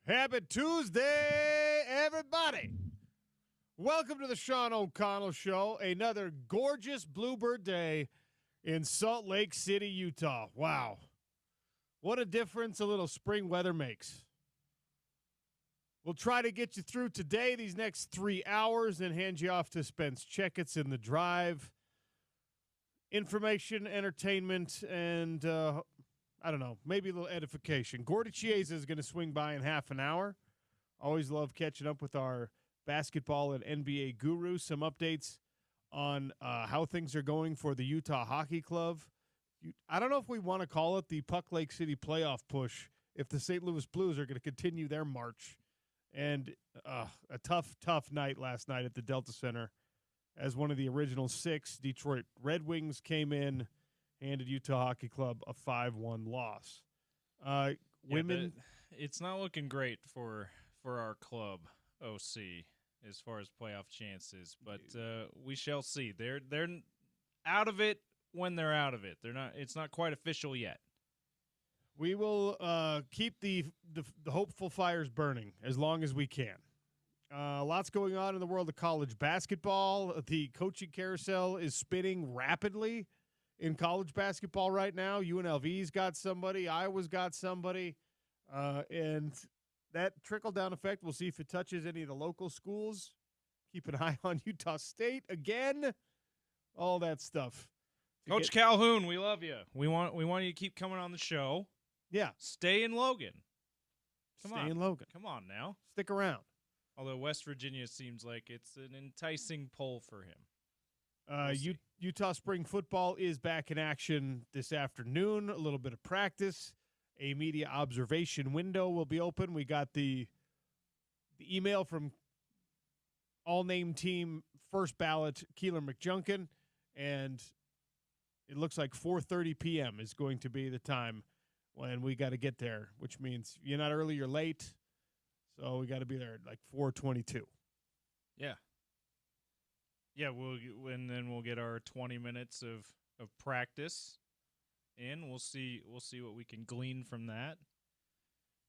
Happy Tuesday, everybody. Welcome to the Sean O'Connell Show. Another gorgeous Bluebird day in Salt Lake City, Utah. Wow. What a difference a little spring weather makes. We'll try to get you through today, these next 3 hours, and hand you off to Spence Checketts in the drive. Information, entertainment, and I don't know, maybe a little edification. Gordy Chiesa is going to swing by in half an hour. Always love catching up with our basketball and NBA gurus. Some updates on how things are going for the Utah Hockey Club. I don't know if we want to call it the Puck Lake City playoff push if the St. Louis Blues are going to continue their march. And a tough night last night at the Delta Center as one of the original six Detroit Red Wings came in, handed Utah Hockey Club a 5-1 loss. Women, it's not looking great for our club, OC, as far as playoff chances. But we shall see. They're out of it when they're out of it. They're not. It's not quite official yet. We will keep the hopeful fires burning as long as we can. Lots going on in the world of college basketball. The coaching carousel is spinning rapidly in college basketball right now. UNLV's got somebody. Iowa's got somebody. And that trickle-down effect, we'll see if it touches any of the local schools. Keep an eye on Utah State again. All that stuff. Coach Calhoun, we love you. We want you to keep coming on the show. Yeah. Stay in Logan. Stay in Logan. Come on now. Stick around. Although West Virginia seems like it's an enticing pull for him. Utah spring football is back in action this afternoon. A little bit of practice. A media observation window will be open. We got the email from all-name team first ballot Keeler McJunkin, and it looks like 4:30 p.m. is going to be the time when we got to get there, which means you're not early, you're late. So we got to be there at like 4:22. Yeah. Yeah, we'll get our 20 minutes of practice in. We'll see what we can glean from that.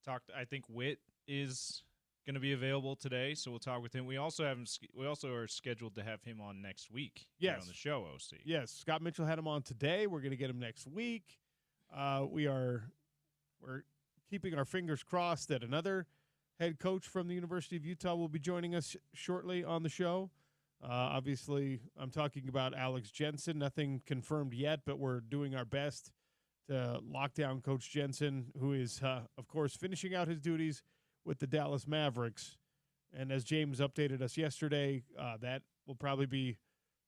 I think Witt is going to be available today, so we'll talk with him. We also are scheduled to have him on next week. Yes. On the show, OC. Yes, Scott Mitchell had him on today. We're going to get him next week. We're keeping our fingers crossed that another head coach from the University of Utah will be joining us shortly on the show. Obviously, I'm talking about Alex Jensen. Nothing confirmed yet, but we're doing our best to lock down Coach Jensen, who is, of course, finishing out his duties with the Dallas Mavericks. And as James updated us yesterday, that will probably be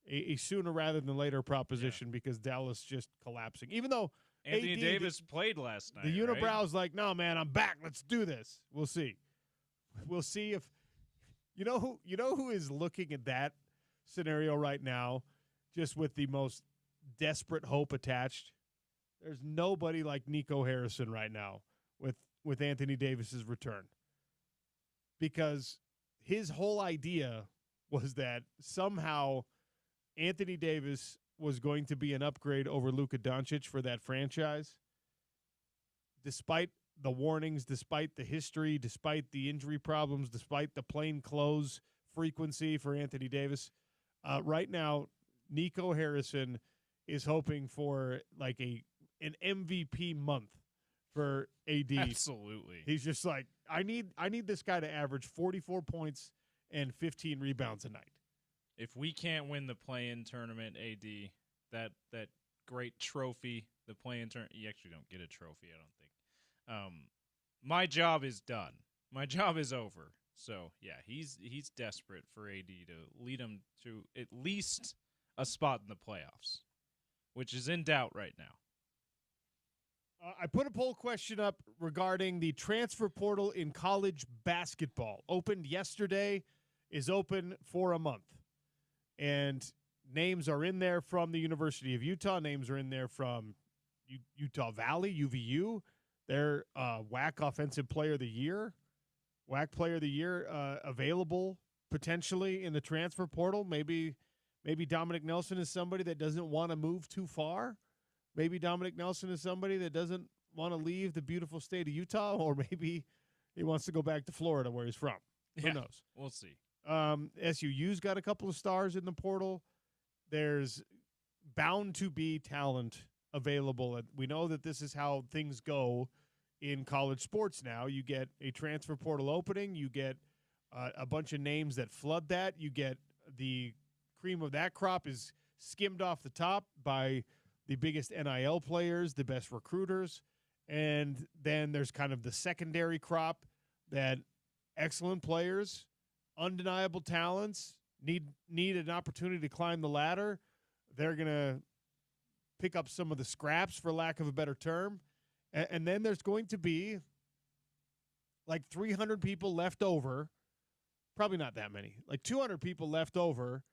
a sooner rather than later proposition because Dallas just collapsing. Even though Anthony Davis played last night. The Unibrows like, no, man, I'm back. Let's do this. We'll see. We'll see if you know who is looking at that scenario right now, just with the most desperate hope attached. There's nobody like Nico Harrison right now with Anthony Davis's return, because his whole idea was that somehow Anthony Davis was going to be an upgrade over Luka Doncic for that franchise, despite the warnings, despite the history, despite the injury problems, despite the plain clothes frequency for Anthony Davis. Right now, Nico Harrison is hoping for like an MVP month for AD. Absolutely. He's just like, I need this guy to average 44 points and 15 rebounds a night. If we can't win the play-in tournament, AD, that great trophy, the play-in tournament, you actually don't get a trophy, I don't think. My job is done. My job is over. So, yeah, he's desperate for AD to lead him to at least a spot in the playoffs, which is in doubt right now. I put a poll question up regarding the transfer portal in college basketball. Opened yesterday, is open for a month. And names are in there from the University of Utah. Names are in there from Utah Valley, UVU. Their WAC Offensive Player of the Year. WAC Player of the Year available potentially in the transfer portal. Maybe Dominic Nelson is somebody that doesn't want to move too far. Maybe Dominic Nelson is somebody that doesn't want to leave the beautiful state of Utah, or maybe he wants to go back to Florida where he's from. Who knows? We'll see. SUU's got a couple of stars in the portal. There's bound to be talent available. And we know that this is how things go in college sports now. You get a transfer portal opening. You get a bunch of names that flood that. You get the cream of that crop is skimmed off the top by the biggest NIL players, the best recruiters. And then there's kind of the secondary crop that excellent players, undeniable talents, need an opportunity to climb the ladder. They're going to pick up some of the scraps, for lack of a better term. And then there's going to be like 300 people left over. Probably not that many. Like 200 people left over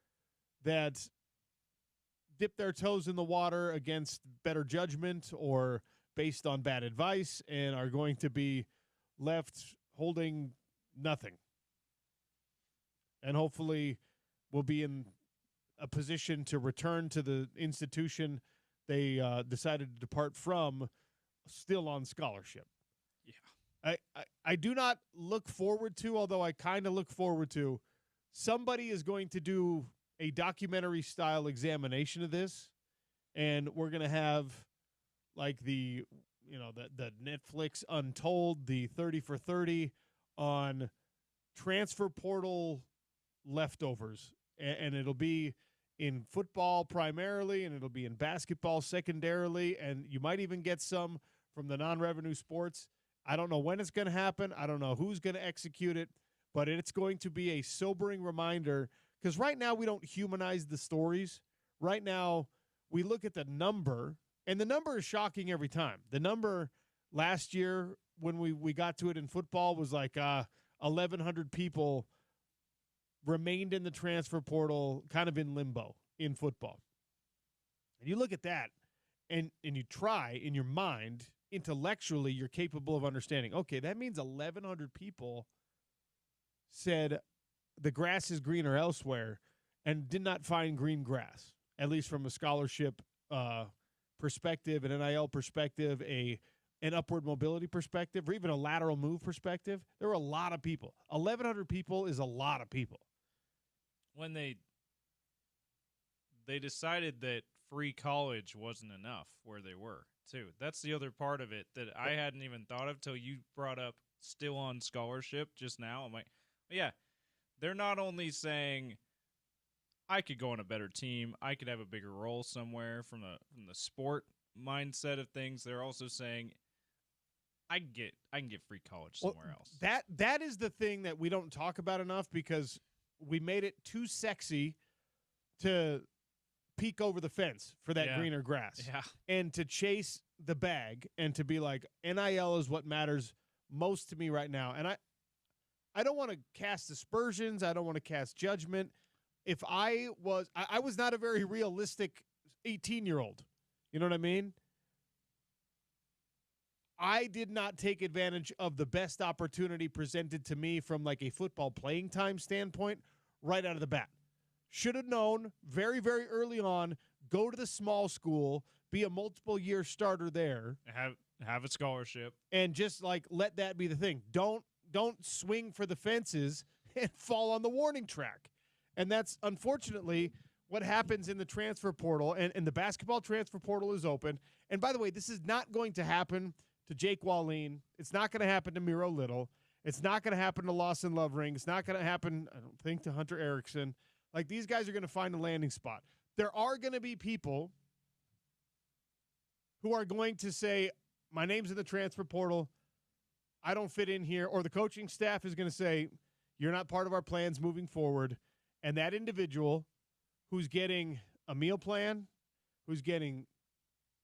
that dip their toes in the water against better judgment or based on bad advice and are going to be left holding nothing. And hopefully will be in a position to return to the institution they decided to depart from, still on scholarship. Yeah. I do not look forward to, although I kind of look forward to, somebody is going to do a documentary-style examination of this, and we're going to have like the Netflix Untold, the 30 for 30 on transfer portal leftovers, and it'll be in football primarily, and it'll be in basketball secondarily, and you might even get some from the non-revenue sports. I don't know when it's going to happen. I don't know who's going to execute it, but it's going to be a sobering reminder, because right now we don't humanize the stories. Right now we look at the number, and the number is shocking every time. The number last year when we got to it in football was like 1,100 people remained in the transfer portal, kind of in limbo in football. And you look at that, and you try in your mind, intellectually, you're capable of understanding, okay, that means 1,100 people said the grass is greener elsewhere and did not find green grass, at least from a scholarship perspective, an NIL perspective, an upward mobility perspective, or even a lateral move perspective. There were a lot of people. 1,100 people is a lot of people. When they decided that free college wasn't enough where they were, too. That's the other part of it that I hadn't even thought of till you brought up still on scholarship just now. I'm like, yeah, they're not only saying I could go on a better team, I could have a bigger role somewhere from the sport mindset of things. They're also saying I can get free college somewhere else. That is the thing that we don't talk about enough, because we made it too sexy to peek over the fence for that greener grass and to chase the bag and to be like, NIL is what matters most to me right now. And I don't want to cast aspersions. I don't want to cast judgment. If I was not a very realistic 18-year-old. You know what I mean? I did not take advantage of the best opportunity presented to me from like a football playing time standpoint right out of the bat. Should have known very, very early on, go to the small school, be a multiple-year starter there. Have a scholarship. And just like let that be the thing. Don't swing for the fences and fall on the warning track. And that's unfortunately what happens in the transfer portal. And the basketball transfer portal is open. And by the way, this is not going to happen to Jake Walleen. It's not going to happen to Miro Little. It's not going to happen to Lawson Lovering. It's not going to happen, I don't think, to Hunter Erickson. Like, these guys are going to find a landing spot. There are going to be people who are going to say, my name's in the transfer portal, I don't fit in here. Or the coaching staff is going to say, you're not part of our plans moving forward. And that individual who's getting a meal plan, who's getting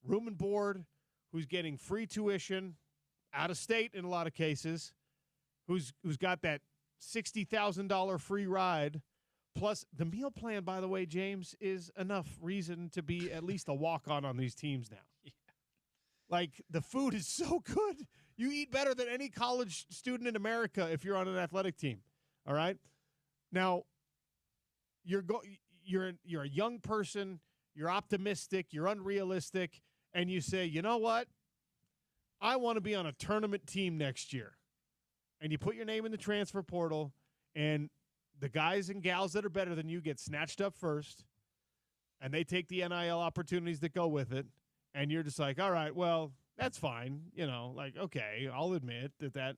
room and board, who's getting free tuition, out of state in a lot of cases, who's got that $60,000 free ride, plus the meal plan, by the way, James, is enough reason to be at least a walk-on on these teams now. Yeah. Like, the food is so good. You eat better than any college student in America if you're on an athletic team. All right? Now, you're a young person, you're optimistic, you're unrealistic, and you say, you know what? I want to be on a tournament team next year. and you put your name in the transfer portal, and the guys and gals that are better than you get snatched up first, and they take the NIL opportunities that go with it, and you're just like, all right, well, that's fine. Like, okay, I'll admit that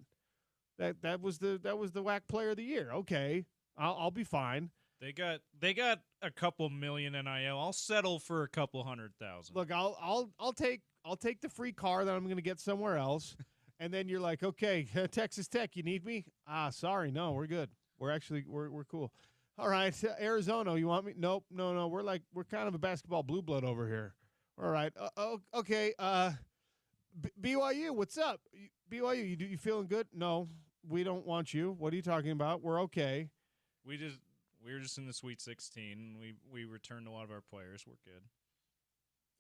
was the WAC player of the year. Okay, I'll be fine. They got a couple million NIL. I'll settle for a couple 100,000. Look, I'll take the free car that I'm going to get somewhere else. And then you're like, okay, Texas Tech, you need me? Sorry, no, we're good. We're cool. All right, Arizona, you want me? Nope, no. We're kind of a basketball blue blood over here. All right, okay. BYU, what's up? BYU, you feeling good? No, we don't want you. What are you talking about? We're okay. We were just in the Sweet 16. We returned a lot of our players. We're good.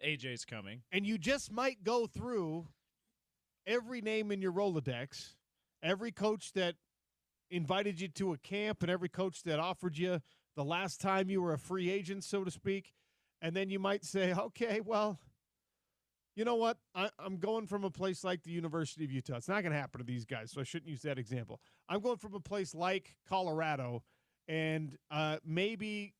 AJ's coming. And you just might go through every name in your Rolodex, every coach that invited you to a camp, and every coach that offered you the last time you were a free agent, so to speak. And then you might say, okay, well, you know what? I'm going from a place like the University of Utah. It's not going to happen to these guys, so I shouldn't use that example. I'm going from a place like Colorado, and maybe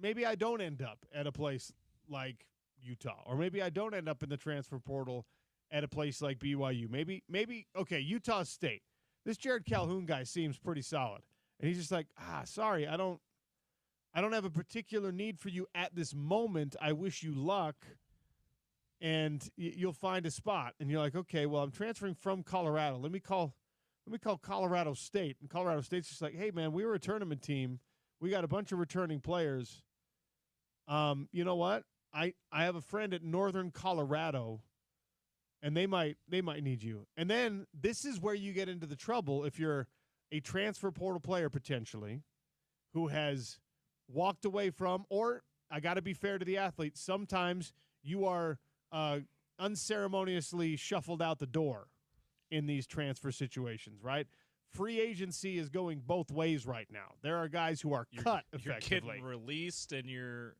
I don't end up at a place like Utah, or maybe I don't end up in the transfer portal at a place like BYU. Maybe okay, Utah State. This Jared Calhoun guy seems pretty solid. And he's just like, sorry, I don't have a particular need for you at this moment. I wish you luck, and you'll find a spot. And you're like, okay, well, I'm transferring from Colorado. Let me call Colorado State. And Colorado State's just like, hey, man, we were a tournament team. We got a bunch of returning players. You know what? I have a friend at Northern Colorado, and they might need you. And then this is where you get into the trouble if you're a transfer portal player potentially who has walked away from, or I got to be fair to the athlete, sometimes you are unceremoniously shuffled out the door in these transfer situations, right? Free agency is going both ways right now. There are guys who are cut effectively. You're getting released, and you're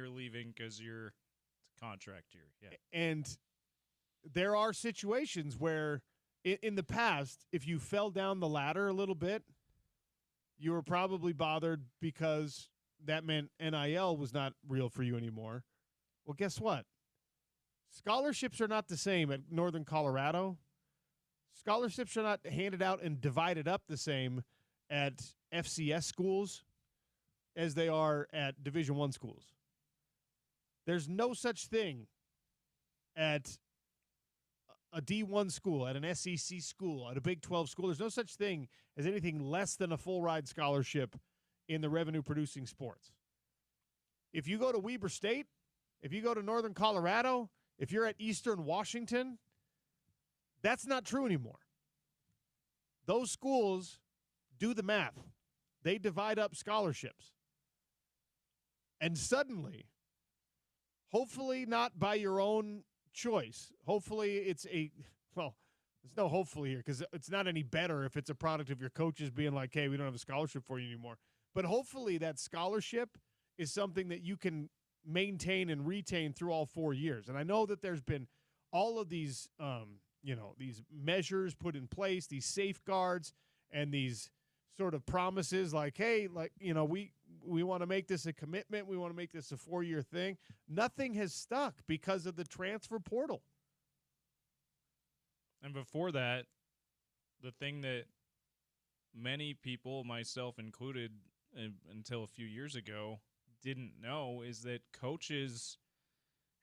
leaving because you're contract year. Yeah, and there are situations where in the past, if you fell down the ladder a little bit, you were probably bothered because that meant NIL was not real for you anymore. Well, guess what? Scholarships are not the same at Northern Colorado. Scholarships are not handed out and divided up the same at FCS schools as they are at Division I schools. There's no such thing at a D1 school, at an SEC school, at a Big 12 school. There's no such thing as anything less than a full ride scholarship in the revenue-producing sports. If you go to Weber State, if you go to Northern Colorado, if you're at Eastern Washington, that's not true anymore. Those schools do the math. They divide up scholarships. And suddenly, hopefully not by your own choice, hopefully it's there's no hopefully here because it's not any better if it's a product of your coaches being like, hey, we don't have a scholarship for you anymore. But hopefully that scholarship is something that you can maintain and retain through all 4 years. And I know that there's been all of these these measures put in place, these safeguards, and these sort of promises like, hey, we want to make this a commitment. We want to make this a 4-year thing. Nothing has stuck because of the transfer portal. And before that, the thing that many people, myself included, until a few years ago, didn't know is that coaches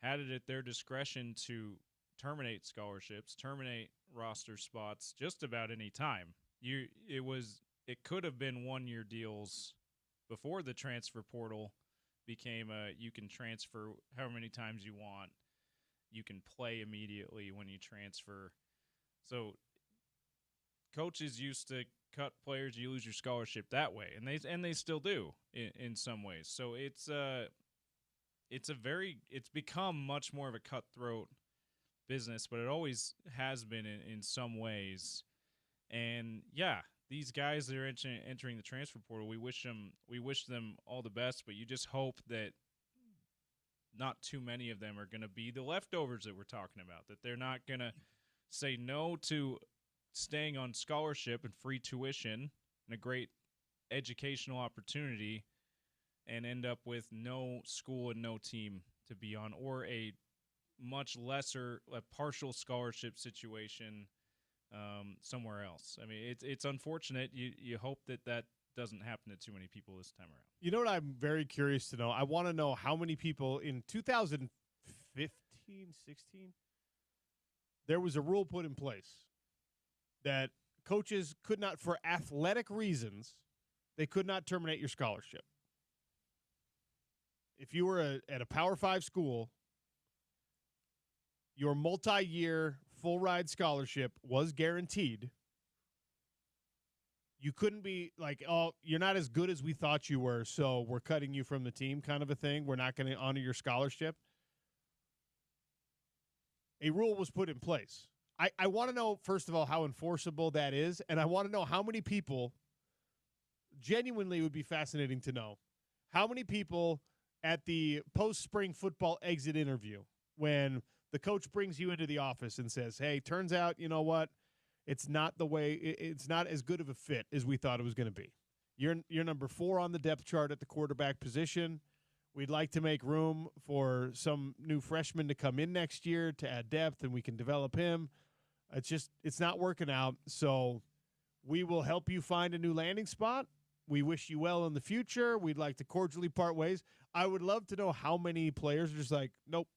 had it at their discretion to terminate scholarships, terminate roster spots just about any time. It could have been 1-year deals before the transfer portal became you can transfer however many times you want. You can play immediately when you transfer. So coaches used to cut players, you lose your scholarship that way, and they still do in some ways. So it's become much more of a cutthroat business, but it always has been in some ways. And yeah, these guys that are entering the transfer portal, we wish them all the best, but you just hope that not too many of them are going to be the leftovers that we're talking about, that they're not going to say no to staying on scholarship and free tuition and a great educational opportunity and end up with no school and no team to be on, or a much lesser, partial scholarship situation somewhere else. I mean, it's unfortunate. You hope that doesn't happen to too many people this time around. You know what I'm very curious to know? I want to know how many people in 2015, 16, there was a rule put in place that coaches could not, for athletic reasons, they could not terminate your scholarship. If you were at a Power 5 school, your multi-year full-ride scholarship was guaranteed. You couldn't be like, oh, you're not as good as we thought you were, so we're cutting you from the team kind of a thing. We're not going to honor your scholarship. A rule was put in place. I want to know, first of all, how enforceable that is, and I want to know how many people, genuinely would be fascinating to know, how many people at the post-spring football exit interview, when the coach brings you into the office and says, hey, turns out, you know what, it's not as good of a fit as we thought it was going to be. You're number 4 on the depth chart at the quarterback position. We'd like to make room for some new freshman to come in next year to add depth, and we can develop him. It's not working out. So we will help you find a new landing spot. We wish you well in the future. We'd like to cordially part ways. I would love to know how many players are just like, nope.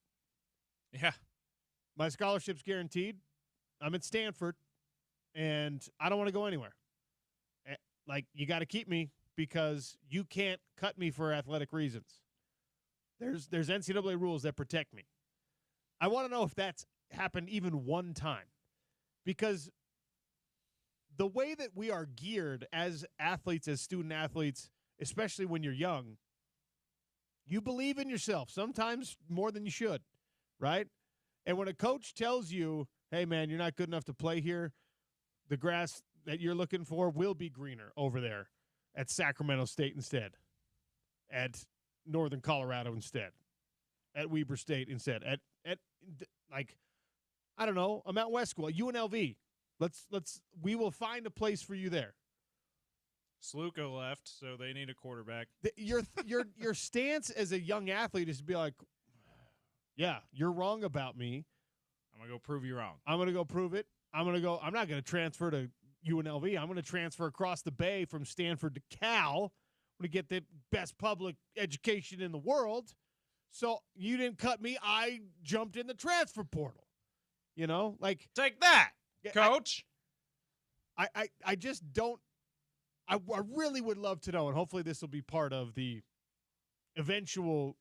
Yeah. My scholarship's guaranteed. I'm at Stanford, and I don't want to go anywhere. Like, you got to keep me because you can't cut me for athletic reasons. There's NCAA rules that protect me. I want to know if that's happened even one time, because the way that we are geared as athletes, as student athletes, especially when you're young, you believe in yourself sometimes more than you should, right? And when a coach tells you, hey, man, you're not good enough to play here, the grass that you're looking for will be greener over there at Sacramento State instead, at Northern Colorado instead, at Weber State instead, at like, I don't know, a Mountain West school, UNLV. We will find a place for you there. Sluka left, so they need a quarterback. Your stance as a young athlete is to be like, yeah, you're wrong about me. I'm going to go prove you wrong. I'm going to go prove it. I'm not going to transfer to UNLV. I'm going to transfer across the bay from Stanford to Cal. I'm going to get the best public education in the world. So you didn't cut me. I jumped in the transfer portal. You know, like, take that, coach. I just don't. I really would love to know, and hopefully this will be part of the eventual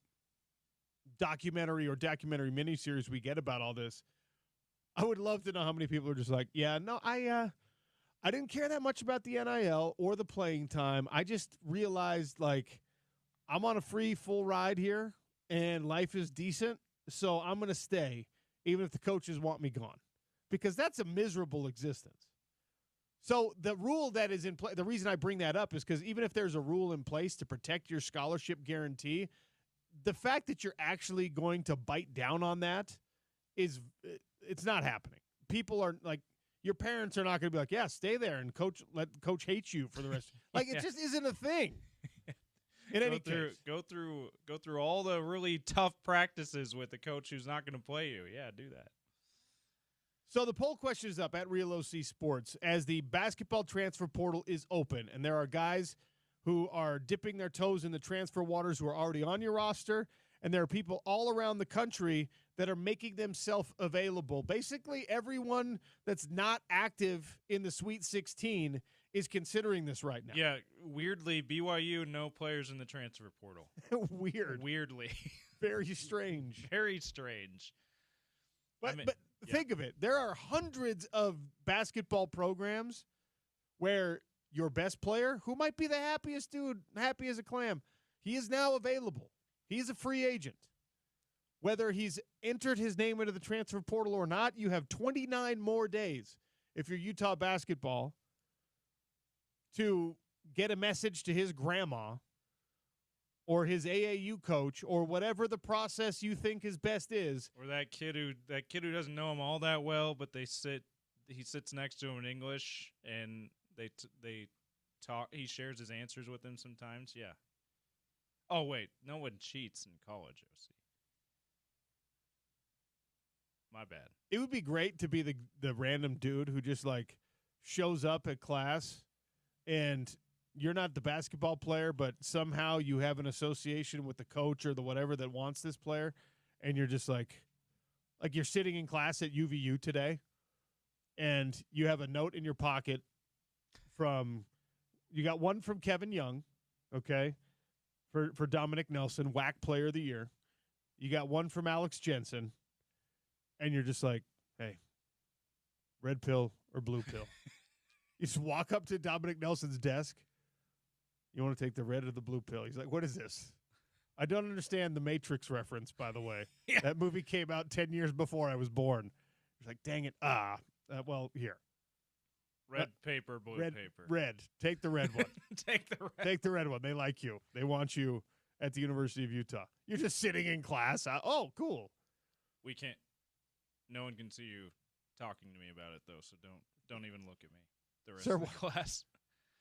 documentary miniseries we get about all this. I would love to know how many people are just like, yeah, no, I didn't care that much about the NIL or the playing time. I just realized, like, I'm on a free full ride here, and life is decent, so I'm going to stay, even if the coaches want me gone, because that's a miserable existence. So the rule that is in place, the reason I bring that up is because even if there's a rule in place to protect your scholarship guarantee, the fact that you're actually going to bite down on that it's not happening. People are like, your parents are not going to be like, yeah, stay there and let coach hate you for the rest. Like, it just isn't a thing. In any case, go through all the really tough practices with the coach who's not going to play you. Yeah, do that. So the poll question is up at Real OC Sports as the basketball transfer portal is open, and there are guys who are dipping their toes in the transfer waters who are already on your roster, and there are people all around the country that are making themselves available. Basically, everyone that's not active in the Sweet 16 is considering this right now. Yeah, weirdly, BYU, no players in the transfer portal. Weirdly. Very strange. Very strange. But think of it. There are hundreds of basketball programs where your best player, who might be the happiest dude, happy as a clam, he is now available. He's a free agent. Whether he's entered his name into the transfer portal or not, you have 29 more days, if you're Utah basketball, to get a message to his grandma or his AAU coach or whatever the process you think is best is. Or that kid who doesn't know him all that well, but they sit he sits next to him in English, and they talk. He shares his answers with him sometimes. Yeah. Oh wait, no one cheats in college. OC. My bad. It would be great to be the random dude who just like shows up at class, and you're not the basketball player, but somehow you have an association with the coach or the whatever that wants this player, and you're just like you're sitting in class at UVU today, and you have a note in your pocket you got one from Kevin Young, okay, for Dominic Nelson, WAC Player of the Year. You got one from Alex Jensen, and you're just like, hey, red pill or blue pill? You just walk up to Dominic Nelson's desk. You want to take the red or the blue pill? He's like, what is this? I don't understand the Matrix reference, by the way. Yeah. That movie came out 10 years before I was born. He's like, dang it. Well, here. Red paper, blue paper. Red. Take the red one. Take the red. Take the red one. They like you. They want you at the University of Utah. You're just sitting in class. Oh, cool. We can't. No one can see you talking to me about it, though, so don't even look at me the rest of the class.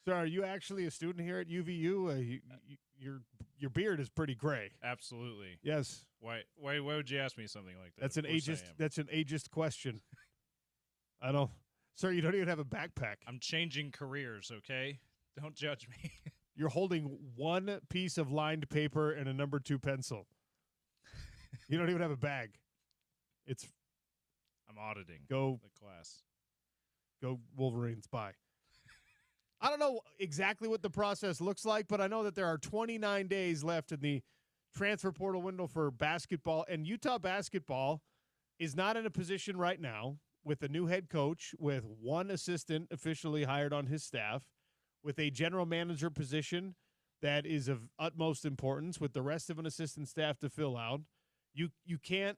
Sir, are you actually a student here at UVU? Your beard is pretty gray. Absolutely. Yes. Why would you ask me something like that? That's an ageist. That's an ageist question. I don't. Sir, you don't even have a backpack. I'm changing careers, okay? Don't judge me. You're holding one piece of lined paper and a number 2 pencil. You don't even have a bag. I'm auditing the class. Go Wolverines. Bye. I don't know exactly what the process looks like, but I know that there are 29 days left in the transfer portal window for basketball, and Utah basketball is not in a position right now with a new head coach, with one assistant officially hired on his staff, with a general manager position that is of utmost importance, with the rest of an assistant staff to fill out. You can't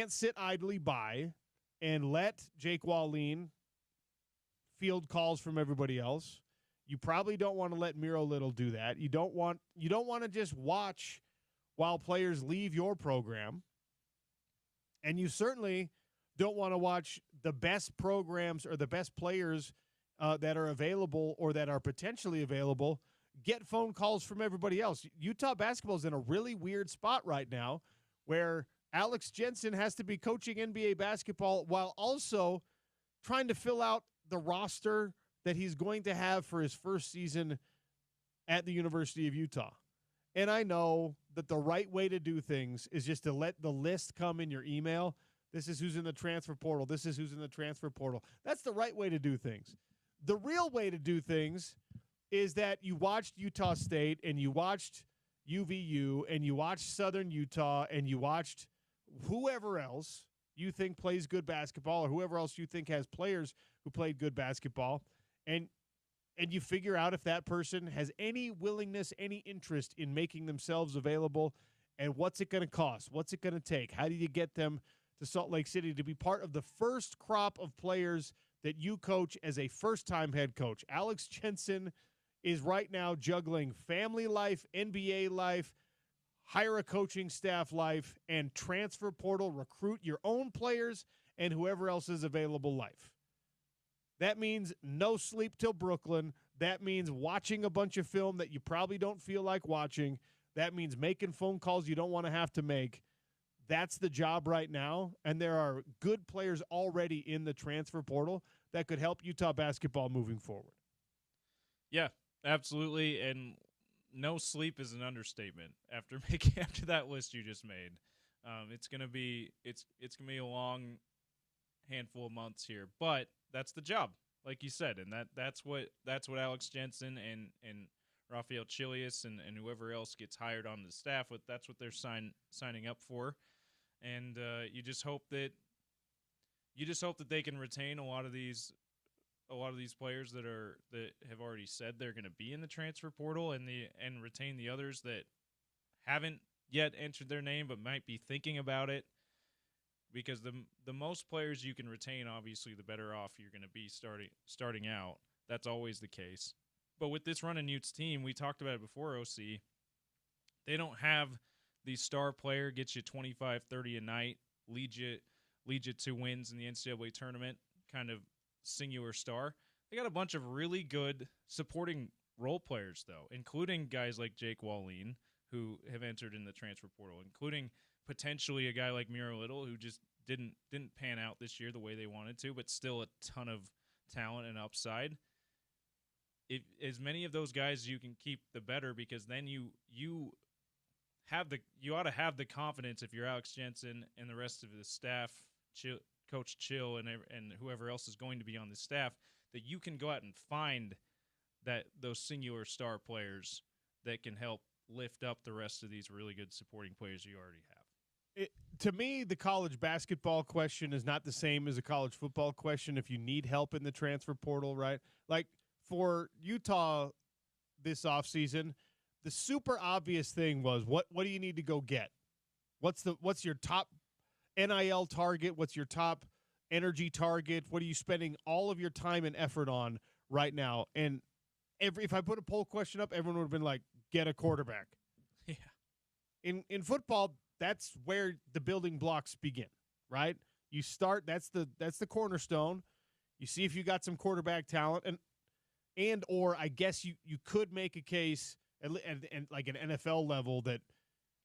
sit idly by and let Jake Wallin field calls from everybody else. You probably don't want to let Miro Little do that. You don't want to just watch while players leave your program. And you certainly don't want to watch the best programs or the best players that are available or that are potentially available get phone calls from everybody else. Utah basketball is in a really weird spot right now where Alex Jensen has to be coaching NBA basketball while also trying to fill out the roster that he's going to have for his first season at the University of Utah. And I know that the right way to do things is just to let the list come in your email. This is who's in the transfer portal. This is who's in the transfer portal. That's the right way to do things. The real way to do things is that you watched Utah State and you watched UVU and you watched Southern Utah and you watched whoever else you think plays good basketball or whoever else you think has players who played good basketball, and you figure out if that person has any willingness, any interest in making themselves available, and what's it going to cost? What's it going to take? How do you get them to Salt Lake City to be part of the first crop of players that you coach as a first-time head coach? Alex Jensen is right now juggling family life, NBA life, hire a coaching staff life, and transfer portal, recruit your own players and whoever else is available life. That means no sleep till Brooklyn. That means watching a bunch of film that you probably don't feel like watching. That means making phone calls you don't want to have to make. That's the job right now, and there are good players already in the transfer portal that could help Utah basketball moving forward. Yeah, absolutely, and no sleep is an understatement. After that list you just made, it's gonna be a long handful of months here, but that's the job, like you said, and that's what Alex Jensen and Rafael Chilius and whoever else gets hired on the staff with. That's what they're signing up for, and you just hope that they can retain a lot of these players that have already said they're going to be in the transfer portal, and retain the others that haven't yet entered their name but might be thinking about it. Because the most players you can retain, obviously, the better off you're going to be starting out. That's always the case. But with this run in Utes team, we talked about it before, OC, they don't have the star player gets you 25, 30 a night, lead you to wins in the NCAA tournament kind of singular star. They got a bunch of really good supporting role players, though, including guys like Jake Wallin, who have entered in the transfer portal, including potentially a guy like Miro Little, who just didn't pan out this year the way they wanted to, but still a ton of talent and upside. If as many of those guys you can keep, the better, because then you ought to have the confidence, if you're Alex Jensen and the rest of the staff, Coach Chill and whoever else is going to be on the staff, that you can go out and find those singular star players that can help lift up the rest of these really good supporting players you already have. To me, the college basketball question is not the same as a college football question if you need help in the transfer portal, right? Like for Utah this offseason, the super obvious thing was what do you need to go get? What's your top NIL target? What's your top energy target? What are you spending all of your time and effort on right now? And if I put a poll question up, everyone would have been like, get a quarterback. Yeah. In football, that's where the building blocks begin, right? You start, that's the cornerstone. You see if you got some quarterback talent, and or I guess you could make a case and like an NFL level that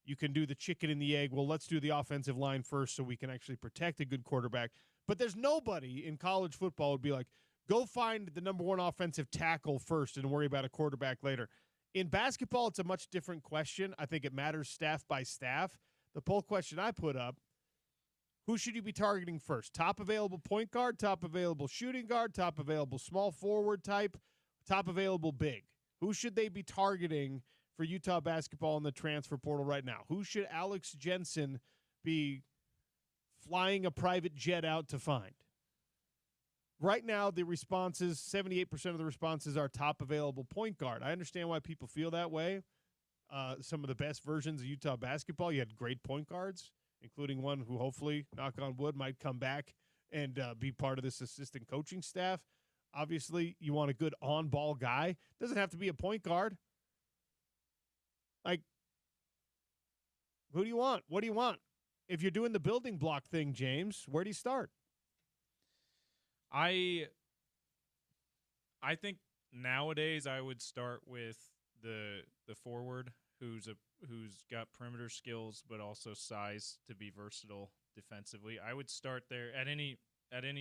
you can do the chicken and the egg. Well, let's do the offensive line first so we can actually protect a good quarterback. But there's nobody in college football would be like, go find the number one offensive tackle first and worry about a quarterback later. In basketball, it's a much different question. I think it matters staff by staff. The poll question I put up, who should you be targeting first? Top available point guard, top available shooting guard, top available small forward type, top available big. Who should they be targeting for Utah basketball in the transfer portal right now? Who should Alex Jensen be flying a private jet out to find? Right now, the responses, 78% of the responses are top available point guard. I understand why people feel that way. Some of the best versions of Utah basketball, you had great point guards, including one who hopefully, knock on wood, might come back and be part of this assistant coaching staff. Obviously, you want a good on-ball guy. Doesn't have to be a point guard. Like, who do you want? What do you want? If you're doing the building block thing, James, where do you start? I think nowadays I would start with the forward who's got perimeter skills but also size to be versatile defensively. I would start there at any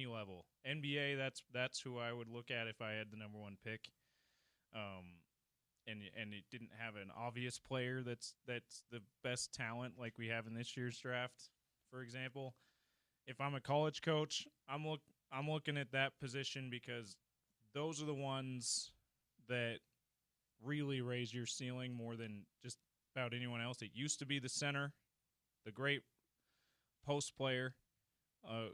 level. NBA, that's who I would look at if I had the number one pick. And it didn't have an obvious player that's the best talent like we have in this year's draft, for example. If I'm a college coach, I'm looking at that position because those are the ones that really raise your ceiling more than just about anyone else. It used to be the center, the great post player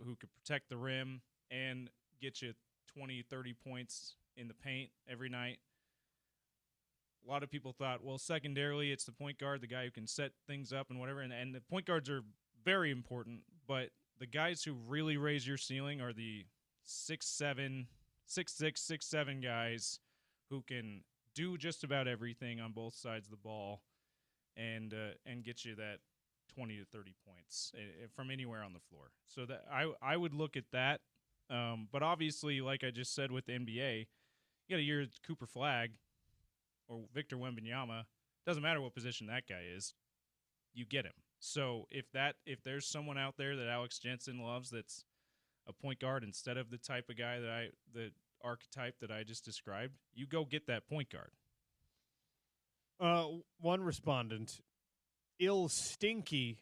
who could protect the rim and get you 20, 30 points in the paint every night. A lot of people thought, well, secondarily, it's the point guard, the guy who can set things up and whatever. And the point guards are very important, but the guys who really raise your ceiling are the 6'7", 6'6", 6'7" guys who can do just about everything on both sides of the ball and get you that 20 to 30 points from anywhere on the floor. So that I would look at that. But obviously, like I just said with the NBA, you got a year Cooper Flagg or Victor Wembanyama. Doesn't matter what position that guy is, you get him. So if there's someone out there that Alex Jensen loves that's a point guard instead of the type of guy the archetype that I just described, you go get that point guard. One respondent, Ill Slinky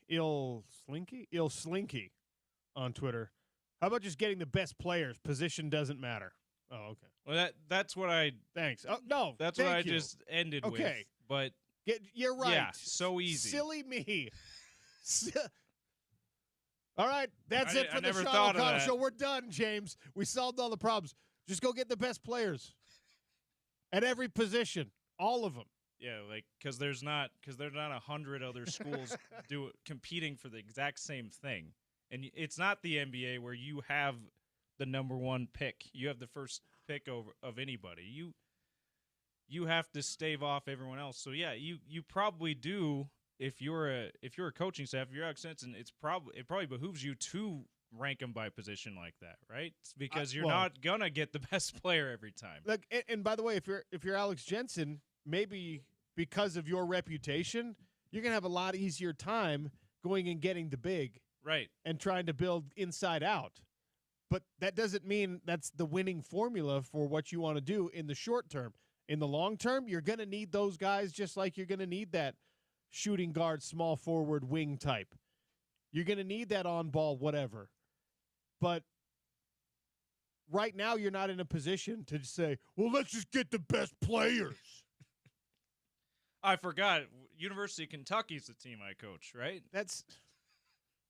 on Twitter. How about just getting the best players? Position doesn't matter. Oh, okay. Well, that's what I. Thanks. Oh, no, that's what I just ended with. Okay, but you're right. Yeah, so easy. Silly me. All right, that's it for the never Sean thought of O'Connell that. Show. We're done, James. We solved all the problems. Just go get the best players at every position, all of them. Yeah, like because there's not 100 other schools competing for the exact same thing, and it's not the NBA where you have the number one pick. You have the first pick of anybody. You have to stave off everyone else. So yeah, you probably do if you're a coaching staff. If you're Alex Jensen, it probably behooves you to rank them by position like that, right? It's because you're well- not gonna get the best player every time. Look, and by the way, if you're Alex Jensen, maybe because of your reputation, you're gonna have a lot easier time going and getting the big Right. and trying to build inside out. But that doesn't mean that's the winning formula for what you want to do in the short term. In the long term, you're going to need those guys just like you're going to need that shooting guard, small forward, wing type. You're going to need that on ball, whatever. But right now, you're not in a position to say, well, let's just get the best players. I forgot. University of Kentucky's the team I coach, right? That's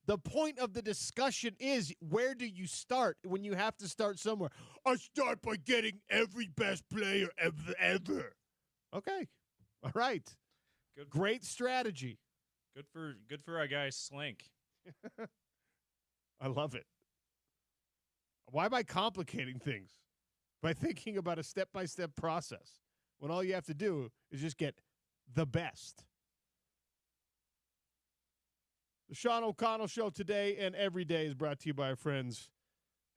the point of the discussion is, where do you start when you have to start somewhere? I start by getting every best player ever. Okay. All right. Good. Great strategy. Good for our guy Slink. I love it. Why am I complicating things by thinking about a step-by-step process when all you have to do is just get the best? The Sean O'Connell Show today and every day is brought to you by our friends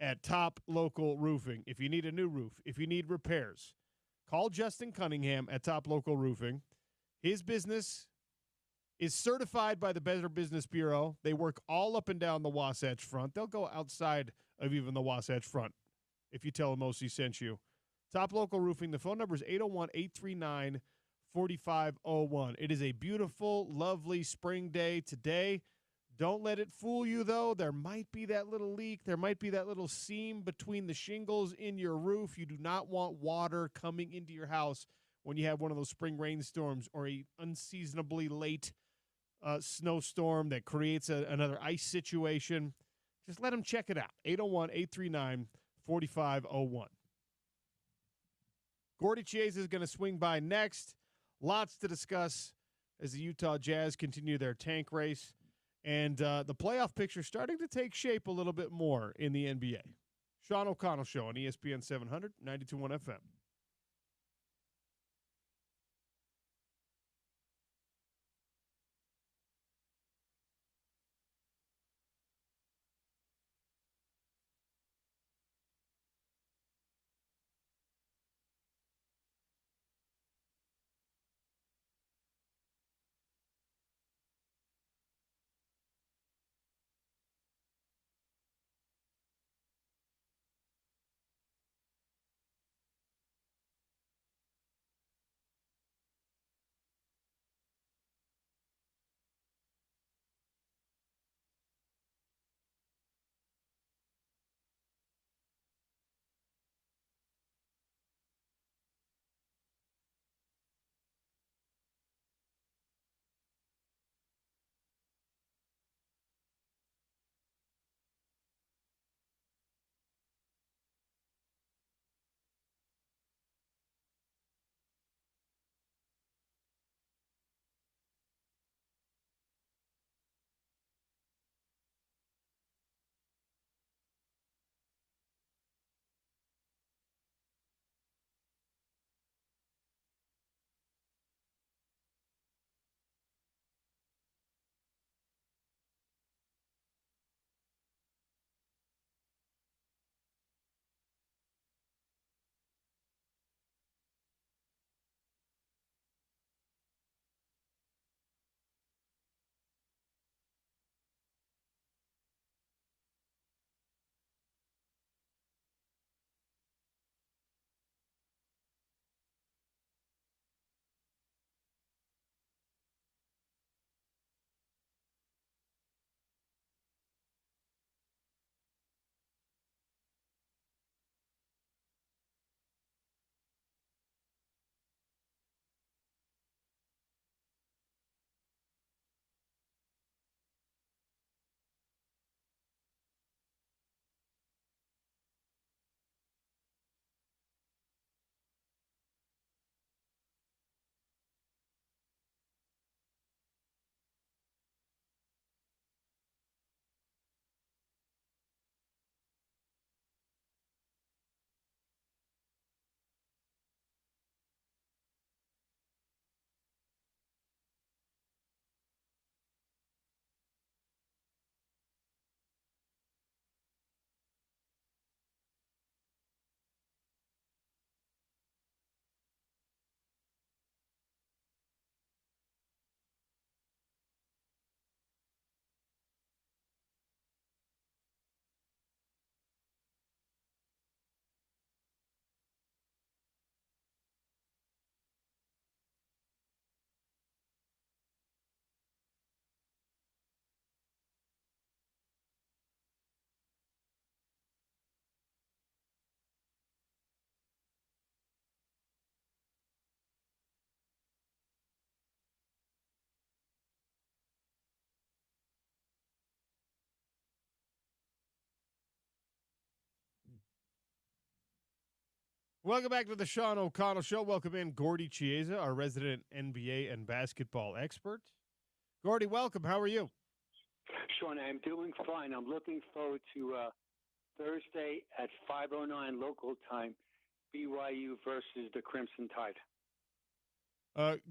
at Top Local Roofing. If you need a new roof, if you need repairs, call Justin Cunningham at Top Local Roofing. His business is certified by the Better Business Bureau. They work all up and down the Wasatch Front. They'll go outside of even the Wasatch Front if you tell them OC sent you. Top Local Roofing. The phone number is 801-839-4501. It is a beautiful, lovely spring day today. Don't let it fool you, though. There might be that little leak. There might be that little seam between the shingles in your roof. You do not want water coming into your house when you have one of those spring rainstorms or a unseasonably late snowstorm that creates another ice situation. Just let them check it out. 801-839-4501. Gordy Chiesa is going to swing by next. Lots to discuss as the Utah Jazz continue their tank race. And the playoff picture starting to take shape a little bit more in the NBA. Sean O'Connell Show on ESPN 700, 92.1 FM. Welcome back to the Sean O'Connell Show. Welcome in Gordy Chiesa, our resident NBA and basketball expert. Gordy, welcome. How are you? Sean, I'm doing fine. I'm looking forward to Thursday at 5:09 local time, BYU versus the Crimson Tide.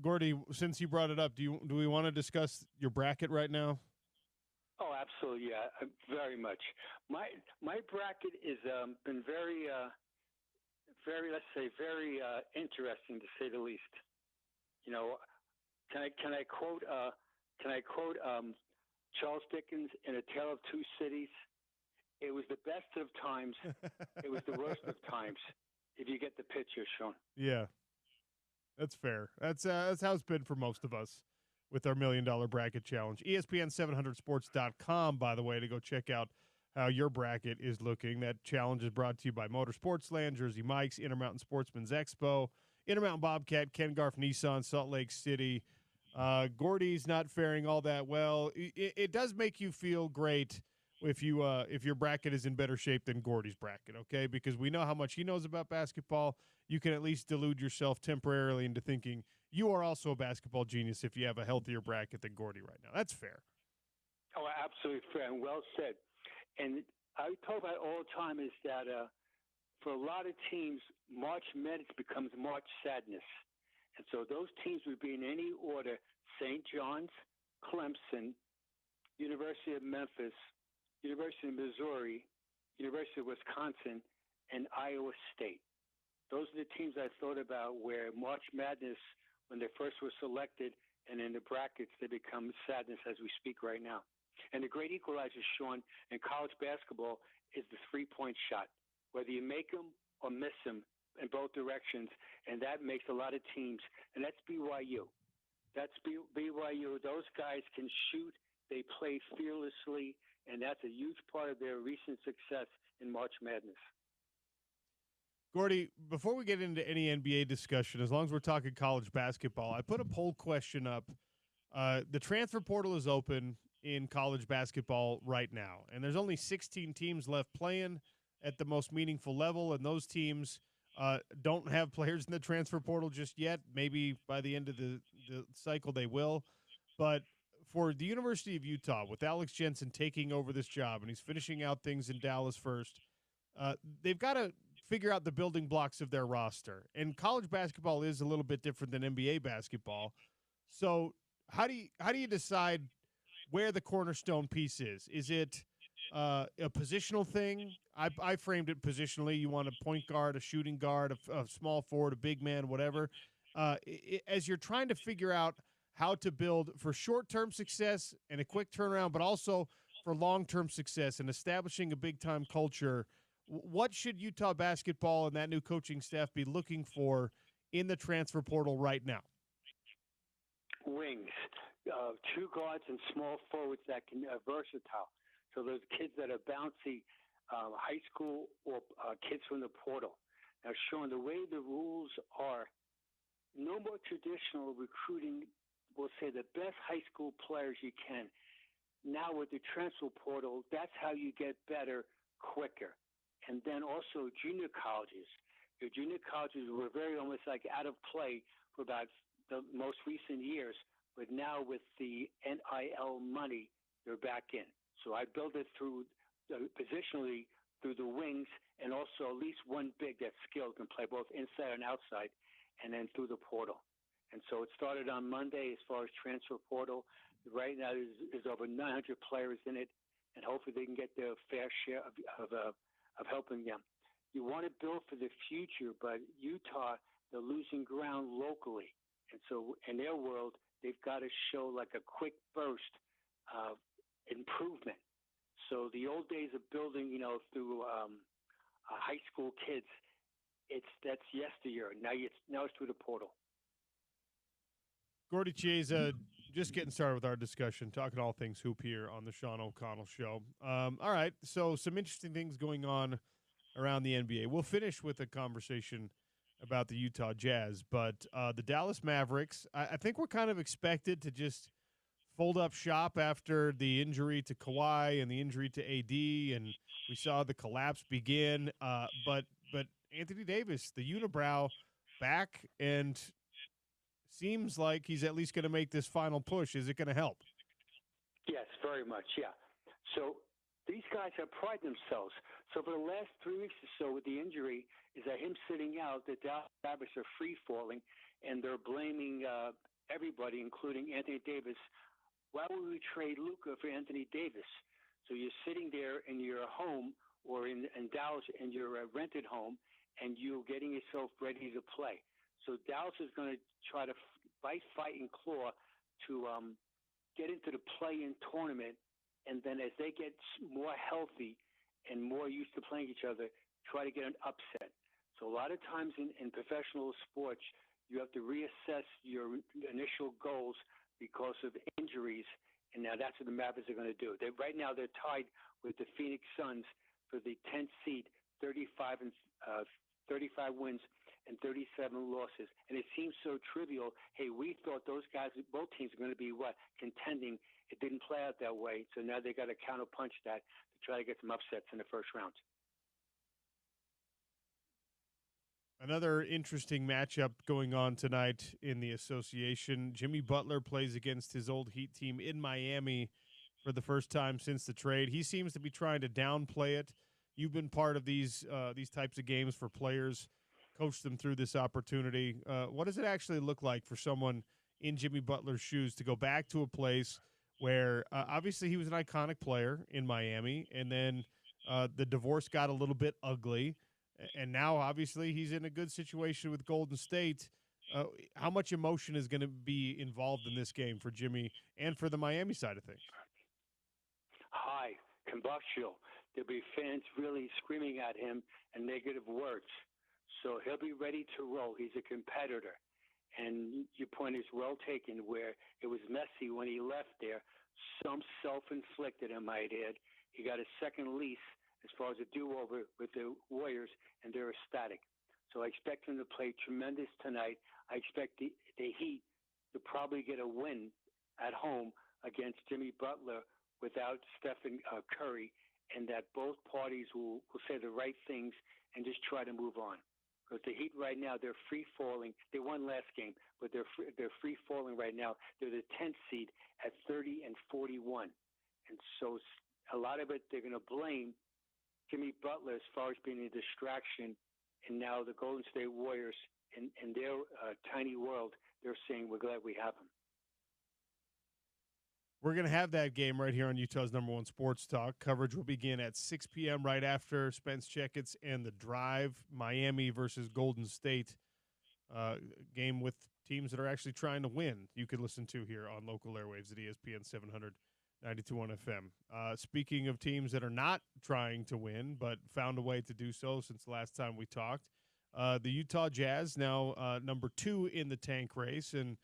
Gordy, since you brought it up, do we want to discuss your bracket right now? Oh, absolutely, yeah, very much. My bracket is been very let's say very interesting to say the least. You know, can I quote Charles Dickens in A Tale of Two Cities? It was the best of times. It was the worst of times. If you get the picture, Sean. Yeah, that's fair. That's how it's been for most of us with our $1 million bracket challenge. ESPN700sports.com, by the way, to go check out how your bracket is looking. That challenge is brought to you by Motorsportsland, Jersey Mike's, Intermountain Sportsman's Expo, Intermountain Bobcat, Ken Garff Nissan, Salt Lake City. Gordy's not faring all that well. It does make you feel great if your bracket is in better shape than Gordy's bracket, okay? Because we know how much he knows about basketball. You can at least delude yourself temporarily into thinking you are also a basketball genius if you have a healthier bracket than Gordy right now. That's fair. Oh, absolutely fair and well said. And I talk about all the time is that for a lot of teams, March Madness becomes March Sadness. And so those teams would be in any order: St. John's, Clemson, University of Memphis, University of Missouri, University of Wisconsin, and Iowa State. Those are the teams I thought about where March Madness, when they first were selected, and in the brackets, they become sadness as we speak right now. And the great equalizer, Sean, in college basketball is the three-point shot, whether you make them or miss them in both directions, and that makes a lot of teams, and that's BYU. That's BYU. Those guys can shoot. They play fearlessly, and that's a huge part of their recent success in March Madness. Gordy, before we get into any NBA discussion, as long as we're talking college basketball, I put a poll question up. The transfer portal is open in college basketball right now, and there's only 16 teams left playing at the most meaningful level, and those teams don't have players in the transfer portal just yet. Maybe by the end of the cycle they will. But for the University of Utah, with Alex Jensen taking over this job, and he's finishing out things in Dallas first, they've got to figure out the building blocks of their roster. And college basketball is a little bit different than NBA basketball. So how do you decide where the cornerstone piece is? Is it a positional thing? I framed it positionally. You want a point guard, a shooting guard, a small forward, a big man, whatever. As you're trying to figure out how to build for short-term success and a quick turnaround, but also for long-term success and establishing a big-time culture, what should Utah basketball and that new coaching staff be looking for in the transfer portal right now? Wings, two guards and small forwards that can versatile. So those kids that are bouncy, high school or kids from the portal. Now, Sean, the way the rules are, no more traditional recruiting. We'll say the best high school players you can. Now with the transfer portal, that's how you get better quicker. And then also junior colleges. Your junior colleges were very almost like out of play for about the most recent years, but now with the NIL money, they're back in. So I build it through positionally through the wings, and also at least one big that's skilled can play both inside and outside, and then through the portal. And so it started on Monday as far as transfer portal. Right now there's over 900 players in it, and hopefully they can get their fair share of helping them. You want to build for the future, but Utah, they're losing ground locally. And so in their world, they've got to show like a quick burst of improvement. So the old days of building, through high school kids, that's yesteryear. Now it's through the portal. Gordy Chiesa, just getting started with our discussion, talking all things hoop here on the Sean O'Connell Show. All right, so some interesting things going on around the NBA. We'll finish with a conversation about the Utah Jazz, but the Dallas Mavericks, I think we're kind of expected to just fold up shop after the injury to Kawhi and the injury to AD, and we saw the collapse begin. But Anthony Davis, the unibrow, back and seems like he's at least going to make this final push. Is it going to help? Yes, very much, yeah. So these guys have prided themselves. So for the last 3 weeks or so with the injury, is that him sitting out, the Dallas Mavericks are free-falling, and they're blaming everybody, including Anthony Davis. Why would we trade Luka for Anthony Davis? So you're sitting there in your home or in Dallas in your rented home, and you're getting yourself ready to play. So Dallas is going to try to bite, fight, and claw to get into the play-in tournament, and then as they get more healthy and more used to playing each other, try to get an upset. So a lot of times in professional sports, you have to reassess your initial goals because of injuries, and now that's what the Mavericks are going to do. Right now they're tied with the Phoenix Suns for the 10th seed, 35 wins and 37 losses. And it seems so trivial. Hey, we thought those guys, both teams, are going to be contending. It didn't play out that way. So now they got to counterpunch that to try to get some upsets in the first round. Another interesting matchup going on tonight in the association. Jimmy Butler plays against his old Heat team in Miami for the first time since the trade. He seems to be trying to downplay it. You've been part of these types of games for players, coached them through this opportunity. What does it actually look like for someone in Jimmy Butler's shoes to go back to a place where obviously he was an iconic player in Miami, and then the divorce got a little bit ugly, and now obviously he's in a good situation with Golden State. How much emotion is going to be involved in this game for Jimmy and for the Miami side of things? High, combustible. There'll be fans really screaming at him and negative words. So he'll be ready to roll. He's a competitor. And your point is well taken, where it was messy when he left there. Some self-inflicted, I might add. He got a second lease as far as a do-over with the Warriors, and they're ecstatic. So I expect him to play tremendous tonight. I expect the Heat to probably get a win at home against Jimmy Butler without Stephen Curry, and that both parties will say the right things and just try to move on. Because the Heat right now, they're free-falling. They won last game, but they're free-falling right now. They're the 10th seed at 30 and 41. And so a lot of it, they're going to blame Jimmy Butler as far as being a distraction. And now the Golden State Warriors, in their tiny world, they're saying, we're glad we have him. We're going to have that game right here on Utah's #1 Sports Talk. Coverage will begin at 6 p.m. right after Spence Checketts and The Drive, Miami versus Golden State. Game with teams that are actually trying to win. You can listen to here on local airwaves at ESPN 700, 92.1 FM. Speaking of teams that are not trying to win but found a way to do so since the last time we talked, the Utah Jazz now number 2 in the tank race, and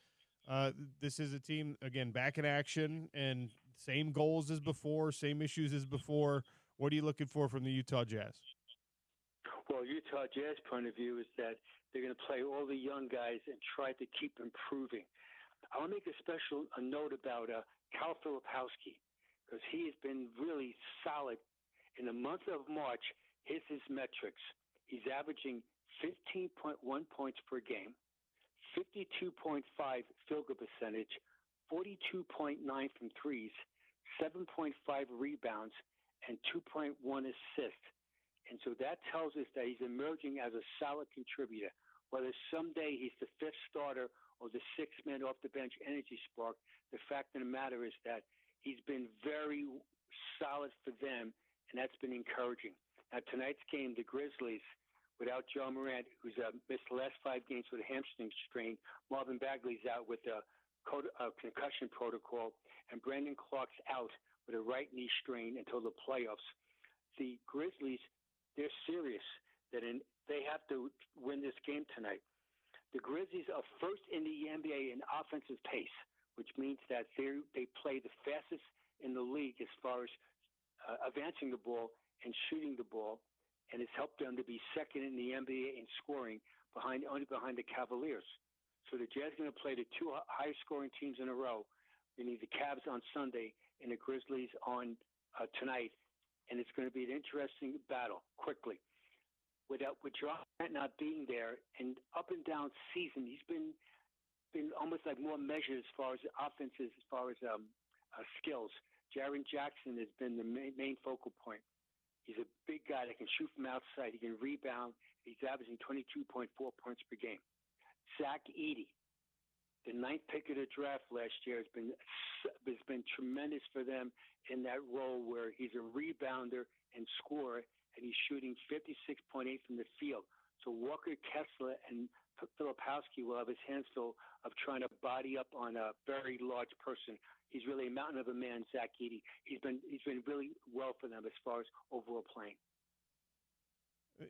this is a team, again, back in action and same goals as before, same issues as before. What are you looking for from the Utah Jazz? Well, Utah Jazz point of view is that they're going to play all the young guys and try to keep improving. I want to make a note about Cal Filipowski, because he has been really solid. In the month of March, here's his metrics. He's averaging 15.1 points per game, 52.5 field goal percentage, 42.9 from threes, 7.5 rebounds, and 2.1 assists. And so that tells us that he's emerging as a solid contributor. Whether someday he's the 5th starter or the 6th man off the bench energy spark, the fact of the matter is that he's been very solid for them, and that's been encouraging. Now, tonight's game, the Grizzlies, without John Morant, who's missed the last 5 games with a hamstring strain. Marvin Bagley's out with a concussion protocol, and Brandon Clark's out with a right knee strain until the playoffs. The Grizzlies, they're serious. They have to win this game tonight. The Grizzlies are first in the NBA in offensive pace, which means that they play the fastest in the league as far as advancing the ball and shooting the ball. And it's helped them to be second in the NBA in scoring, only behind the Cavaliers. So the Jazz are going to play the 2 highest-scoring teams in a row, meaning the Cavs on Sunday and the Grizzlies on tonight, and it's going to be an interesting battle quickly. with John Grant not being there and up and down season, he's been almost like more measured as far as offenses, as far as skills. Jaren Jackson has been the main focal point. He's a big guy that can shoot from outside. He can rebound. He's averaging 22.4 points per game. Zach Edey, the 9th pick of the draft last year, has been tremendous for them in that role where he's a rebounder and scorer, and he's shooting 56.8 from the field. So Walker Kessler and Filipowski will have his hands full of trying to body up on a very large person. He's really a mountain of a man, Zach Edey. He's been really well for them as far as overall playing.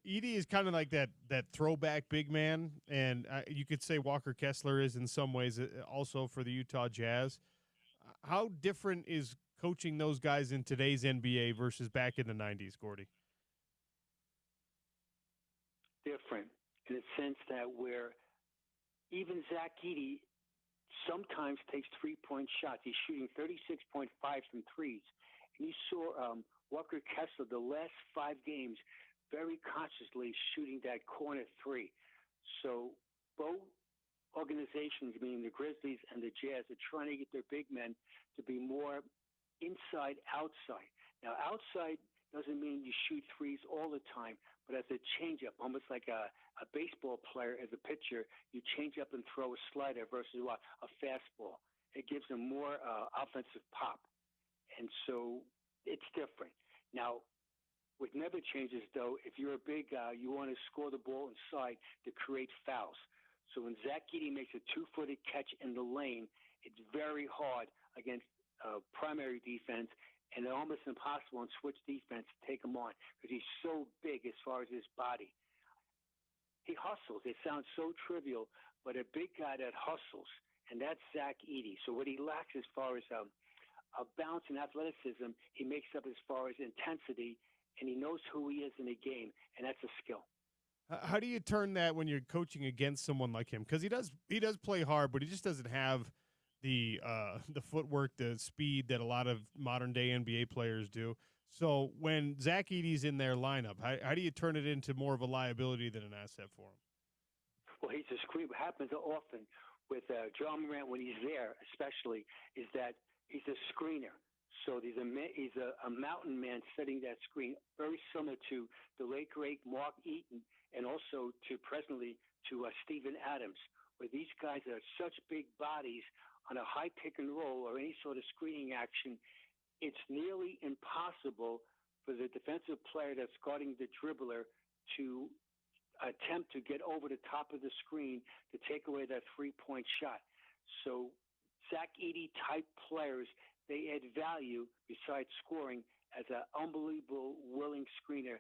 Edey is kind of like that throwback big man, and you could say Walker Kessler is in some ways also for the Utah Jazz. How different is coaching those guys in today's NBA versus back in the 90s, Gordy? Different in the sense that where even Zach Edey sometimes takes three-point shots. He's shooting 36.5 from threes. And you saw Walker Kessler the last 5 games very consciously shooting that corner three. So both organizations, meaning the Grizzlies and the Jazz, are trying to get their big men to be more inside-outside. Now, outside doesn't mean you shoot threes all the time, but as a changeup, almost like a baseball player as a pitcher, you change up and throw a slider versus a fastball. It gives them more offensive pop. And so it's different. Now, what never changes, though, if you're a big guy, you want to score the ball inside to create fouls. So when Zach Edey makes a 2-footed catch in the lane, it's very hard against primary defense, and it's almost impossible in switch defense to take him on because he's so big as far as his body. He hustles. It sounds so trivial, but a big guy that hustles, and that's Zach Edey. So what he lacks as far as a bounce and athleticism, he makes up as far as intensity, and he knows who he is in a game, and that's a skill. How do you turn that when you're coaching against someone like him? Because he does play hard, but he just doesn't have the footwork, the speed that a lot of modern day NBA players do. So when Zach Edey's in their lineup, how do you turn it into more of a liability than an asset for him? Well, he's a screen. What happens often with John Morant when he's there, especially, is that he's a screener. So he's a mountain man setting that screen, very similar to the late great Mark Eaton, and also presently to Steven Adams, where these guys are such big bodies on a high pick and roll or any sort of screening action. It's nearly impossible for the defensive player that's guarding the dribbler to attempt to get over the top of the screen to take away that three-point shot. So Zach Edey type players, they add value besides scoring as an unbelievable willing screener.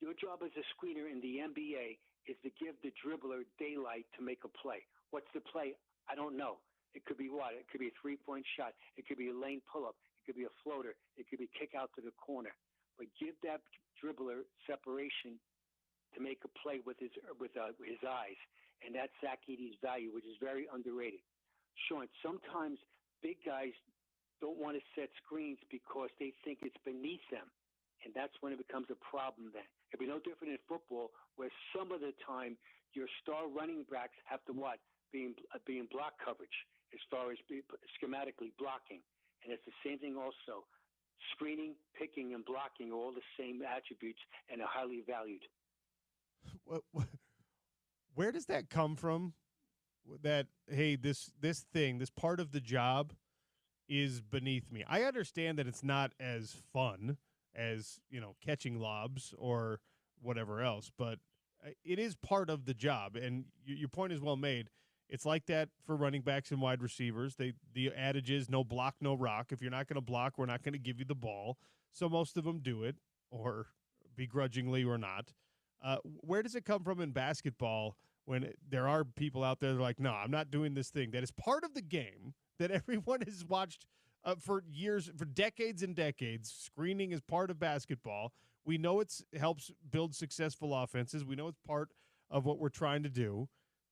Your job as a screener in the NBA is to give the dribbler daylight to make a play. What's the play? I don't know. It could be what? It could be a three-point shot. It could be a lane pull-up. It could be a floater. It could be kick out to the corner. But give that dribbler separation to make a play with his eyes, and that's Zach Edey's value, which is very underrated. Sean, sometimes big guys don't want to set screens because they think it's beneath them, and that's when it becomes a problem then. It'd be no different in football, where some of the time your star running backs have to be in block coverage as far as schematically blocking, and it's the same thing also. Screening, picking, and blocking are all the same attributes and are highly valued. Where does that come from? That, hey, this part of the job is beneath me. I understand that it's not as fun as, catching lobs or whatever else, but it is part of the job. And your point is well made. It's like that for running backs and wide receivers. The adage is no block, no rock. If you're not going to block, we're not going to give you the ball. So most of them do it, or begrudgingly or not. Where does it come from in basketball when there are people out there that are like, no, I'm not doing this thing that is part of the game that everyone has watched for years, for decades and decades? Screening is part of basketball. We know it helps build successful offenses. We know it's part of what we're trying to do,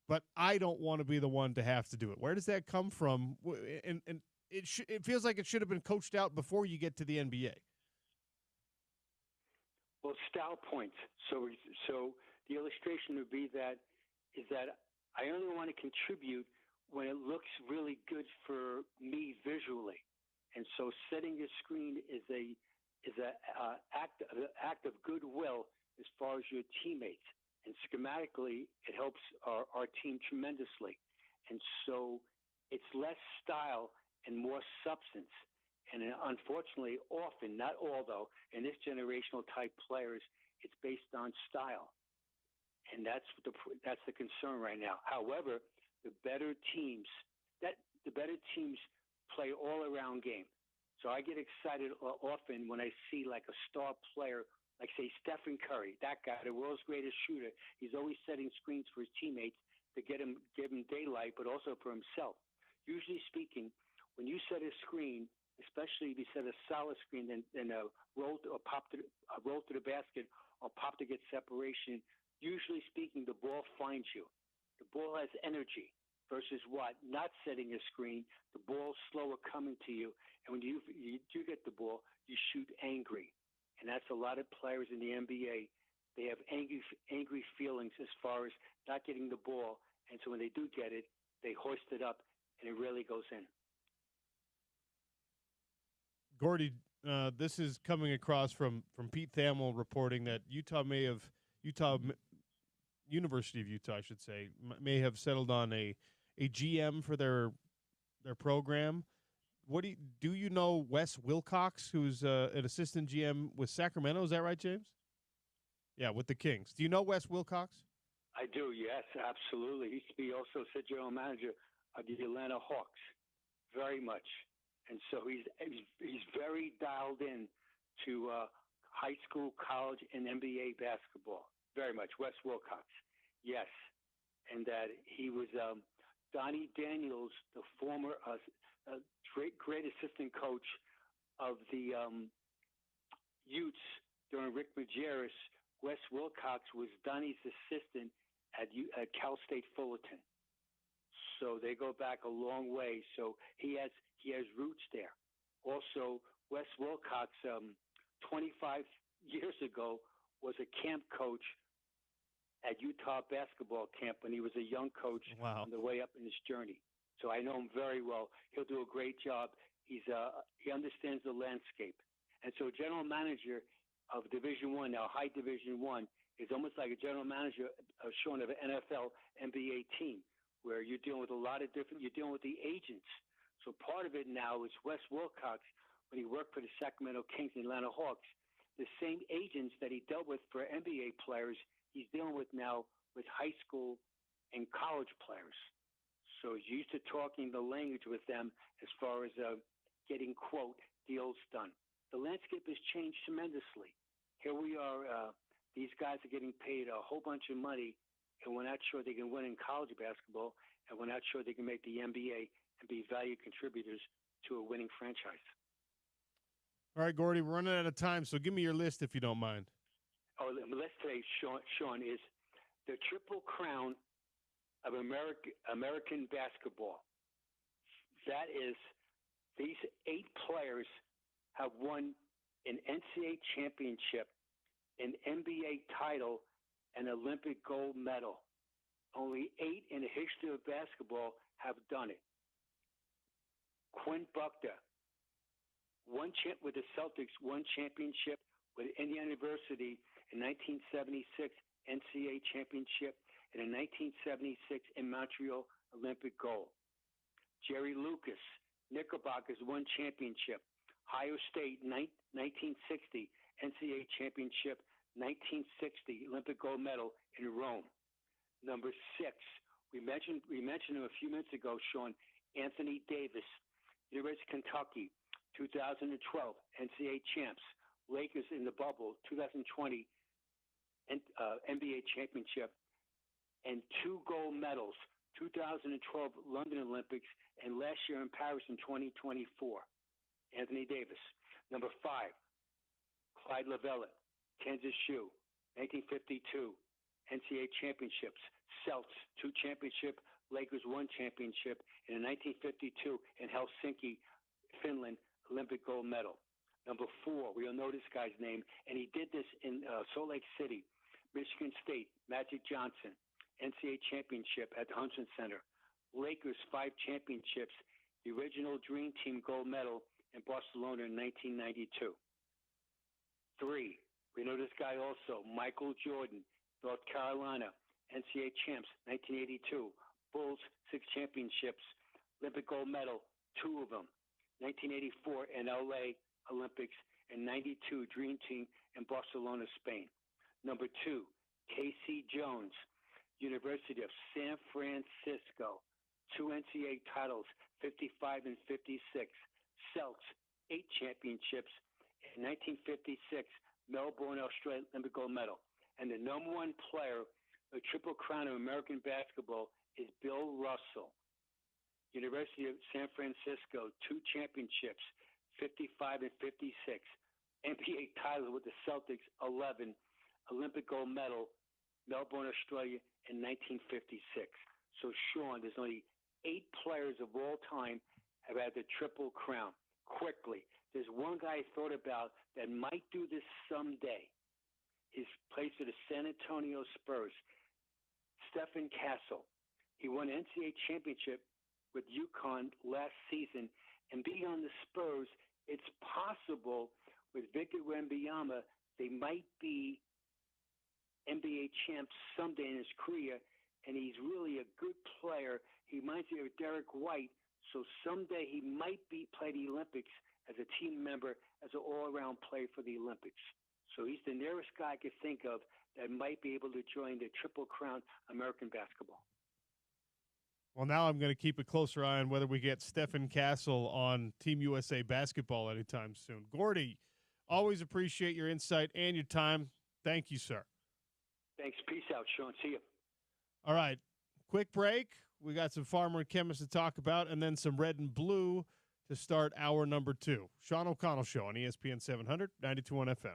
but I don't want to be the one to have to do it. Where does that come from? And it feels like it should have been coached out before you get to the NBA. Well, style points. So The illustration would be that I only want to contribute when it looks really good for me visually, and so setting your screen is a act of goodwill as far as your teammates, and schematically it helps our team tremendously, and so it's less style and more substance. And unfortunately, often, not all though, in this generational type players, it's based on style, and that's the concern right now. However, the better teams play all around game. So I get excited often when I see like a star player, like say Stephen Curry, that guy, the world's greatest shooter. He's always setting screens for his teammates to give him daylight, but also for himself. Usually speaking, when you set a screen, especially if you set a solid screen, then a roll to the basket or pop to get separation, usually speaking, the ball finds you. The ball has energy versus what? Not setting a screen, the ball's slower coming to you. And when you do get the ball, you shoot angry. And that's a lot of players in the NBA. They have angry feelings as far as not getting the ball. And so when they do get it, they hoist it up, and it really goes in. Gordy, this is coming across from Pete Thamel reporting that University of Utah, I should say, may have settled on a GM for their program. Do you know Wes Wilcox, who's an assistant GM with Sacramento? Is that right, James? Yeah, with the Kings. Do you know Wes Wilcox? I do, yes, absolutely. He used to be also the general manager of the Atlanta Hawks, very much. And so he's very dialed in to high school, college, and NBA basketball. Very much. Wes Wilcox, yes. And that he was Donnie Daniels, the former great assistant coach of the Utes during Rick Majerus. Wes Wilcox was Donnie's assistant at Cal State Fullerton. So they go back a long way. So he has roots there. Also, Wes Wilcox, 25 years ago, was a camp coach at Utah basketball camp when he was a young coach. Wow. On the way up in his journey. So I know him very well. He'll do a great job. He understands the landscape. And so general manager of Division I, now high Division I, is almost like a general manager of an NFL, NBA team, where you're dealing with you're dealing with the agents. So part of it now is Wes Wilcox, when he worked for the Sacramento Kings and Atlanta Hawks, the same agents that he dealt with for NBA players, he's dealing with now with high school and college players. So he's used to talking the language with them as far as getting, quote, deals done. The landscape has changed tremendously. Here we are, these guys are getting paid a whole bunch of money, and we're not sure they can win in college basketball, and we're not sure they can make the NBA and be value contributors to a winning franchise. All right, Gordy, we're running out of time, so give me your list if you don't mind. Oh, the list today, Sean, is the Triple Crown of American basketball. That is, these 8 players have won an NCAA championship, an NBA title, an Olympic gold medal. Only 8 in the history of basketball have done it. Quinn Buckner, with the Celtics, won championship with Indiana University in 1976, NCAA championship, and in 1976 in Montreal, Olympic gold. Jerry Lucas, Knickerbockers, won championship. Ohio State, 1960, NCAA championship, 1960, Olympic gold medal in Rome. Number 6, we mentioned him a few minutes ago, Sean, Anthony Davis, University of Kentucky, 2012, NCAA champs. Lakers in the bubble, 2020, and NBA championship, and 2 gold medals, 2012 London Olympics, and last year in Paris in 2024. Anthony Davis. Number 5, Clyde Lovellette, Kansas Shoe, 1952, NCAA championships, Celts, 2 championship, Lakers 1 championship, and in 1952 in Helsinki, Finland, Olympic gold medal. Number 4, we all know this guy's name, and he did this in Salt Lake City. Michigan State, Magic Johnson, NCAA championship at the Huntsman Center. Lakers 5 championships, the original Dream Team gold medal in Barcelona in 1992. 3, we know this guy also, Michael Jordan, North Carolina, NCAA champs, 1982. Bulls 6 championships, Olympic gold medal, 2 of them. 1984 in LA Olympics and 92 Dream Team in Barcelona, Spain. Number 2, Casey Jones, University of San Francisco, 2 NCAA titles, 55 and 56. Celts, 8 championships. In 1956, Melbourne, Australia, Olympic gold medal. And the number 1 player, a triple crown of American basketball, is Bill Russell. University of San Francisco, 2 championships, 55 and 56. NBA titles with the Celtics, 11. Olympic gold medal, Melbourne, Australia, in 1956. So, Sean, there's only 8 players of all time have had the triple crown. Quickly, there's one guy I thought about that might do this someday. He's plays for the San Antonio Spurs, Stephen Castle. He won an NCAA championship with UConn last season, and being on the Spurs, it's possible with Victor Wembanyama they might be NBA champs someday in his career, and he's really a good player. He reminds me of Derek White, so someday he might play the Olympics as a team member, as an all-around player for the Olympics. So he's the nearest guy I could think of that might be able to join the Triple Crown American basketball. Well, now I'm going to keep a closer eye on whether we get Stephen Castle on Team USA basketball anytime soon. Gordy, always appreciate your insight and your time. Thank you, sir. Thanks. Peace out, Sean. See you. All right. Quick break. We got some Farmer and Chemist to talk about, and then some Red and Blue to start hour number 2. Sean O'Connell Show on ESPN 700, 92.1 FM.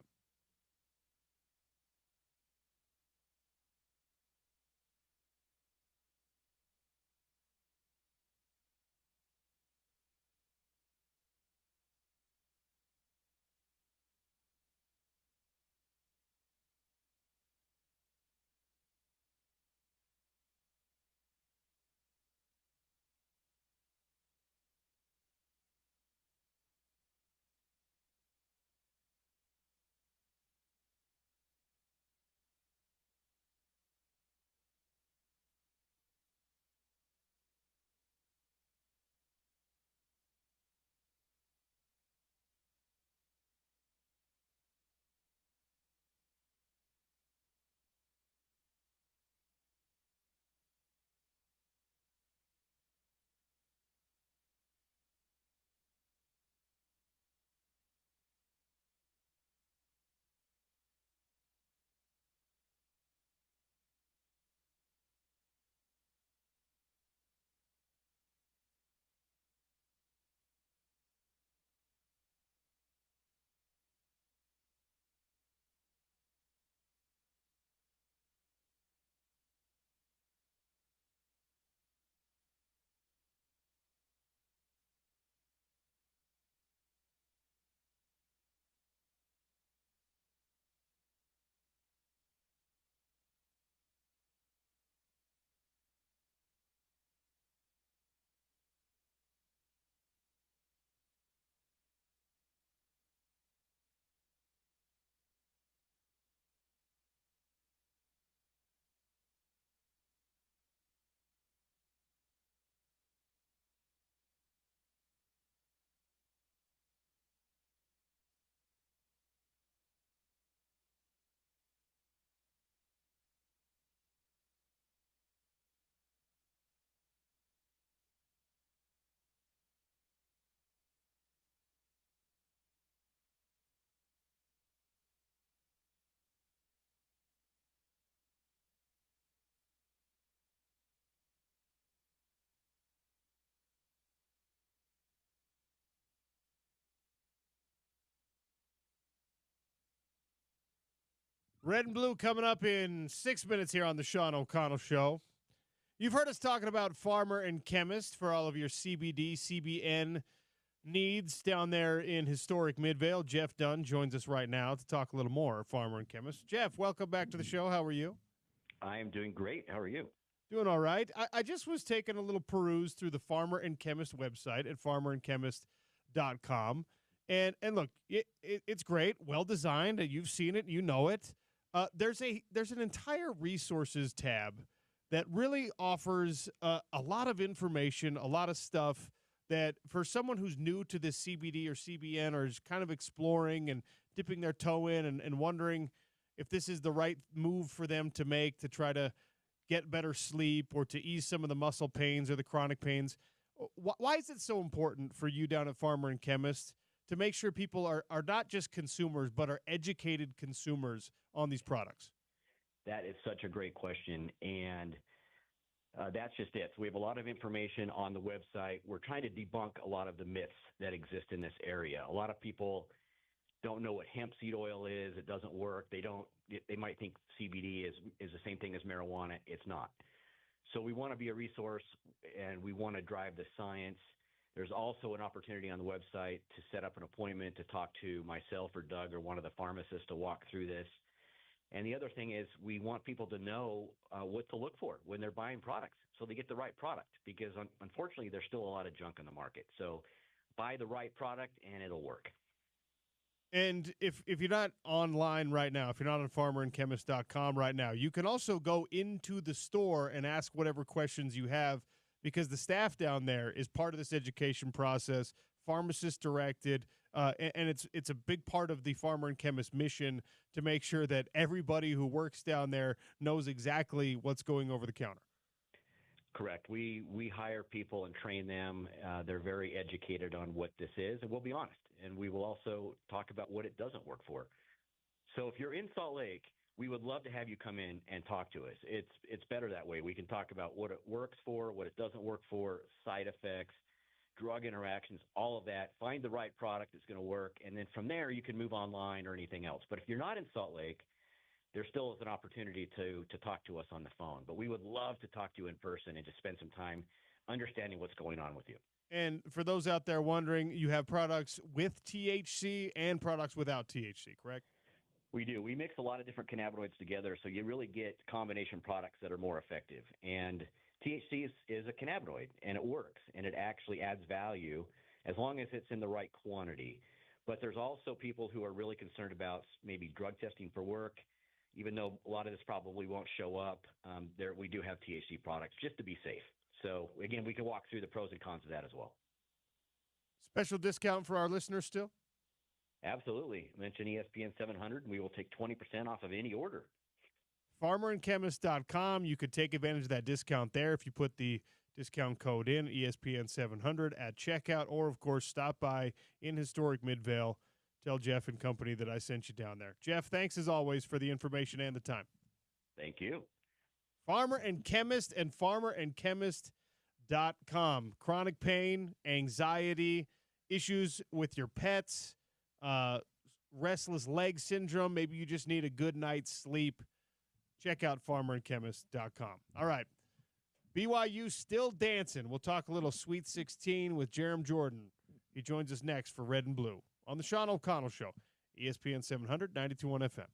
Red and Blue coming up in 6 minutes here on the Sean O'Connell Show. You've heard us talking about Farmer and Chemist for all of your CBD, CBN needs down there in historic Midvale. Jeff Dunn joins us right now to talk a little more, farmer and chemist. Jeff, welcome back to the show. How are you? I am doing great. How are you? Doing all right. I just was taking a little peruse through the Farmer and Chemist website at farmerandchemist.com. And look, it's great, well designed. You've seen it, you know it. There's an entire resources tab that really offers a lot of information, a lot of stuff that for someone who's new to this CBD or CBN or is kind of exploring and dipping their toe in and wondering if this is the right move for them to make to try to get better sleep or to ease some of the muscle pains or the chronic pains. Why is it so important for you down at Farmer and Chemist to make sure people are not just consumers but are educated consumers on these products? That is such a great question, and that's just it. So we have a lot of information on the website. We're trying to debunk a lot of the myths that exist in this area. A lot of people don't know what hemp seed oil is. It doesn't work. They might think CBD is the same thing as marijuana. It's not. So we want to be a resource, and we want to drive the science. There's also an opportunity on the website to set up an appointment to talk to myself or Doug or one of the pharmacists to walk through this. And the other thing is we want people to know what to look for when they're buying products so they get the right product, because unfortunately there's still a lot of junk in the market. So buy the right product and it'll work. And if you're not online right now, if you're not on farmerandchemist.com right now, you can also go into the store and ask whatever questions you have, because the staff down there is part of this education process, pharmacist directed, and it's a big part of the Farmer and Chemist mission to make sure that everybody who works down there knows exactly what's going over the counter. Correct. We hire people and train them. They're very educated on what this is, and we'll be honest. And we will also talk about what it doesn't work for. So if you're in Salt Lake, we would love to have you come in and talk to us. It's better that way. We can talk about what it works for, what it doesn't work for, side effects, drug interactions, all of that. Find the right product that's going to work, and then from there you can move online or anything else. But if you're not in Salt Lake, there still is an opportunity to talk to us on the phone. But we would love to talk to you in person and just spend some time understanding what's going on with you. And for those out there wondering, you have products with THC and products without THC, correct? We do. We mix a lot of different cannabinoids together, so you really get combination products that are more effective. And THC is a cannabinoid, and it works, and it actually adds value as long as it's in the right quantity. But there's also people who are really concerned about maybe drug testing for work. Even though a lot of this probably won't show up, we do have THC products just to be safe. So, again, we can walk through the pros and cons of that as well. Special discount for our listeners still? Absolutely. Mention ESPN 700, and we will take 20% off of any order. Farmerandchemist.com. You could take advantage of that discount there if you put the discount code in, ESPN 700 at checkout, or, of course, stop by in historic Midvale. Tell Jeff and company that I sent you down there. Jeff, thanks as always for the information and the time. Thank you. Farmer and Chemist and farmerandchemist.com. Chronic pain, anxiety, issues with your pets, restless leg syndrome. Maybe you just need a good night's sleep. Check out farmerandchemist.com. All right. BYU still dancing. We'll talk a little Sweet 16 with Jerem Jordan. He joins us next for Red and Blue on the Sean O'Connell Show, ESPN 700, 92.1 FM.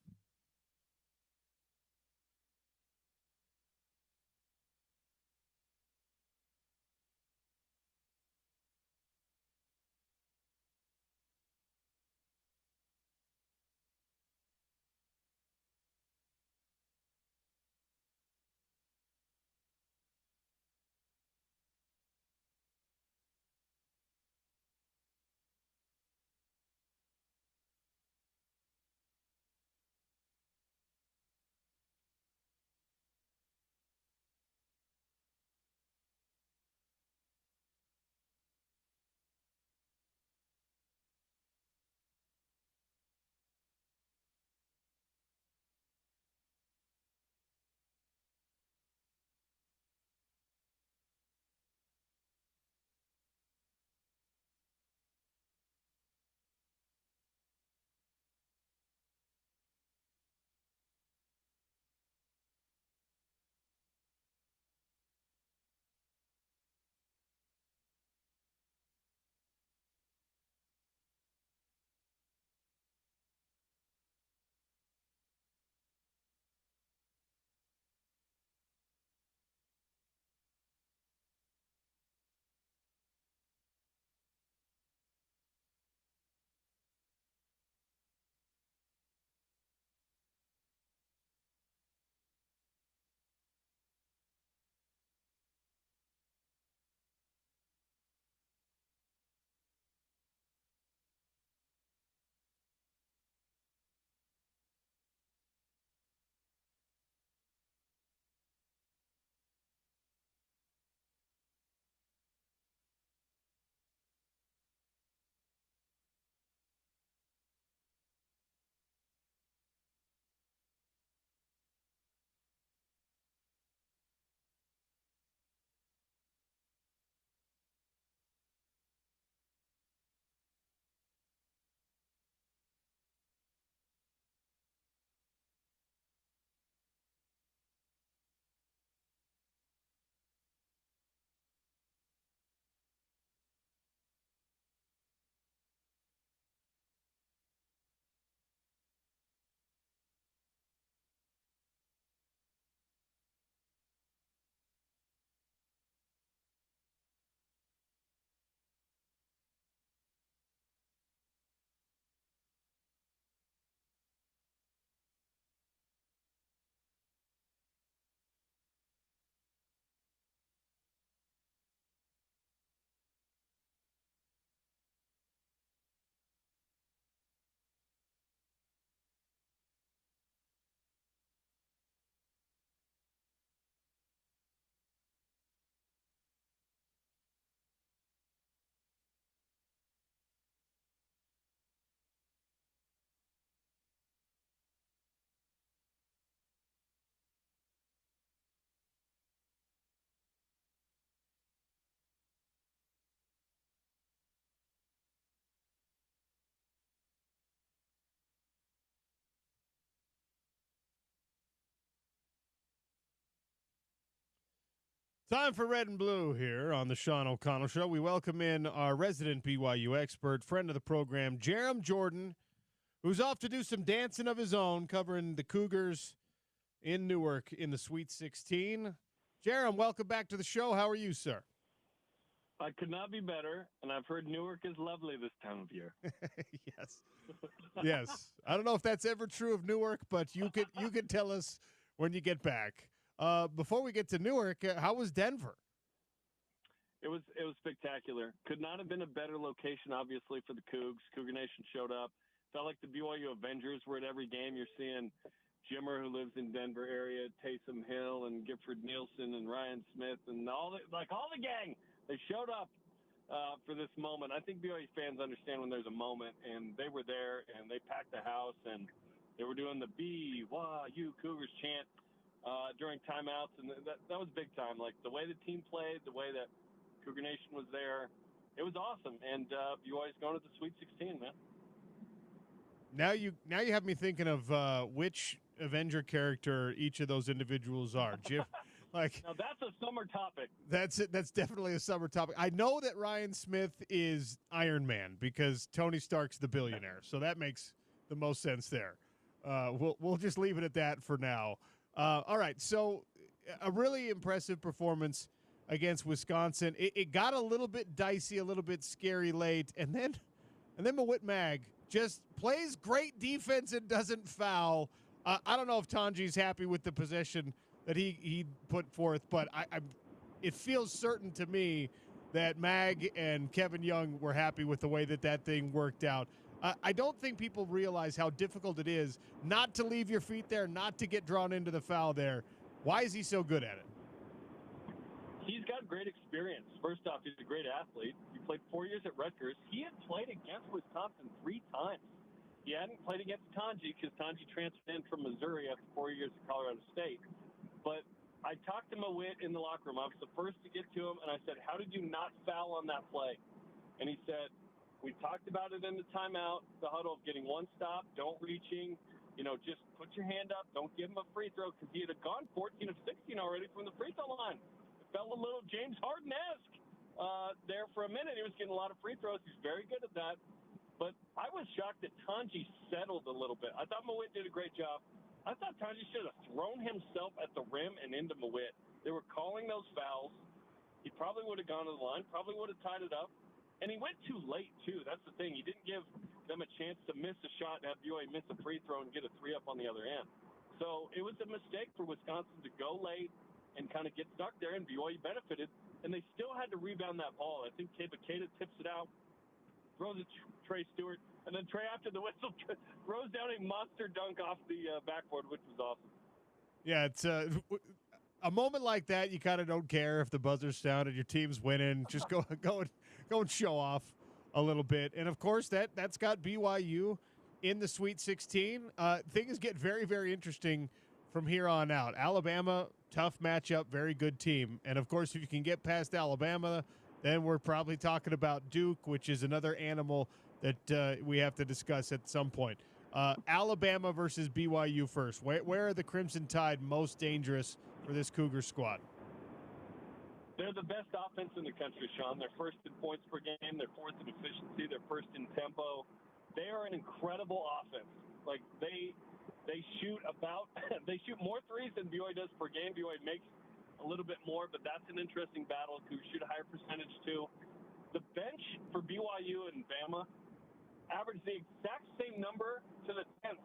Time for Red and Blue here on the Sean O'Connell Show. We welcome in our resident BYU expert, friend of the program, Jarom Jordan, who's off to do some dancing of his own, covering the Cougars in Newark in the Sweet 16. Jarom, welcome back to the show. How are you, sir? I could not be better, and I've heard Newark is lovely this time of year. Yes. Yes. I don't know if that's ever true of Newark, but you could tell us when you get back. Before we get to Newark, how was Denver? It was spectacular. Could not have been a better location, obviously, for the Cougs. Cougar Nation showed up. Felt like the BYU Avengers were at every game. You're seeing Jimmer, who lives in Denver area, Taysom Hill, and Gifford Nielsen, and Ryan Smith, and all the gang. They showed up for this moment. I think BYU fans understand when there's a moment, and they were there, and they packed the house, and they were doing the BYU Cougars chant during timeouts, and that was big time. Like the way the team played, the way that Cougar Nation was there, it was awesome. And BYU's going to the Sweet 16, man. Now you have me thinking of which Avenger character each of those individuals are. Jim, like now that's a summer topic. That's it. That's definitely a summer topic. I know that Ryan Smith is Iron Man because Tony Stark's the billionaire, so that makes the most sense there. We'll just leave it at that for now. All right, so a really impressive performance against Wisconsin. It got a little bit dicey, a little bit scary late, and then Mawit Mag just plays great defense and doesn't foul. I don't know if Tanji's happy with the possession that he put forth, but it feels certain to me that Mag and Kevin Young were happy with the way that thing worked out. I don't think people realize how difficult it is not to leave your feet there, not to get drawn into the foul there. Why is he so good at it? He's got great experience. First off, he's a great athlete. He played 4 years at Rutgers. He had played against Wisconsin 3 times. He hadn't played against Tanji because Tanji transferred in from Missouri after 4 years at Colorado State. But I talked to Mawit in the locker room. I was the first to get to him, and I said, how did you not foul on that play? And he said, we talked about it in the timeout, the huddle, getting one stop, don't reaching, just put your hand up, don't give him a free throw, because he had gone 14 of 16 already from the free throw line. It felt a little James Harden-esque there for a minute. He was getting a lot of free throws. He's very good at that. But I was shocked that Tanji settled a little bit. I thought Mawit did a great job. I thought Tanji should have thrown himself at the rim and into Mawit. They were calling those fouls. He probably would have gone to the line, probably would have tied it up. And he went too late, too. That's the thing. He didn't give them a chance to miss a shot and have BYU miss a free throw and get a 3 up on the other end. So it was a mistake for Wisconsin to go late and kind of get stuck there, and BYU benefited. And they still had to rebound that ball. I think Bakeda tips it out, throws it to Trey Stewart, and then Trey, after the whistle, throws down a monster dunk off the backboard, which was awesome. Yeah, it's a moment like that. You kind of don't care if the buzzer's down and your team's winning. Just go and show off a little bit. And of course, that's got BYU in the Sweet 16. Things get very, very interesting from here on out. Alabama, tough matchup, very good team. And of course, if you can get past Alabama, then we're probably talking about Duke, which is another animal that we have to discuss at some point. Alabama versus BYU first. Where are the Crimson Tide most dangerous for this Cougar squad? They're the best offense in the country, Sean. They're first in points per game. They're fourth in efficiency. They're first in tempo. They are an incredible offense. Like they shoot they shoot more threes than BYU does per game. BYU makes a little bit more, but that's an interesting battle. Who shoot a higher percentage too. The bench for BYU and Bama averaged the exact same number to the 10th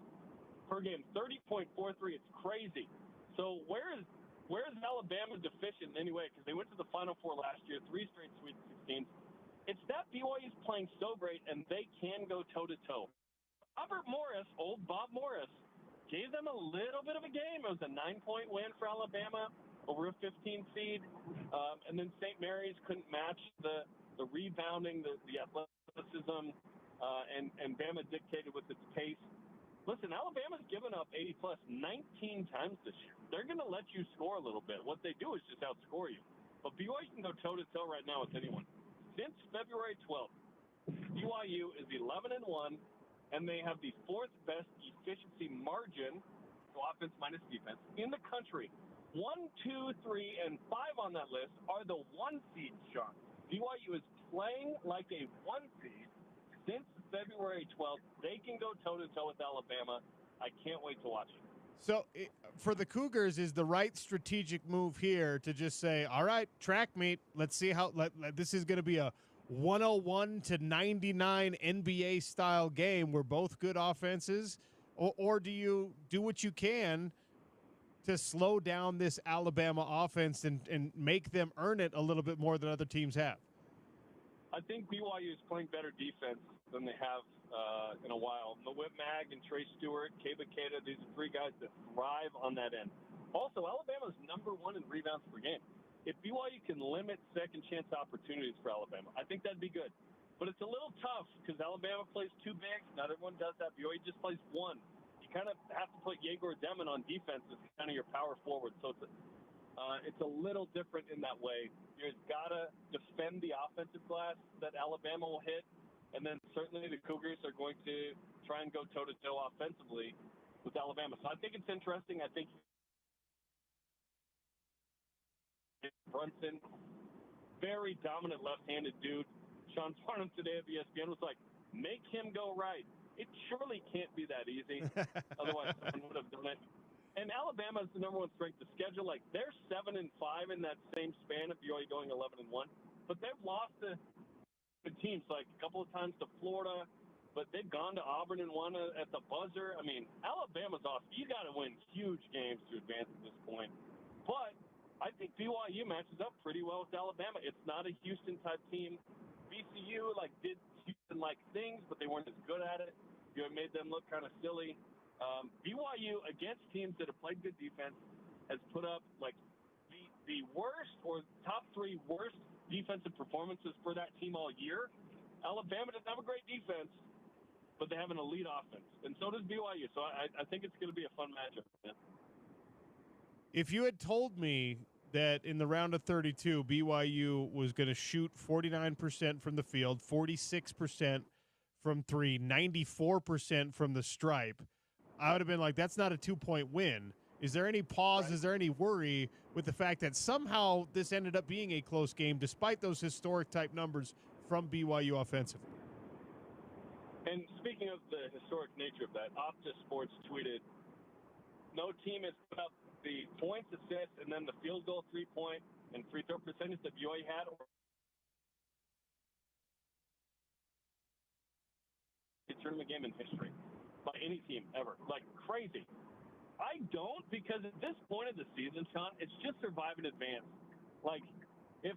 per game, 30.43. It's crazy. So where is Alabama deficient anyway? Because they went to the Final Four last year, 3 straight Sweet 16s. It's that BYU's playing so great, and they can go toe-to-toe. Robert Morris, old Bob Morris, gave them a little bit of a game. It was a 9-point win for Alabama over a 15 seed. And then St. Mary's couldn't match the rebounding, the athleticism, and Bama dictated with its pace. Listen, Alabama's given up 80-plus 19 times this year. They're going to let you score a little bit. What they do is just outscore you. But BYU can go toe-to-toe right now with anyone. Since February 12th, BYU is 11-1, and they have the 4th best efficiency margin, so offense minus defense, in the country. 1, 2, 3, and 5 on that list are the 1 seed, Sean. BYU is playing like a 1 seed since February 12th. They can go toe-to-toe with Alabama. I can't wait to watch it. So for the Cougars, is the right strategic move here to just say, all right, track meet, let's see how this is going to be a 101 to 99 NBA style game where both good offenses, or do you do what you can to slow down this Alabama offense and make them earn it a little bit more than other teams have? I think BYU is playing better defense than they have in a while. Mawit Mag and Trey Stewart, Keba Keita, these are 3 guys that thrive on that end. Also, Alabama's number 1 in rebounds per game. If BYU can limit second chance opportunities for Alabama, I think that'd be good. But it's a little tough because Alabama plays 2 bigs. Not everyone does that. BYU just plays 1. You kind of have to put Yegor Demon on defense as kind of your power forward. So it's a little different in that way. You've got to defend the offensive glass that Alabama will hit. And then certainly the Cougars are going to try and go toe-to-toe offensively with Alabama. So I think it's interesting. I think Brunson, very dominant left-handed dude. Sean Farnham today at ESPN was like, make him go right. It surely can't be that easy. Otherwise, someone would have done it. And Alabama is the number 1 strength of schedule. Like, they're 7-5 in that same span of BYU going 11-1. But they've lost to teams like a couple of times to Florida, but they've gone to Auburn and won at the buzzer. I mean, Alabama's off. You got to win huge games to advance at this point. But I think BYU matches up pretty well with Alabama. It's not a Houston-type team. VCU, did Houston-like things, but they weren't as good at it. You know, it made them look kind of silly. BYU, against teams that have played good defense, has put up, the worst or top 3 worst defensive performances for that team all year. Alabama doesn't have a great defense, but they have an elite offense, and so does BYU. So I think it's going to be a fun matchup. Man. If you had told me that in the round of 32, BYU was going to shoot 49% from the field, 46% from 3, 94% from the stripe, I would have been like, that's not a 2-point win. Is there any pause? Right. Is there any worry with the fact that somehow this ended up being a close game despite those historic type numbers from BYU offensively? And speaking of the historic nature of that, Opta Sports tweeted, no team has put up the points, assists, and then the field goal, 3-point, and free throw percentage that BYU had a tournament game in history by any team ever. Crazy. I don't, because at this point of the season, Sean, it's just survive and advance. If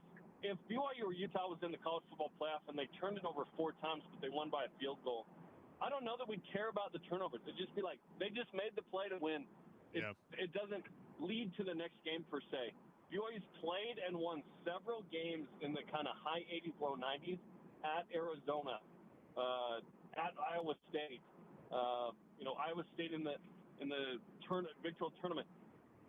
BYU or Utah was in the college football playoff and they turned it over 4 times, but they won by a field goal, I don't know that we'd care about the turnovers. It'd just be like, they just made the play to win. It doesn't lead to the next game per se. BYU's played and won several games in the kind of high 80s, low 90s at Arizona, at Iowa State. Iowa State in the Big 12 tournament.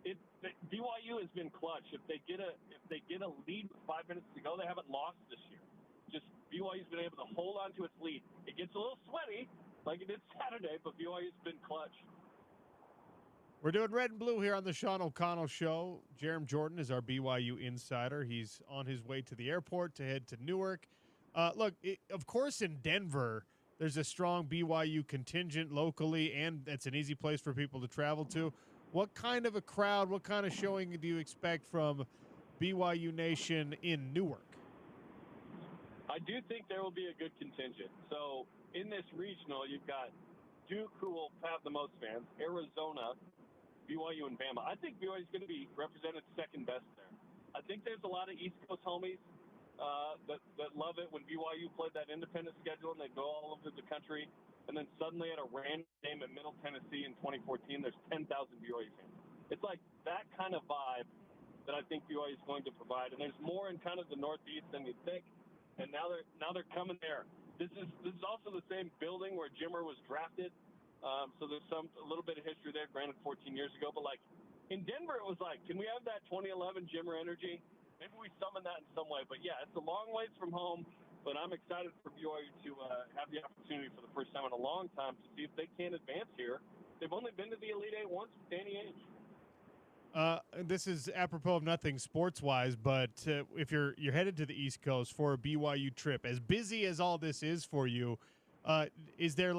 BYU has been clutch. If they get a lead with 5 minutes to go, they haven't lost this year. Just BYU's been able to hold on to its lead. It gets a little sweaty, like it did Saturday, but BYU's been clutch. We're doing Red and Blue here on the Sean O'Connell Show. Jerem Jordan is our BYU insider. He's on his way to the airport to head to Newark. Of course, in Denver, there's a strong BYU contingent locally, and that's an easy place for people to travel to. What kind of a crowd, what kind of showing do you expect from BYU Nation in Newark? I do think there will be a good contingent. So in this regional, you've got Duke, who will have the most fans, Arizona, BYU, and Bama. I think BYU is going to be represented second best there. I think there's a lot of East Coast homies that love it when BYU played that independent schedule and they go all over the country. And then suddenly at a random game in Middle Tennessee in 2014, there's 10,000 BYU fans. It's like that kind of vibe that I think BYU is going to provide. And there's more in kind of the Northeast than you think. And now they're coming there. This is also the same building where Jimmer was drafted. So there's a little bit of history there, granted 14 years ago. But in Denver, it was can we have that 2011 Jimmer energy? Maybe we summon that in some way. But yeah, it's a long ways from home. But I'm excited for BYU to have the opportunity for the first time in a long time to see if they can advance here. They've only been to the Elite Eight once with Danny Ainge. This is apropos of nothing sports-wise, but if you're headed to the East Coast for a BYU trip, as busy as all this is for you, is there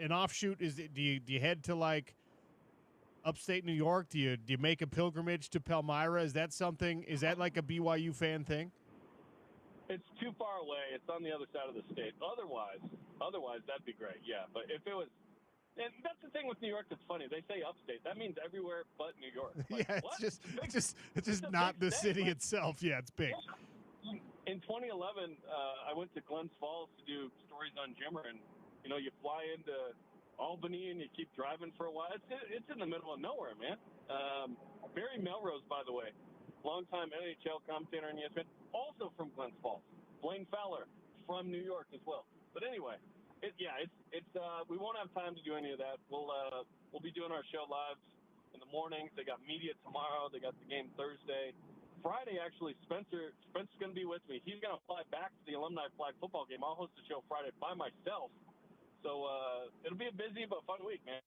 an offshoot? Do you head to like upstate New York? Do you make a pilgrimage to Palmyra? Is that something? Is that like a BYU fan thing? It's too far away. It's on the other side of the state. Otherwise, that'd be great. Yeah, but if it was, and that's the thing with New York that's funny. They say upstate. That means everywhere but New York. Like, yeah, what? it's just not the city itself. Yeah, it's big. In 2011, I went to Glens Falls to do stories on Jimmer, and you fly into Albany and you keep driving for a while. It's in the middle of nowhere, man. Barry Melrose, by the way, longtime NHL commentator on ESPN, also from Glens Falls. Blaine Fowler from New York as well. But anyway, we won't have time to do any of that. We'll be doing our show live in the mornings. They got media tomorrow. They got the game Thursday. Friday, actually, Spencer's going to be with me. He's going to fly back to the alumni flag football game. I'll host the show Friday by myself. So it'll be a busy but fun week, man.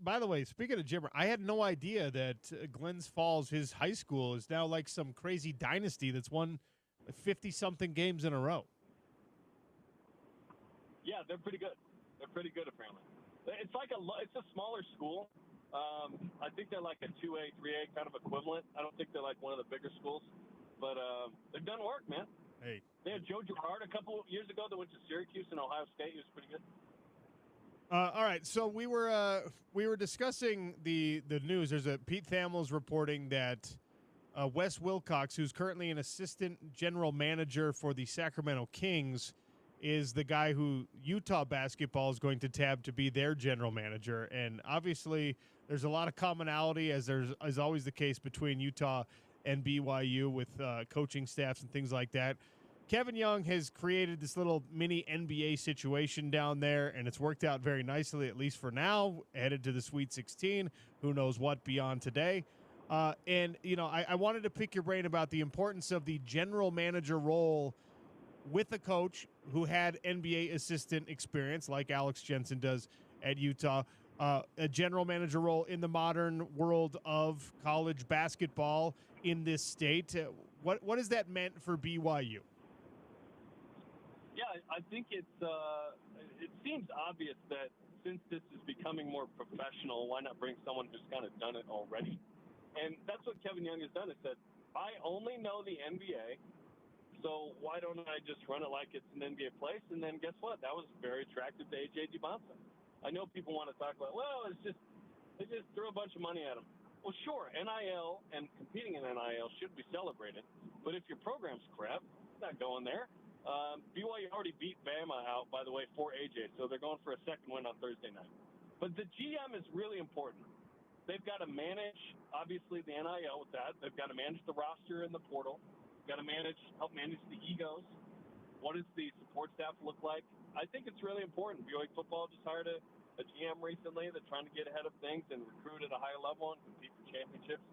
By the way, speaking of Jimmer, I had no idea that Glens Falls, his high school, is now like some crazy dynasty that's won 50-something games in a row. Yeah, they're pretty good. They're pretty good, apparently. It's a smaller school. I think they're like a 2A, 3A kind of equivalent. I don't think they're like one of the bigger schools. But they've done work, man. Hey. They had Joe Girard a couple of years ago that went to Syracuse and Ohio State. He was pretty good. All right, so we were discussing the news. There's Pete Thamel's reporting that Wes Wilcox, who's currently an assistant general manager for the Sacramento Kings, is the guy who Utah basketball is going to tab to be their general manager. And obviously there's a lot of commonality, as is always the case between Utah and BYU with coaching staffs and things like that. Kevin Young has created this little mini NBA situation down there, and it's worked out very nicely, at least for now, headed to the Sweet 16. Who knows what beyond today. And I wanted to pick your brain about the importance of the general manager role with a coach who had NBA assistant experience like Alex Jensen does at Utah, a general manager role in the modern world of college basketball in this state. What has that meant for BYU? Yeah, I think it seems obvious that since this is becoming more professional, why not bring someone who's kind of done it already? And that's what Kevin Young has done, is said, I only know the NBA, so why don't I just run it like it's an NBA place? And then guess what? That was very attractive to A.J. DeBonsa. I know people want to talk about, they just threw a bunch of money at him. Well, sure, NIL and competing in NIL should be celebrated, but if your program's crap, it's not going there. BYU already beat Bama out, by the way, for AJ, so they're going for a second win on Thursday night. But the GM is really important. They've got to manage, obviously, the NIL with that. They've got to manage the roster and the portal. They've got to help manage the egos. What does the support staff look like? I think it's really important. BYU football just hired a GM recently that's trying to get ahead of things and recruit at a higher level and compete for championships.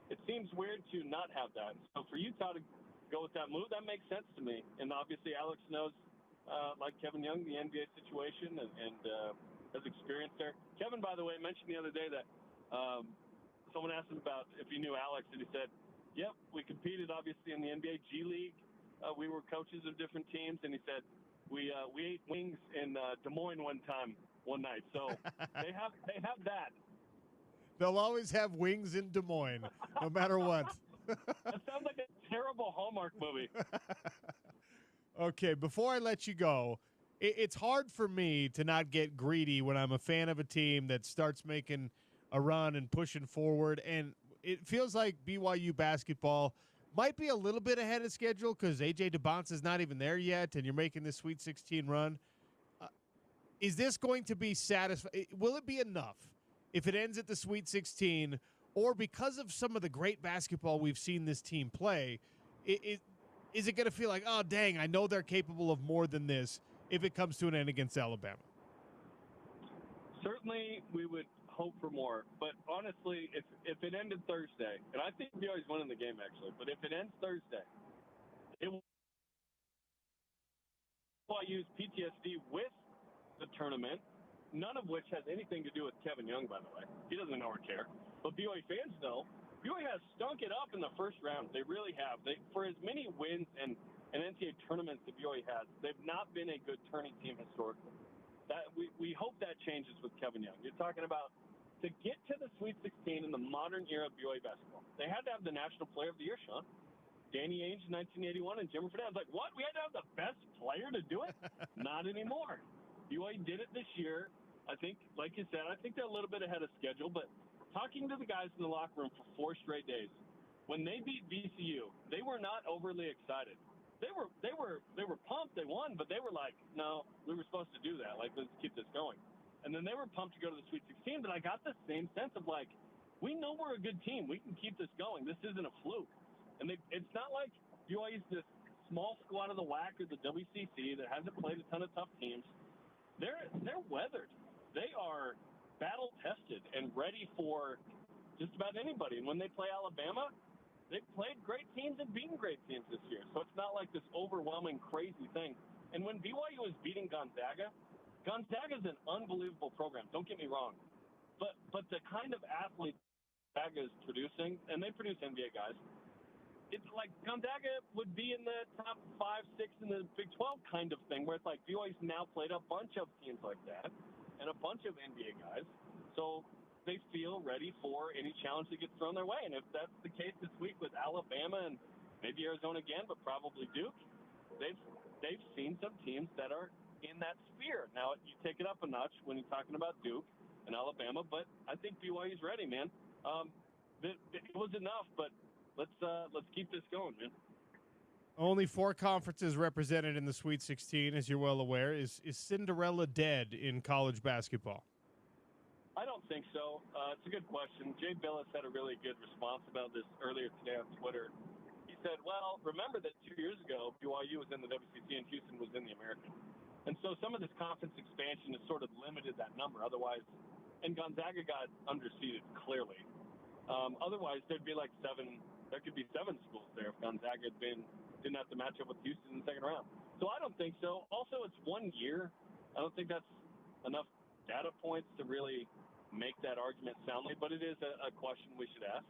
It seems weird to not have that. So for Utah to go with that move, that makes sense to me. And obviously Alex knows, like Kevin Young, the NBA situation and has experience there. Kevin, by the way, mentioned the other day that someone asked him about if he knew Alex, and he said, yep, we competed obviously in the NBA G League. We were coaches of different teams, and he said we ate wings in Des Moines one night. So they have that. They'll always have wings in Des Moines, no matter what. That sounds like a terrible Hallmark movie. Okay, before I let you go, it's hard for me to not get greedy when I'm a fan of a team that starts making a run and pushing forward. And it feels like BYU basketball might be a little bit ahead of schedule because A.J. DeBonsa is not even there yet, and you're making this Sweet 16 run. Is this going to be satisfying? Will it be enough if it ends at the Sweet 16, or because of some of the great basketball we've seen this team play, is it going to feel like, oh, dang, I know they're capable of more than this if it comes to an end against Alabama? Certainly we would hope for more. But honestly, if it ended Thursday, and I think BYU's winning the game, actually, but if it ends Thursday, it will use PTSD with the tournament, none of which has anything to do with Kevin Young, by the way. He doesn't know or care. But BYU fans know BYU has stunk it up in the first round. They really have. For as many wins and NCAA tournaments that BYU has, they've not been a good tourney team historically. That we hope that changes with Kevin Young. You're talking about to get to the Sweet 16 in the modern era of BYU basketball. They had to have the National Player of the Year, Sean. Danny Ainge in 1981 and Jimmy Fredette. I was like, what? We had to have the best player to do it? Not anymore. BYU did it this year. I think, like you said, I think they're a little bit ahead of schedule. But talking to the guys in the locker room for 4 straight days, when they beat VCU, they were not overly excited. They were pumped. They won, but they were like, no, we were supposed to do that. Like, let's keep this going. And then they were pumped to go to the Sweet 16, but I got the same sense of like, we know we're a good team. We can keep this going. This isn't a fluke. And it's not like BYU's this small squad of the WAC or the WCC that hasn't played a ton of tough teams. They're weathered. They are battle tested and ready for just about anybody. And when they play Alabama, they've played great teams and beaten great teams this year. So it's not like this overwhelming, crazy thing. And when BYU is beating Gonzaga, Gonzaga's an unbelievable program. Don't get me wrong. But the kind of athlete Gonzaga is producing, and they produce NBA guys, it's like Gonzaga would be in the top 5, 6 in the Big 12 kind of thing, where it's like BYU's now played a bunch of teams like that and a bunch of NBA guys. So they feel ready for any challenge that gets thrown their way. And if that's the case this week with Alabama and maybe Arizona again, but probably Duke, they've seen some teams that are in that sphere. Now, you take it up a notch when you're talking about Duke and Alabama, but I think BYU's ready, man. It was enough, but let's keep this going, man. Only 4 conferences represented in the Sweet 16, as you're well aware. Is Cinderella dead in college basketball? I don't think so. It's a good question. Jay Billis had a really good response about this earlier today on Twitter. He said, well, remember that 2 years ago, BYU was in the WCC and Houston was in the American. And so some of this conference expansion has sort of limited that number. Otherwise, and Gonzaga got underseeded, clearly. Otherwise, there'd be like 7. There could be 7 schools there if Gonzaga didn't have to match up with Houston in the second round. So I don't think so. Also, it's 1 year. I don't think that's enough data points to really make that argument soundly, but it is a question we should ask.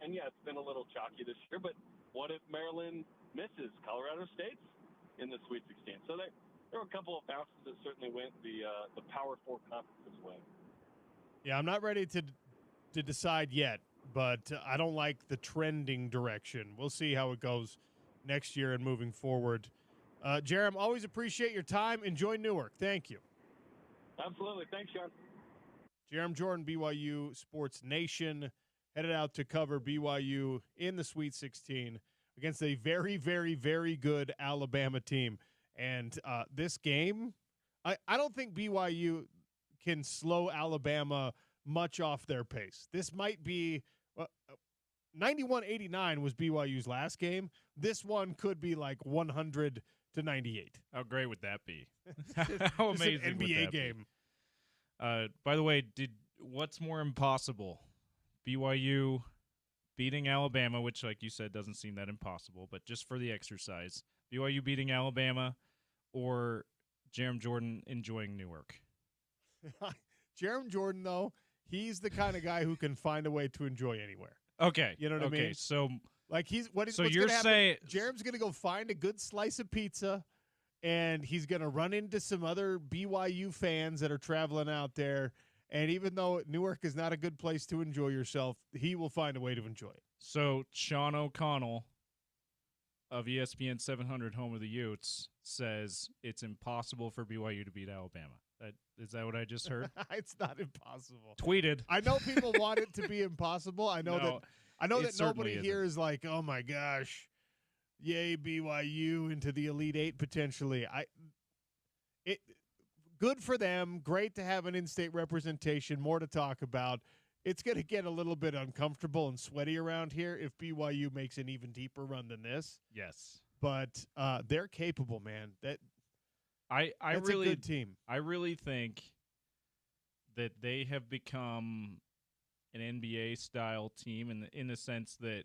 And yeah, it's been a little chalky this year, but what if Maryland misses Colorado State's in the Sweet 16? So there were a couple of bounces that certainly went the Power 4 conference's way. Yeah, I'm not ready to decide yet, but I don't like the trending direction. We'll see how it goes next year and moving forward. Jerem, always appreciate your time. Enjoy Newark. Thank you. Absolutely. Thanks, Sean. Jerem Jordan, BYU Sports Nation, headed out to cover BYU in the Sweet 16 against a very, very, very good Alabama team. And this game, I don't think BYU can slow Alabama much off their pace. This might be 91-89 was BYU's last game. This one could be like 100-98. How great would that be? How amazing an would NBA that game. Be? By the way, what's more impossible? BYU beating Alabama, which, like you said, doesn't seem that impossible, but just for the exercise, BYU beating Alabama or Jerem Jordan enjoying Newark? Jerem Jordan, though, he's the kind of guy who can find a way to enjoy anywhere. Okay. You know what I mean? So like what's you're gonna saying Jerem's going to go find a good slice of pizza, and he's going to run into some other BYU fans that are traveling out there. And even though Newark is not a good place to enjoy yourself, he will find a way to enjoy it. So Sean O'Connell of ESPN 700 Home of the Utes says it's impossible for BYU to beat Alabama. Is that what I just heard? It's not impossible. Tweeted. I know people want it to be impossible. I know that nobody here is like, oh my gosh, yay BYU into the Elite Eight potentially. Good for them. Great to have an in-state representation. More to talk about. It's going to get a little bit uncomfortable and sweaty around here if BYU makes an even deeper run than this. Yes, but they're capable, man. That's a good team. I really think that they have become an NBA-style team in the sense that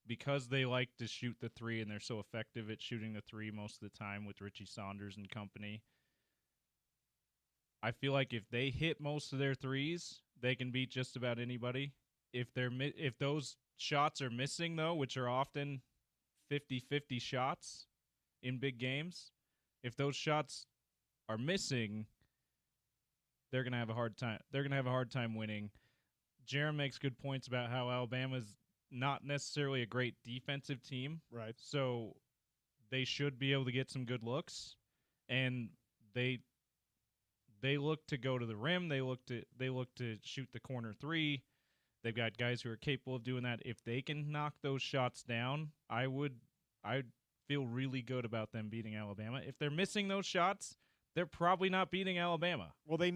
because they like to shoot the three and they're so effective at shooting the three most of the time with Richie Saunders and company, I feel like if they hit most of their threes, they can beat just about anybody. If those shots are missing, though, which are often 50-50 shots in big games, if those shots are missing, they're going to have a hard time. They're going to have a hard time winning. Jarom makes good points about how Alabama's not necessarily a great defensive team. Right. So they should be able to get some good looks, and they look to go to the rim. They look to shoot the corner three. They've got guys who are capable of doing that. If they can knock those shots down, I'd feel really good about them beating Alabama. If they're missing those shots, they're probably not beating Alabama. Well, they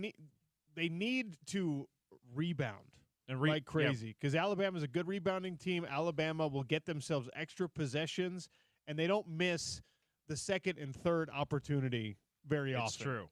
need to rebound And like crazy because Alabama's a good rebounding team. Alabama will get themselves extra possessions, and they don't miss the second and third opportunity very often. It's true.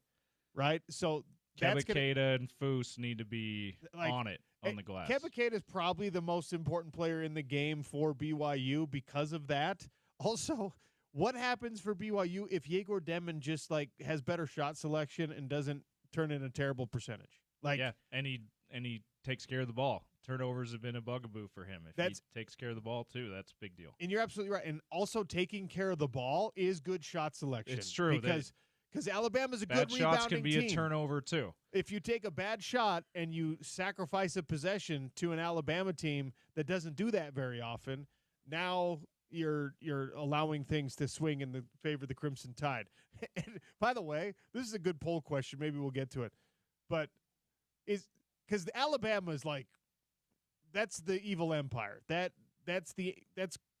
Right? So that's Checketts and Foose need to be on the glass. Checketts is probably the most important player in the game for BYU because of that. Also, what happens for BYU if Yegor Demon just has better shot selection and doesn't turn in a terrible percentage? And he takes care of the ball. Turnovers have been a bugaboo for him. If he takes care of the ball too, that's a big deal. And you're absolutely right. And also taking care of the ball is good shot selection. It's true because Alabama's a bad good rebounding shots can be team. a turnover too. If you take a bad shot and you sacrifice a possession to an Alabama team that doesn't do that very often, now you're allowing things to swing in the favor of the Crimson Tide. And by the way, this is a good poll question. Maybe we'll get to it. But because Alabama is that's the evil empire. That's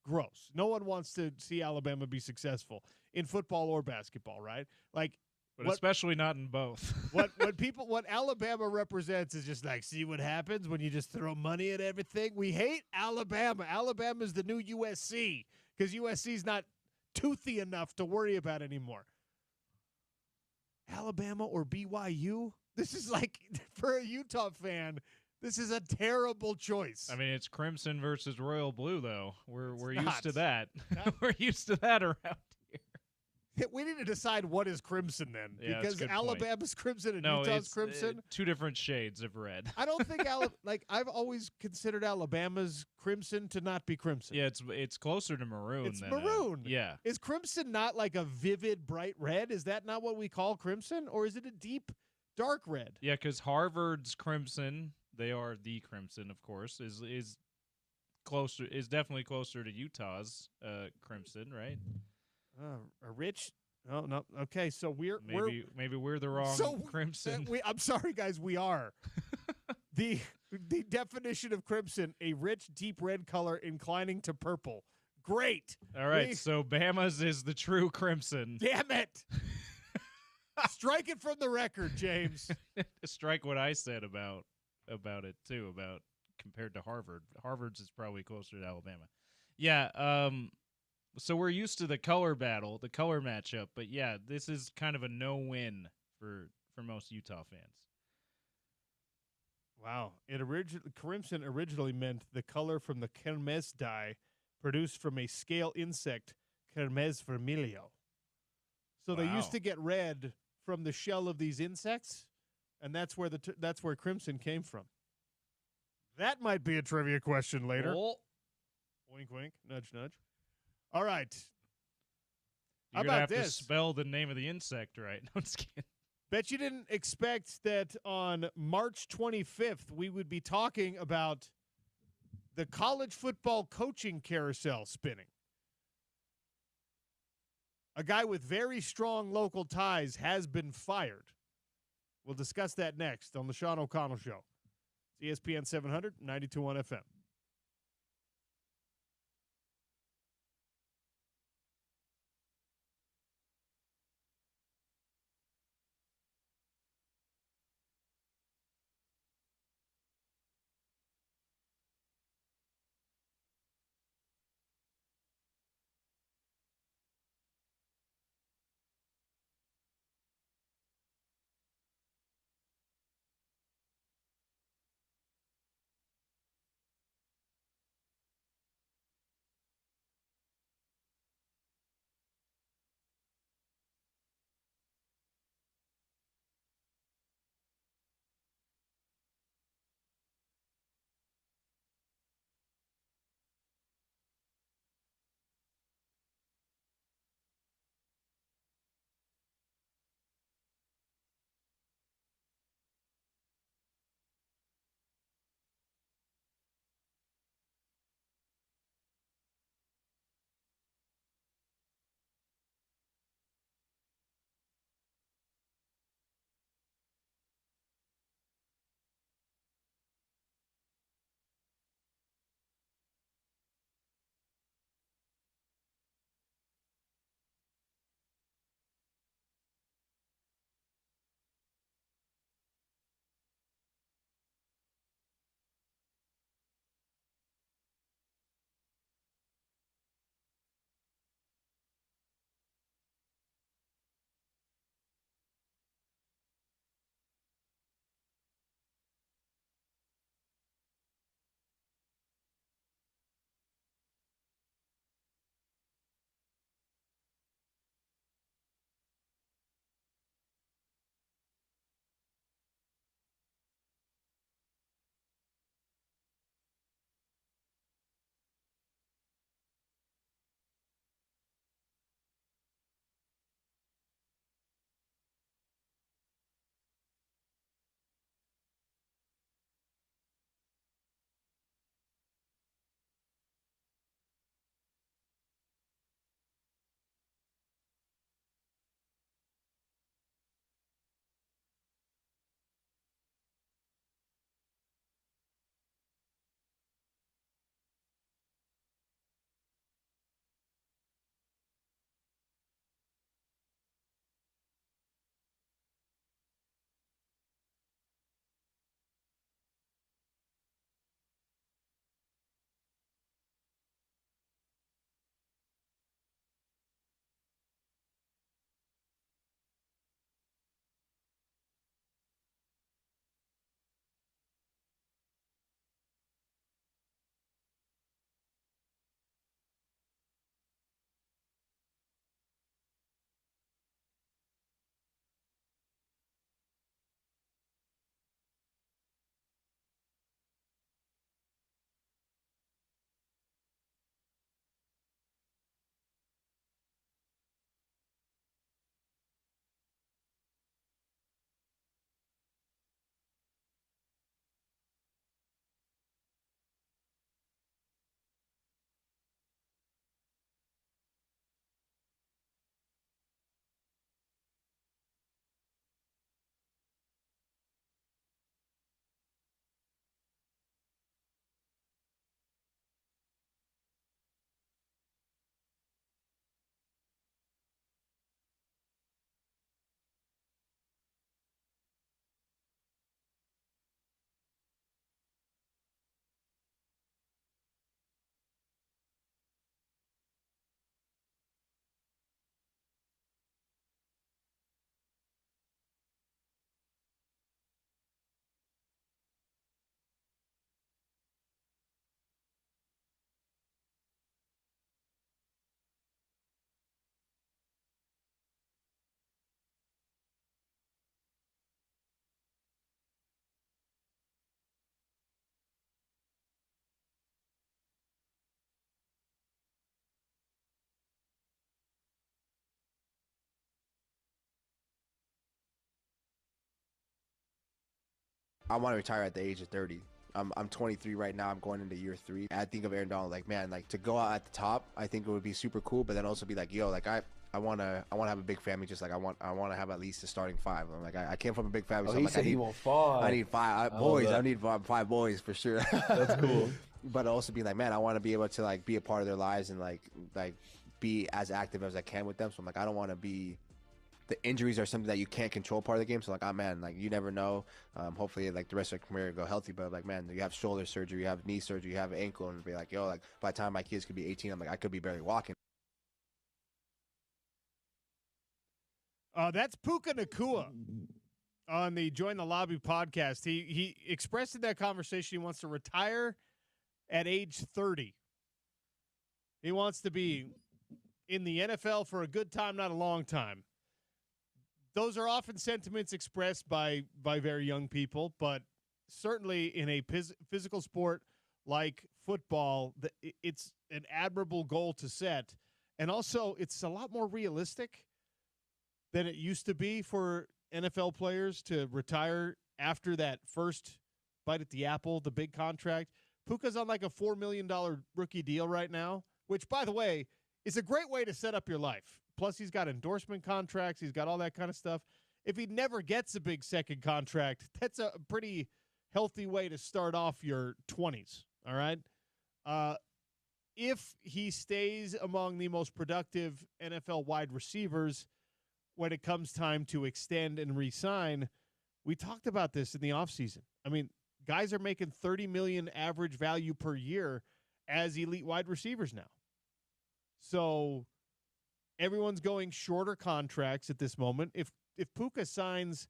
gross. No one wants to see Alabama be successful in football or basketball, right? Especially not in both. what Alabama represents is just see what happens when you just throw money at everything. We hate Alabama. Alabama's the new USC because USC's not toothy enough to worry about anymore. Alabama or BYU? This is for a Utah fan, this is a terrible choice. I mean, it's Crimson versus Royal Blue, though. We're not. used to that. We're used to that around here. We need to decide what is Crimson then, because Alabama's Crimson and Utah's Crimson. Two different shades of red. I don't think I've always considered Alabama's Crimson to not be Crimson. Yeah, it's closer to maroon. It's maroon. Yeah. Is Crimson not a vivid bright red? Is that not what we call Crimson, or is it a deep dark red? Yeah, because Harvard's Crimson, they are the Crimson, of course, is definitely closer to Utah's Crimson, right? A rich? Oh no. Okay, so maybe we're the wrong Crimson. I'm sorry, guys. We are the definition of Crimson: a rich, deep red color inclining to purple. Great. All right, so Bama's is the true Crimson. Damn it! Strike it from the record, James. Strike what I said about it too. About compared to Harvard. Harvard's is probably closer to Alabama. Yeah. So we're used to the color battle, the color matchup, but yeah, this is kind of a no-win for most Utah fans. Wow. Crimson originally meant the color from the kermes dye produced from a scale insect, Kermes vermilio. So they used to get red from the shell of these insects, and that's where crimson came from. That might be a trivia question later. Oh. Wink, wink, nudge, nudge. All right. You're going to have to spell the name of the insect right. No, I'm just kidding. Bet you didn't expect that on March 25th we would be talking about the college football coaching carousel spinning. A guy with very strong local ties has been fired. We'll discuss that next on the Sean O'Connell Show. It's ESPN 700, 92.1 FM. I want to retire at the age of 30. I'm 23 right now. I'm going into year 3. I think of Aaron Donald like, man, like to go out at the top, I think it would be super cool. But then also be like, yo, like I want to have a big family. Just like I want to have at least a starting 5. I'm like, I came from a big family. Oh, So he like, said he want 5. I need 5 boys. I need 5 boys for sure. That's cool. But also be like, man, I want to be able to like be a part of their lives and like be as active as I can with them. So I'm like, I don't want to be. The injuries are something that you can't control part of the game. So like, man, like you never know. Hopefully, like the rest of your career go healthy. But like, man, you have shoulder surgery, you have knee surgery, you have ankle, and be like, yo, like by the time my kids could be 18, I'm like, I could be barely walking. That's Puka Nacua on the Join the Lobby podcast. He expressed in that conversation he wants to retire at age 30. He wants to be in the NFL for a good time, not a long time. Those are often sentiments expressed by very young people, but certainly in a physical sport like football, it's an admirable goal to set. And also, it's a lot more realistic than it used to be for NFL players to retire after that first bite at the apple, the big contract. Puka's on like a $4 million rookie deal right now, which, by the way, is a great way to set up your life. Plus, he's got endorsement contracts. He's got all that kind of stuff. If he never gets a big second contract, that's a pretty healthy way to start off your 20s, all right? If he stays among the most productive NFL wide receivers when it comes time to extend and re-sign, we talked about this in the offseason. I mean, guys are making $30 million average value per year as elite wide receivers now. So everyone's going shorter contracts at this moment. If Puka signs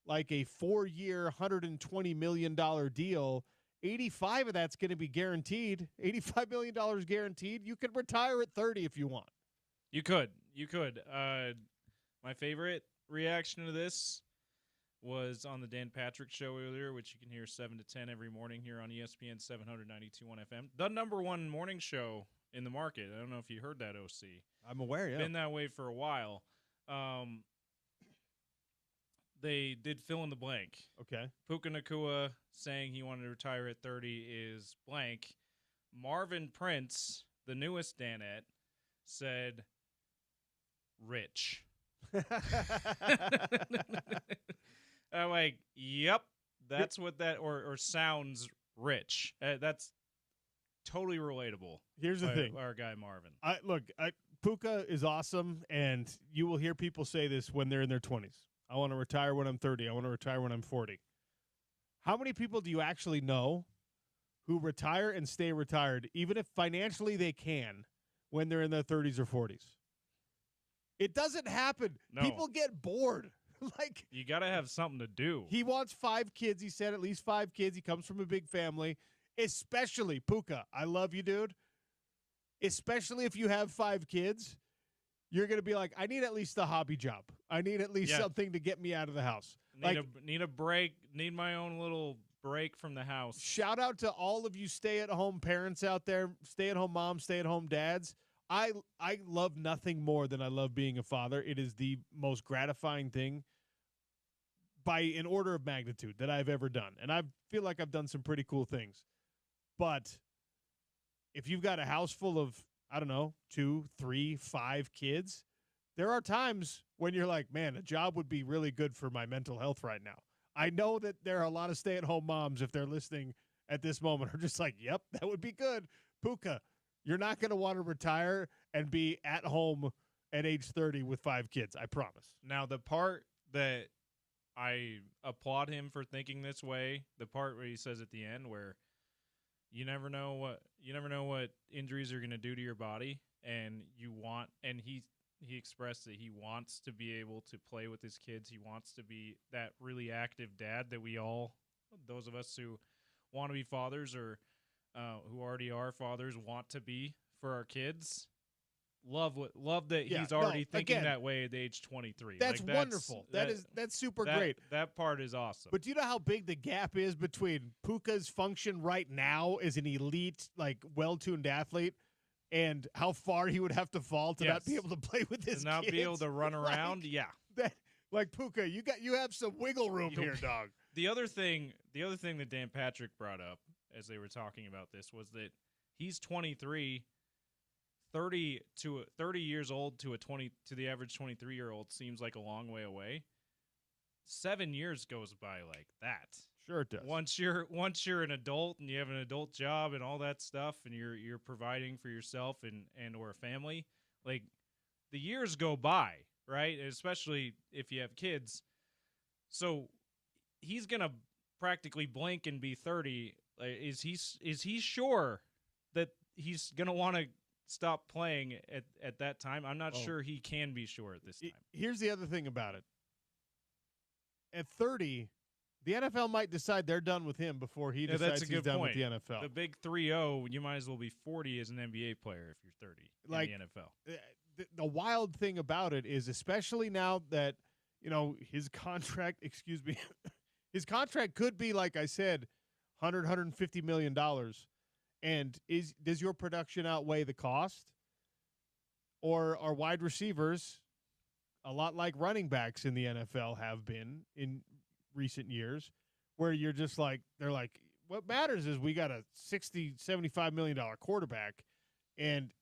like a 4-year, $120 million deal, 85 of that's going to be guaranteed. $85 million guaranteed. You could retire at 30 if you want. You could. My favorite reaction to this was on the Dan Patrick Show earlier, which you can hear 7 to 10 every morning here on ESPN 792.1 FM. The #1 morning show in the market. I don't know if you heard that, OC. I'm aware, yeah. Been that way for a while. They did fill in the blank. Okay. Puka Nacua saying he wanted to retire at 30 is blank. Marvin Prince, the newest Danette, said rich. I'm like, yep, that's what that, or sounds rich. That's totally relatable. Here's the thing. Our guy Marvin. Puka is awesome, and you will hear people say this when they're in their 20s. I want to retire when I'm 30. I want to retire when I'm 40. How many people do you actually know who retire and stay retired, even if financially they can, when they're in their 30s or 40s? It doesn't happen. No. People get bored. Like, you got to have something to do. He wants 5 kids. He said at least 5 kids. He comes from a big family. Especially, Puka, I love you, dude. Especially if you have 5 kids, you're going to be like, I need at least a hobby job. I need at least something to get me out of the house. Need a break. Need my own little break from the house. Shout out to all of you stay-at-home parents out there, stay-at-home moms, stay-at-home dads. I love nothing more than I love being a father. It is the most gratifying thing by an order of magnitude that I've ever done. And I feel like I've done some pretty cool things. But if you've got a house full of, 2, 3, 5 kids, there are times when you're like, man, a job would be really good for my mental health right now. I know that there are a lot of stay-at-home moms, if they're listening at this moment, are just like, yep, that would be good. Puka, you're not going to want to retire and be at home at age 30 with 5 kids, I promise. Now, the part that I applaud him for thinking this way, the part where he says at the end where you never know what injuries are going to do to your body, and he expressed that he wants to be able to play with his kids. He wants to be that really active dad that those of us who want to be fathers or who already are fathers want to be for our kids. Love that he's already thinking that way at age 23. That's wonderful. That's super great. That part is awesome. But do you know how big the gap is between Puka's function right now as an elite, well-tuned athlete, and how far he would have to fall to not be able to play with his kids? Not be able to run around? Yeah. Puka, you have some wiggle room here, dog. The other thing that Dan Patrick brought up as they were talking about this was that he's 23, 30 years old to the average 23-year-old seems like a long way away. 7 years goes by like that. Sure it does. Once you're an adult and you have an adult job and all that stuff, and you're providing for yourself and or a family, like the years go by, right? Especially if you have kids. So he's gonna practically blink and be 30. Is he sure that he's gonna want to stop playing at that time? I'm not sure he can be sure at this time. Here's the other thing about it. At 30, the NFL might decide they're done with him before he decides he's done with the NFL. The big 3-0, you might as well be 40 as an NBA player if you're 30 in the NFL. The wild thing about it is, especially now that, his contract, his contract could be, like I said, $150 million. And does your production outweigh the cost? Or are wide receivers a lot like running backs in the NFL have been in recent years, where you're just like, they're like, what matters is we got a $60, $75 million quarterback, and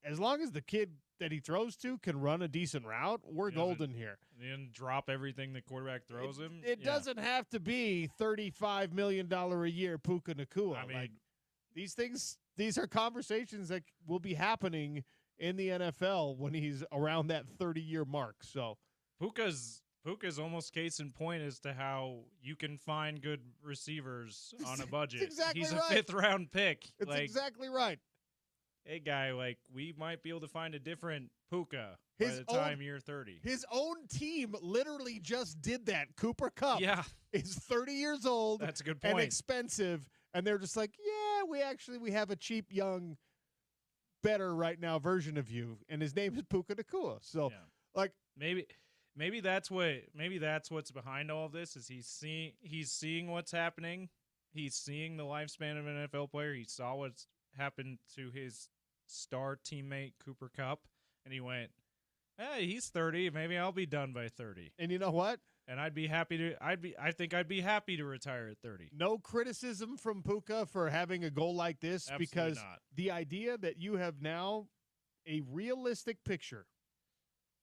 as long as the kid that he throws to can run a decent route, we're golden here. And drop everything the quarterback throws him. It doesn't have to be $35 million a year Puka Nacua. I mean, these are conversations that will be happening in the NFL when he's around that 30-year mark. So Puka's almost case in point as to how you can find good receivers on a budget. Exactly He's a right. 5th-round pick. It's exactly right. Hey, guy, we might be able to find a different Puka by the time you're 30. His own team literally just did that. Cooper Kupp is 30 years old. That's a good point. And expensive, and they're just like, we have a cheap, young, better right now version of you, and his name is Puka Nacua. So, maybe that's what's behind all of this is he's seeing what's happening. He's seeing the lifespan of an NFL player. He saw what's happened to his star teammate Cooper Kupp, and he went, "Hey, he's 30. Maybe I'll be done by 30." And you know what? And I think I'd be happy to retire at 30. No criticism from Puka for having a goal like this. Absolutely because not. The idea that you have now a realistic picture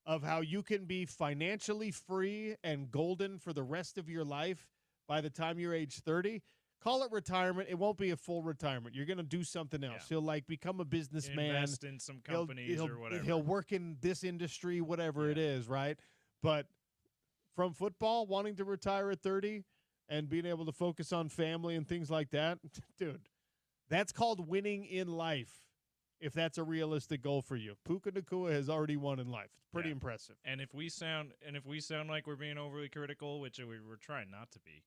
of how you can be financially free and golden for the rest of your life by the time you're age 30, call it retirement. It won't be a full retirement. You're going to do something else. Yeah. He'll become a businessman. Invest in some companies or whatever. He'll work in this industry, whatever it is, right? But from football, wanting to retire at 30 and being able to focus on family and things like that, dude, that's called winning in life. If that's a realistic goal for you, Puka Nacua has already won in life. It's pretty impressive. And if we sound like we're being overly critical, which we're trying not to be,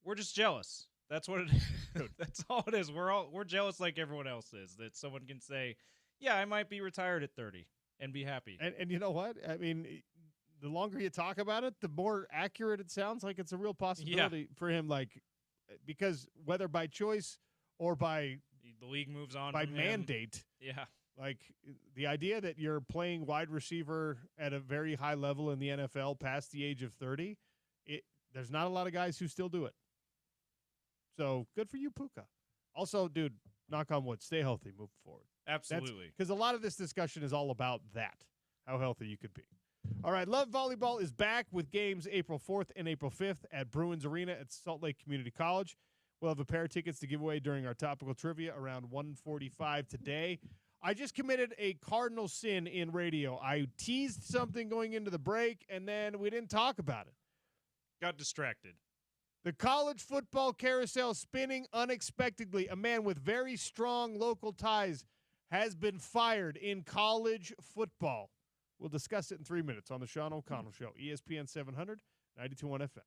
we're just jealous. That's what it is. That's all it is. We're jealous like everyone else is. That someone can say, "Yeah, I might be retired at 30 and be happy." And you know what? I mean, the longer you talk about it, the more accurate it sounds. Like it's a real possibility for him. Like, because whether by choice or by the league moves on by from mandate. Him. Yeah. Like the idea that you're playing wide receiver at a very high level in the NFL past the age of 30, there's not a lot of guys who still do it. So good for you, Puka. Also, dude, knock on wood, stay healthy, move forward. Absolutely. Because a lot of this discussion is all about that, how healthy you could be. All right, Love Volleyball is back with games April 4th and April 5th at Bruins Arena at Salt Lake Community College. We'll have a pair of tickets to give away during our topical trivia around 1:45 today. I just committed a cardinal sin in radio. I teased something going into the break, and then we didn't talk about it. Got distracted. The college football carousel spinning unexpectedly. A man with very strong local ties has been fired in college football. We'll discuss it in 3 minutes on the Sean O'Connell Show, ESPN 700, 92.1 FM.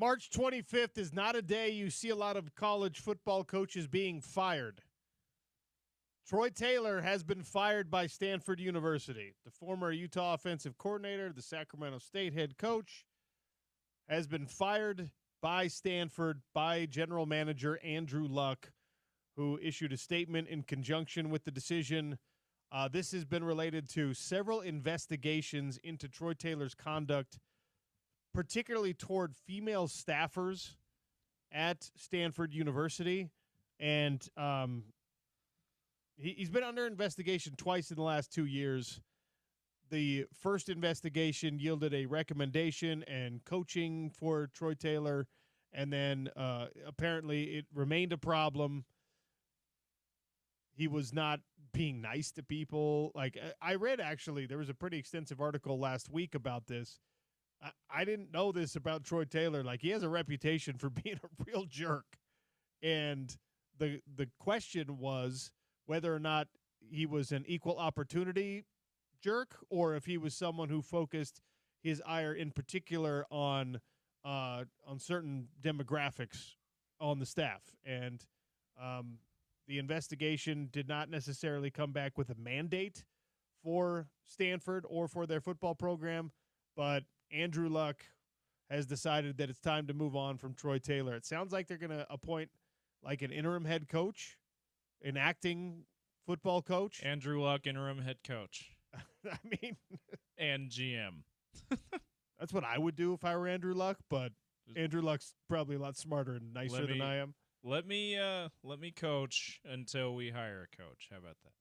March 25th is not a day you see a lot of college football coaches being fired. Troy Taylor has been fired by Stanford University. The former Utah offensive coordinator, the Sacramento State head coach, has been fired by Stanford by general manager Andrew Luck, who issued a statement in conjunction with the decision. This has been related to several investigations into Troy Taylor's conduct, particularly toward female staffers at Stanford University. And he's been under investigation twice in the last 2 years. The first investigation yielded a recommendation and coaching for Troy Taylor, and then apparently it remained a problem. He was not being nice to people. Like, I read, actually, there was a pretty extensive article last week about this. I didn't know this about Troy Taylor. Like, he has a reputation for being a real jerk. And the question was whether or not he was an equal opportunity jerk, or if he was someone who focused his ire in particular on certain demographics on the staff. And the investigation did not necessarily come back with a mandate for Stanford or for their football program, but Andrew Luck has decided that it's time to move on from Troy Taylor. It sounds like they're going to appoint like an interim head coach, an acting football coach. Andrew Luck, interim head coach. I mean, and GM. That's what I would do if I were Andrew Luck, but Andrew Luck's probably a lot smarter and nicer than I am. Let me coach until we hire a coach. How about that?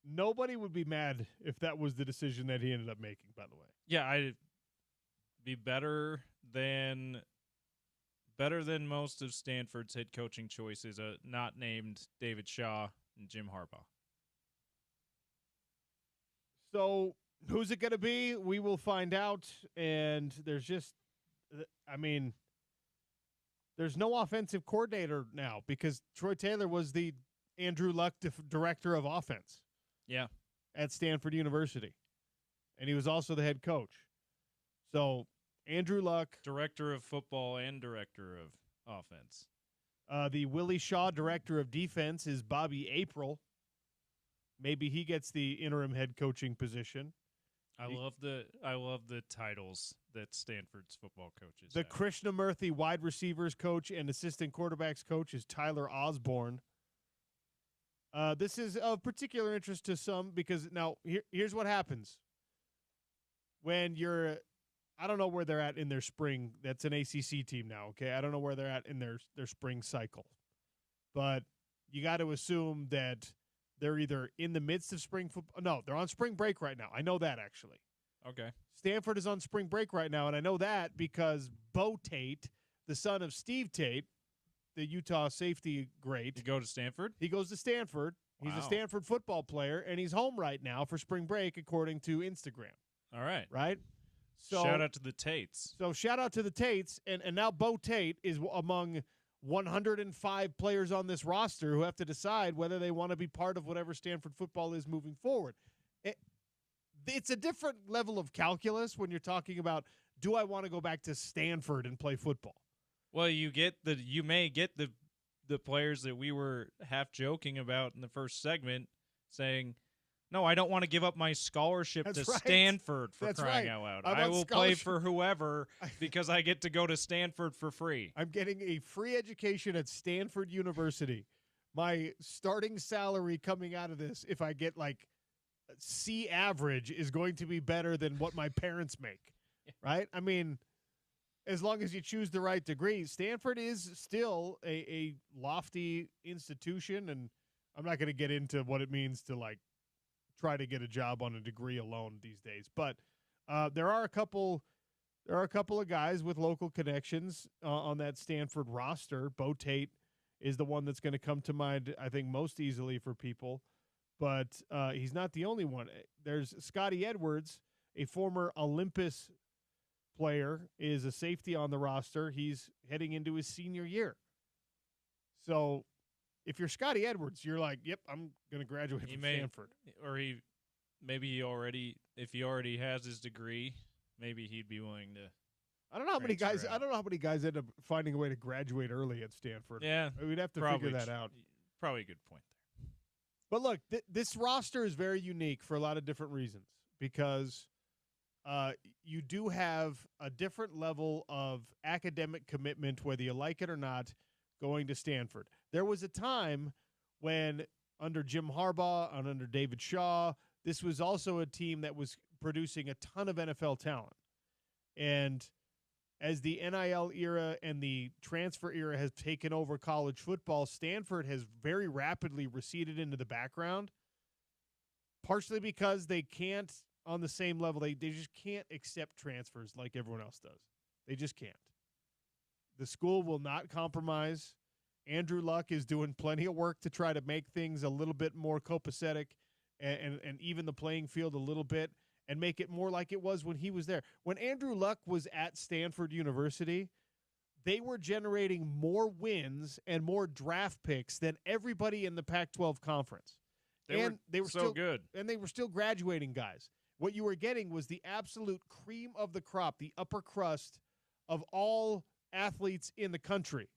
Nobody would be mad if that was the decision that he ended up making, by the way. Yeah, I'd be better than most of Stanford's head coaching choices, not named David Shaw and Jim Harbaugh. So who's it going to be? We will find out. And there's no offensive coordinator now because Troy Taylor was the Andrew Luck director of offense. Yeah. At Stanford University. And he was also the head coach. So Andrew Luck. Director of football and director of offense. The Willie Shaw director of defense is Bobby April. Maybe he gets the interim head coaching position. I love the titles that Stanford's football coaches The have. Krishnamurthy wide receivers coach and assistant quarterbacks coach is Tyler Osborne. This is of particular interest to some because now here's what happens. When you're, I don't know where they're at in their spring. That's an ACC team now, okay? I don't know where they're at in their spring cycle. But you got to assume that they're either in the midst of spring football. No, they're on spring break right now. I know that, actually. Okay. Stanford is on spring break right now, and I know that because Bo Tate, the son of Steve Tate, the Utah safety great. You go to Stanford? He goes to Stanford. He's a Stanford football player, and he's home right now for spring break, according to Instagram. All right. Right? So shout out to the Tates. So shout out to the Tates, and now Bo Tate is among 105 players on this roster who have to decide whether they want to be part of whatever Stanford football is moving forward. It's a different level of calculus when you're talking about, do I want to go back to Stanford and play football? Well, you may get the players that we were half joking about in the first segment saying, no, I don't want to give up my scholarship to Stanford for crying out loud. I will play for whoever because I get to go to Stanford for free. I'm getting a free education at Stanford University. My starting salary coming out of this, if I get like C average, is going to be better than what my parents make, right? I mean, as long as you choose the right degree, Stanford is still a lofty institution, and I'm not going to get into what it means to like try to get a job on a degree alone these days. But there are a couple of guys with local connections on that Stanford roster. Bo Tate is the one that's going to come to mind, I think, most easily for people. But he's not the only one. There's Scotty Edwards, a former Olympus player, is a safety on the roster. He's heading into his senior year. So if you're Scotty Edwards, you're like, yep, I'm going to graduate from Stanford. Or if he already has his degree, maybe he'd be willing to I don't know how many guys. Transfer I out. don't know how many guys end up finding a way to graduate early at Stanford. Yeah, We'd have to probably figure that out. Probably a good point there. But look, this roster is very unique for a lot of different reasons because you do have a different level of academic commitment, whether you like it or not, going to Stanford. There was a time when under Jim Harbaugh and under David Shaw, this was also a team that was producing a ton of NFL talent. And as the NIL era and the transfer era has taken over college football, Stanford has very rapidly receded into the background, partially because they can't, on the same level, they just can't accept transfers like everyone else does. They just can't. The school will not compromise. Andrew Luck is doing plenty of work to try to make things a little bit more copacetic and even the playing field a little bit, and make it more like it was when he was there. When Andrew Luck was at Stanford University, they were generating more wins and more draft picks than everybody in the Pac-12 conference. They were so still good. And they were still graduating guys. What you were getting was the absolute cream of the crop, the upper crust of all athletes in the country.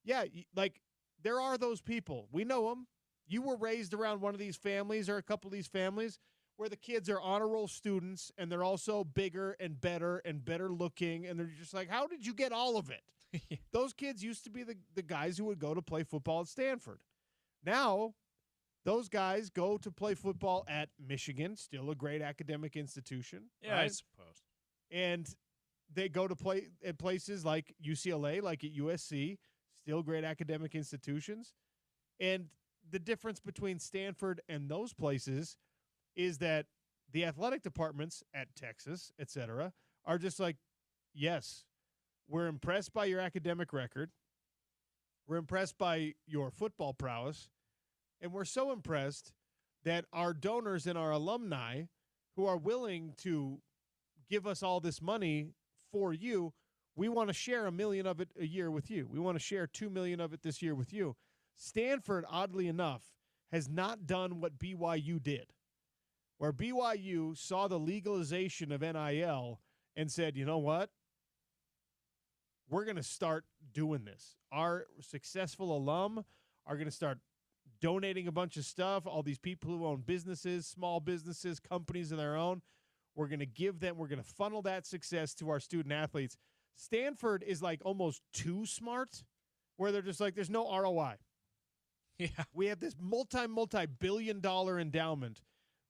Yeah, like there are those people. We know them. You were raised around one of these families or a couple of these families where the kids are honor roll students and they're also bigger and better looking, and they're just like, how did you get all of it? Those kids used to be the guys who would go to play football at Stanford. Now, those guys go to play football at Michigan, still a great academic institution. Yeah, right? I suppose. And they go to play at places like UCLA, like at USC, still great academic institutions. And the difference between Stanford and those places is that the athletic departments at Texas, et cetera, are just like, yes, we're impressed by your academic record. We're impressed by your football prowess. And we're so impressed that our donors and our alumni who are willing to give us all this money for you, we want to share $1 million of it a year with you. We want to share $2 million of it this year with you. Stanford, oddly enough, has not done what BYU did, where BYU saw the legalization of NIL and said, you know what? We're going to start doing this. Our successful alum are going to start donating a bunch of stuff. All these people who own businesses, small businesses, companies of their own, we're going to give them, we're going to funnel that success to our student athletes. Stanford is like almost too smart, where they're just like, there's no ROI. Yeah. We have this multi-billion-dollar endowment.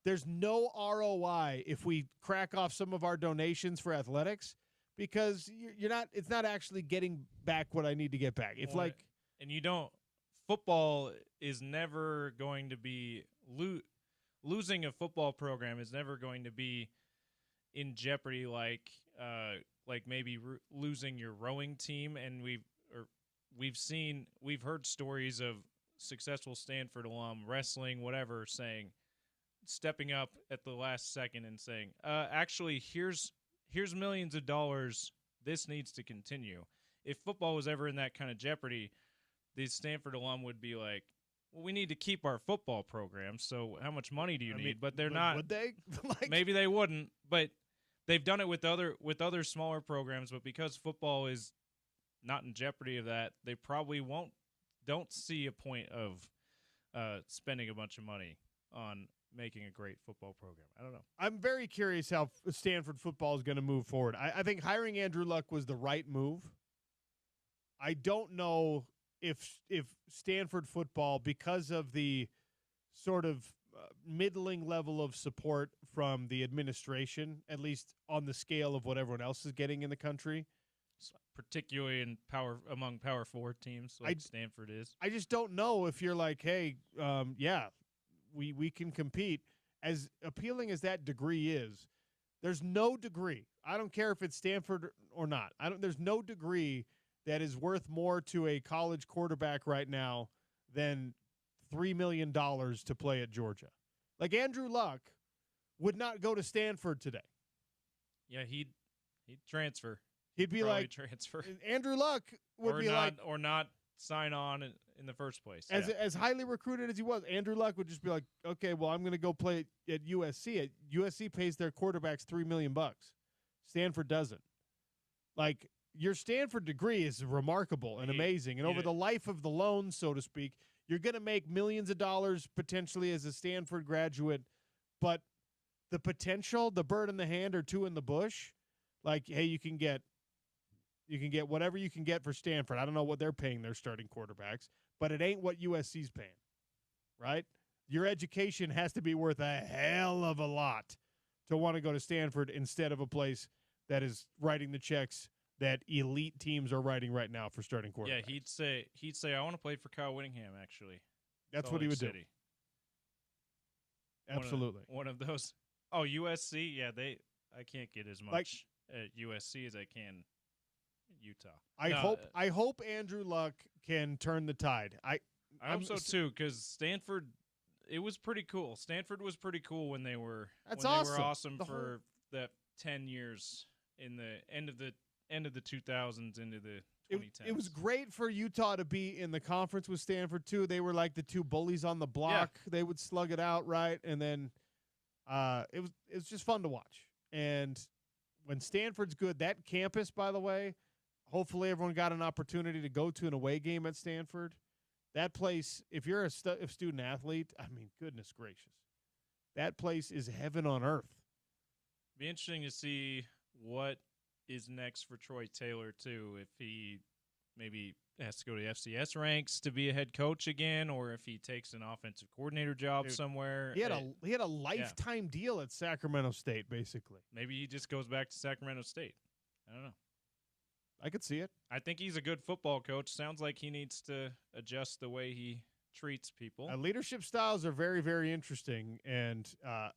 There's no ROI if we crack off some of our donations for athletics, because you're not. It's not actually getting back what I need to get back. If Well, and you don't. Football is never going to be losing a football program is never going to be in jeopardy like maybe losing your rowing team. And we've heard stories of successful Stanford alum, wrestling, whatever, stepping up at the last second and saying, actually, here's millions of dollars. This needs to continue. If football was ever in that kind of jeopardy, the Stanford alum would be like, well, we need to keep our football program, so how much money do you need? But they're not. Would they? Maybe they wouldn't, but they've done it with other smaller programs. But because football is not in jeopardy of that, they probably don't see a point of spending a bunch of money on making a great football program. I don't know. I'm very curious how Stanford football is going to move forward. I think hiring Andrew Luck was the right move. I don't know if Stanford football, because of the sort of middling level of support from the administration, at least on the scale of what everyone else is getting in the country, particularly among Power 4 teams like Stanford is. I just don't know if you're like, hey, we can compete. As appealing as that degree is, there's no degree. I don't care if it's Stanford or not. There's no degree that is worth more to a college quarterback right now than $3 million to play at Georgia. Like Andrew Luck would not go to Stanford today. Yeah, he'd transfer. He'd be probably like transfer. Andrew Luck would or be not, like, or not sign on in the first place. As highly recruited as he was, Andrew Luck would just be like, okay, well, I'm going to go play at USC. USC pays their quarterbacks $3 million. Stanford doesn't. Like, your Stanford degree is remarkable and amazing. And over the life of the loan, so to speak, you're going to make millions of dollars potentially as a Stanford graduate. But the potential, the bird in the hand or two in the bush, like, hey, you can get whatever you can get for Stanford. I don't know what they're paying their starting quarterbacks, but it ain't what USC's paying, right? Your education has to be worth a hell of a lot to want to go to Stanford instead of a place that is writing the checks that elite teams are writing right now for starting quarterbacks. Yeah, he'd say I want to play for Kyle Whittingham, actually. That's what he would do. One Absolutely. One of those. Oh, USC, yeah, I can't get as much at USC as I can Utah. I hope Andrew Luck can turn the tide. I hope so too, because Stanford, it was pretty cool. Stanford was pretty cool when they were They were awesome for that 10 years in the end of the 2000s into the 2010s. It was great for Utah to be in the conference with Stanford too. They were like the two bullies on the block. Yeah. They would slug it out, right? And then it was just fun to watch. And when Stanford's good, that campus, by the way, hopefully everyone got an opportunity to go to an away game at Stanford. That place, if you're a student athlete, I mean, goodness gracious, that place is heaven on earth. Be interesting to see what is next for Troy Taylor too. If he maybe has to go to FCS ranks to be a head coach again, or if he takes an offensive coordinator job somewhere. He had a lifetime deal at Sacramento State, basically. Maybe he just goes back to Sacramento State. I don't know. I could see it. I think he's a good football coach. Sounds like he needs to adjust the way he treats people. Leadership styles are very, very interesting. And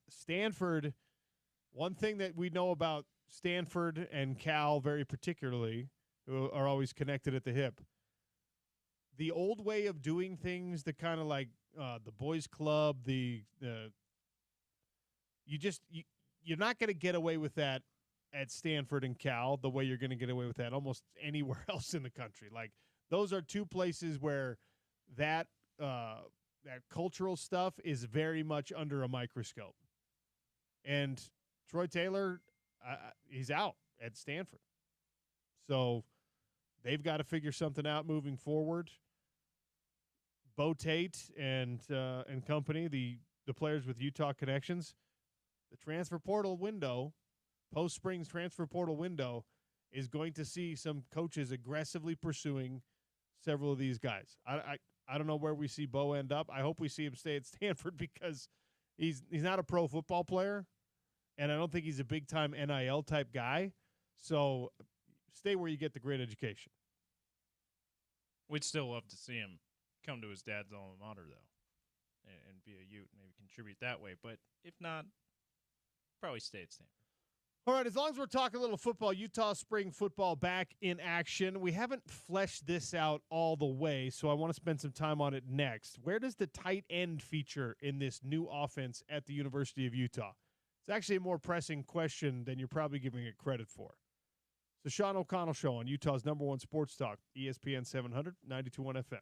Stanford, one thing that we know about Stanford and Cal very particularly, who are always connected at the hip, the old way of doing things, the kind of like the boys club, you're not going to get away with that at Stanford and Cal the way you're going to get away with that almost anywhere else in the country. Like, those are two places where that cultural stuff is very much under a microscope. And Troy Taylor, he's out at Stanford. So they've got to figure something out moving forward. Bo Tate and company, the players with Utah connections, the transfer portal window, post-spring transfer portal window, is going to see some coaches aggressively pursuing several of these guys. I don't know where we see Bo end up. I hope we see him stay at Stanford because he's not a pro football player, and I don't think he's a big-time NIL type guy. So stay where you get the great education. We'd still love to see him come to his dad's alma mater, though, and be a Ute, maybe contribute that way. But if not, probably stay at Stanford. All right, as long as we're talking a little football, Utah spring football back in action. We haven't fleshed this out all the way, so I want to spend some time on it next. Where does the tight end feature in this new offense at the University of Utah? It's actually a more pressing question than you're probably giving it credit for. The Sean O'Connell Show on Utah's #1 sports talk, ESPN 700, 92.1 FM.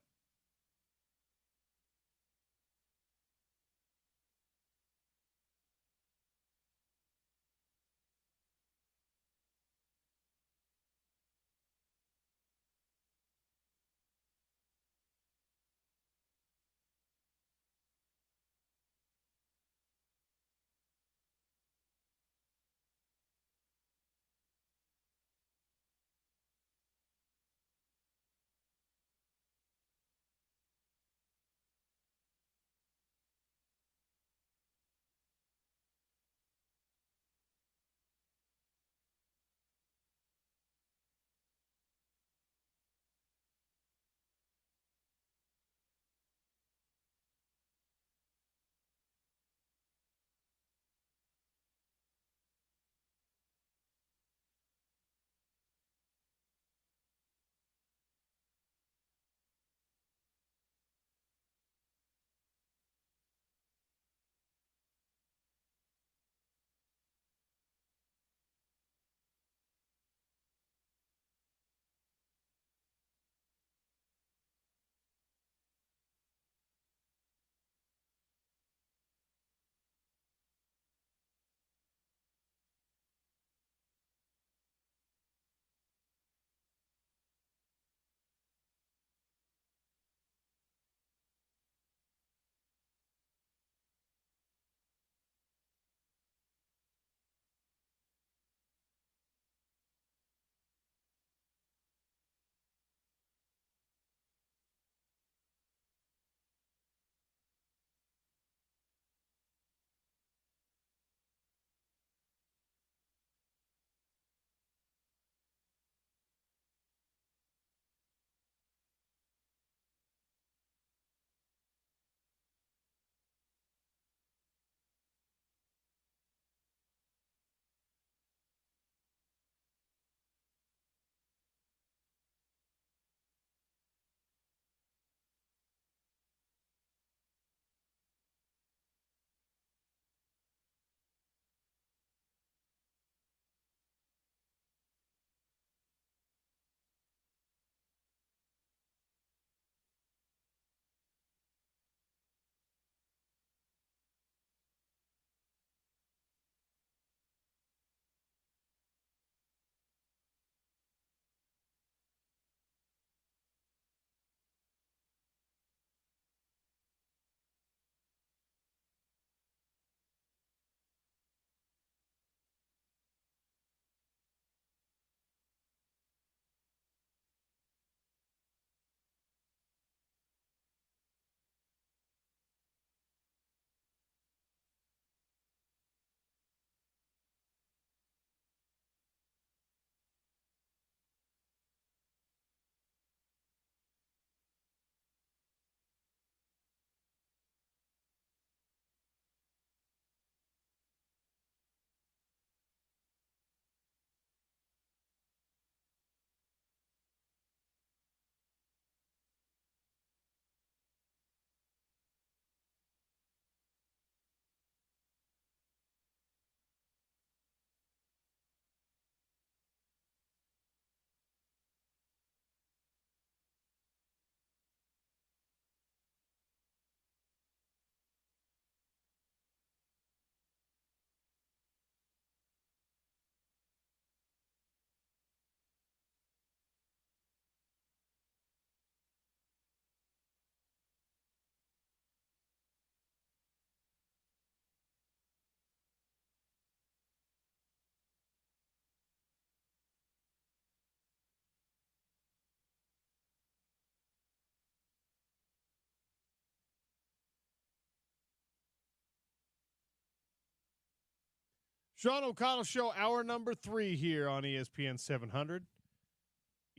Sean O'Connell Show, hour number 3 here on ESPN 700.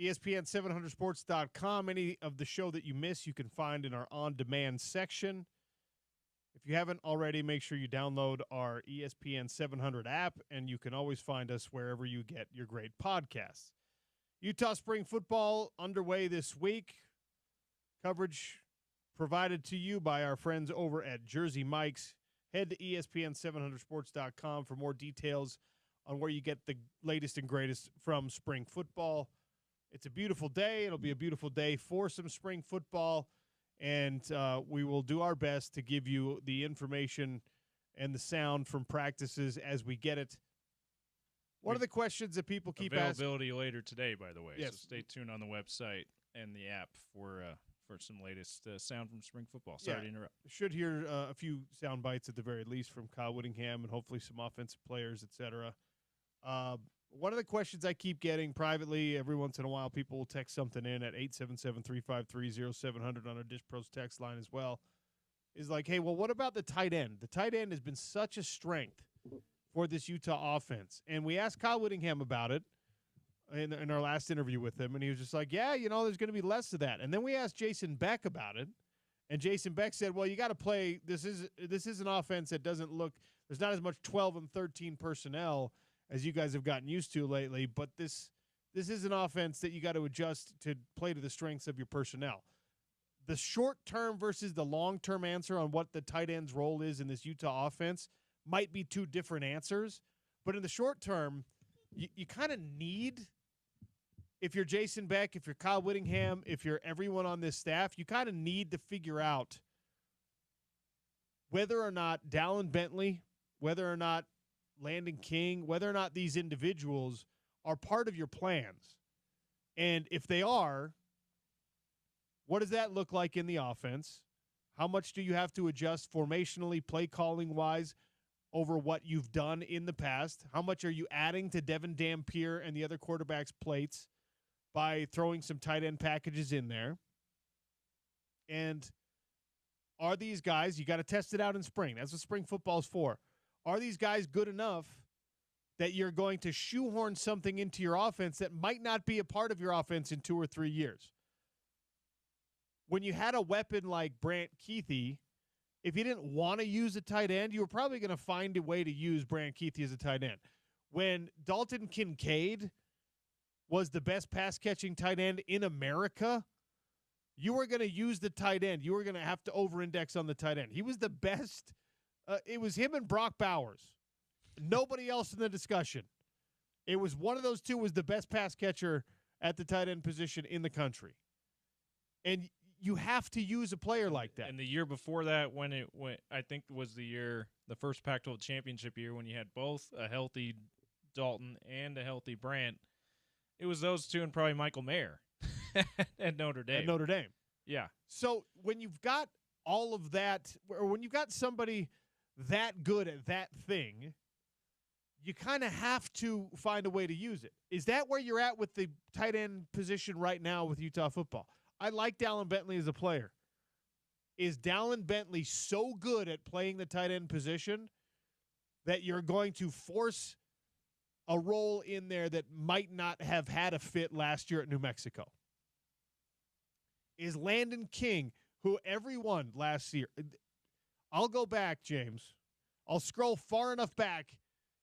ESPN700sports.com. Any of the show that you miss, you can find in our on-demand section. If you haven't already, make sure you download our ESPN 700 app, and you can always find us wherever you get your great podcasts. Utah Spring football underway this week. Coverage provided to you by our friends over at Jersey Mike's. Head to ESPN700sports.com for more details on where you get the latest and greatest from spring football. It's a beautiful day. It'll be a beautiful day for some spring football, and we will do our best to give you the information and the sound from practices as we get it. One of the questions that people keep asking. Availability later today, by the way. Yes. So stay tuned on the website and the app for some latest sound from spring football. Sorry to interrupt. Should hear a few sound bites at the very least from Kyle Whittingham and hopefully some offensive players, etc. One of the questions I keep getting privately every once in a while, people will text something in at 877-353-0700 on our Dish Pros text line as well, is like, hey, well, what about the tight end? The tight end has been such a strength for this Utah offense. And we asked Kyle Whittingham about it in our last interview with him, and he was just like, yeah, there's going to be less of that. And then we asked Jason Beck about it, and Jason Beck said, well, you got to play. This is an offense that doesn't look – there's not as much 12 and 13 personnel as you guys have gotten used to lately, but this is an offense that you got to adjust to play to the strengths of your personnel. The short-term versus the long-term answer on what the tight end's role is in this Utah offense might be two different answers, but in the short term, you kind of need – if you're Jason Beck, if you're Kyle Whittingham, if you're everyone on this staff, you kind of need to figure out whether or not Dallin Bentley, whether or not Landon King, whether or not these individuals are part of your plans. And if they are, what does that look like in the offense? How much do you have to adjust formationally, play calling wise over what you've done in the past? How much are you adding to Devin Dampier and the other quarterbacks' plates by throwing some tight end packages in there? And are these guys, you got to test it out in spring. That's what spring football is for. Are these guys good enough that you're going to shoehorn something into your offense that might not be a part of your offense in 2 or 3 years? When you had a weapon like Brant Keithy, if you didn't want to use a tight end, you were probably going to find a way to use Brant Keithy as a tight end. When Dalton Kincaid was the best pass-catching tight end in America, you were going to use the tight end. You were going to have to over-index on the tight end. He was the best. It was him and Brock Bowers. Nobody else in the discussion. It was one of those two was the best pass catcher at the tight end position in the country. And you have to use a player like that. And the year before that, when it went, I think was the first Pac-12 championship year, when you had both a healthy Dalton and a healthy Brant, it was those two and probably Michael Mayer at Notre Dame. At Notre Dame. Yeah. So when you've got all of that, or when you've got somebody that good at that thing, you kind of have to find a way to use it. Is that where you're at with the tight end position right now with Utah football? I like Dallin Bentley as a player. Is Dallin Bentley so good at playing the tight end position that you're going to force a role in there that might not have had a fit last year at New Mexico? Is Landon King, who everyone last year, I'll go back, James. I'll scroll far enough back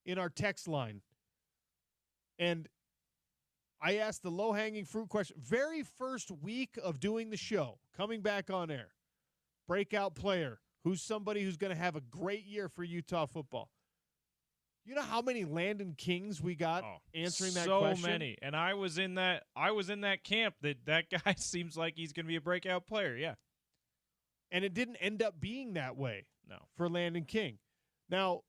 in our text line, and I asked the low-hanging fruit question. Very first week of doing the show, coming back on air, breakout player, who's somebody who's going to have a great year for Utah football. You know how many Landon Kings we got answering that question? So many. And I was in that camp that guy seems like he's going to be a breakout player, yeah. And it didn't end up being that way. No. For Landon King. Now,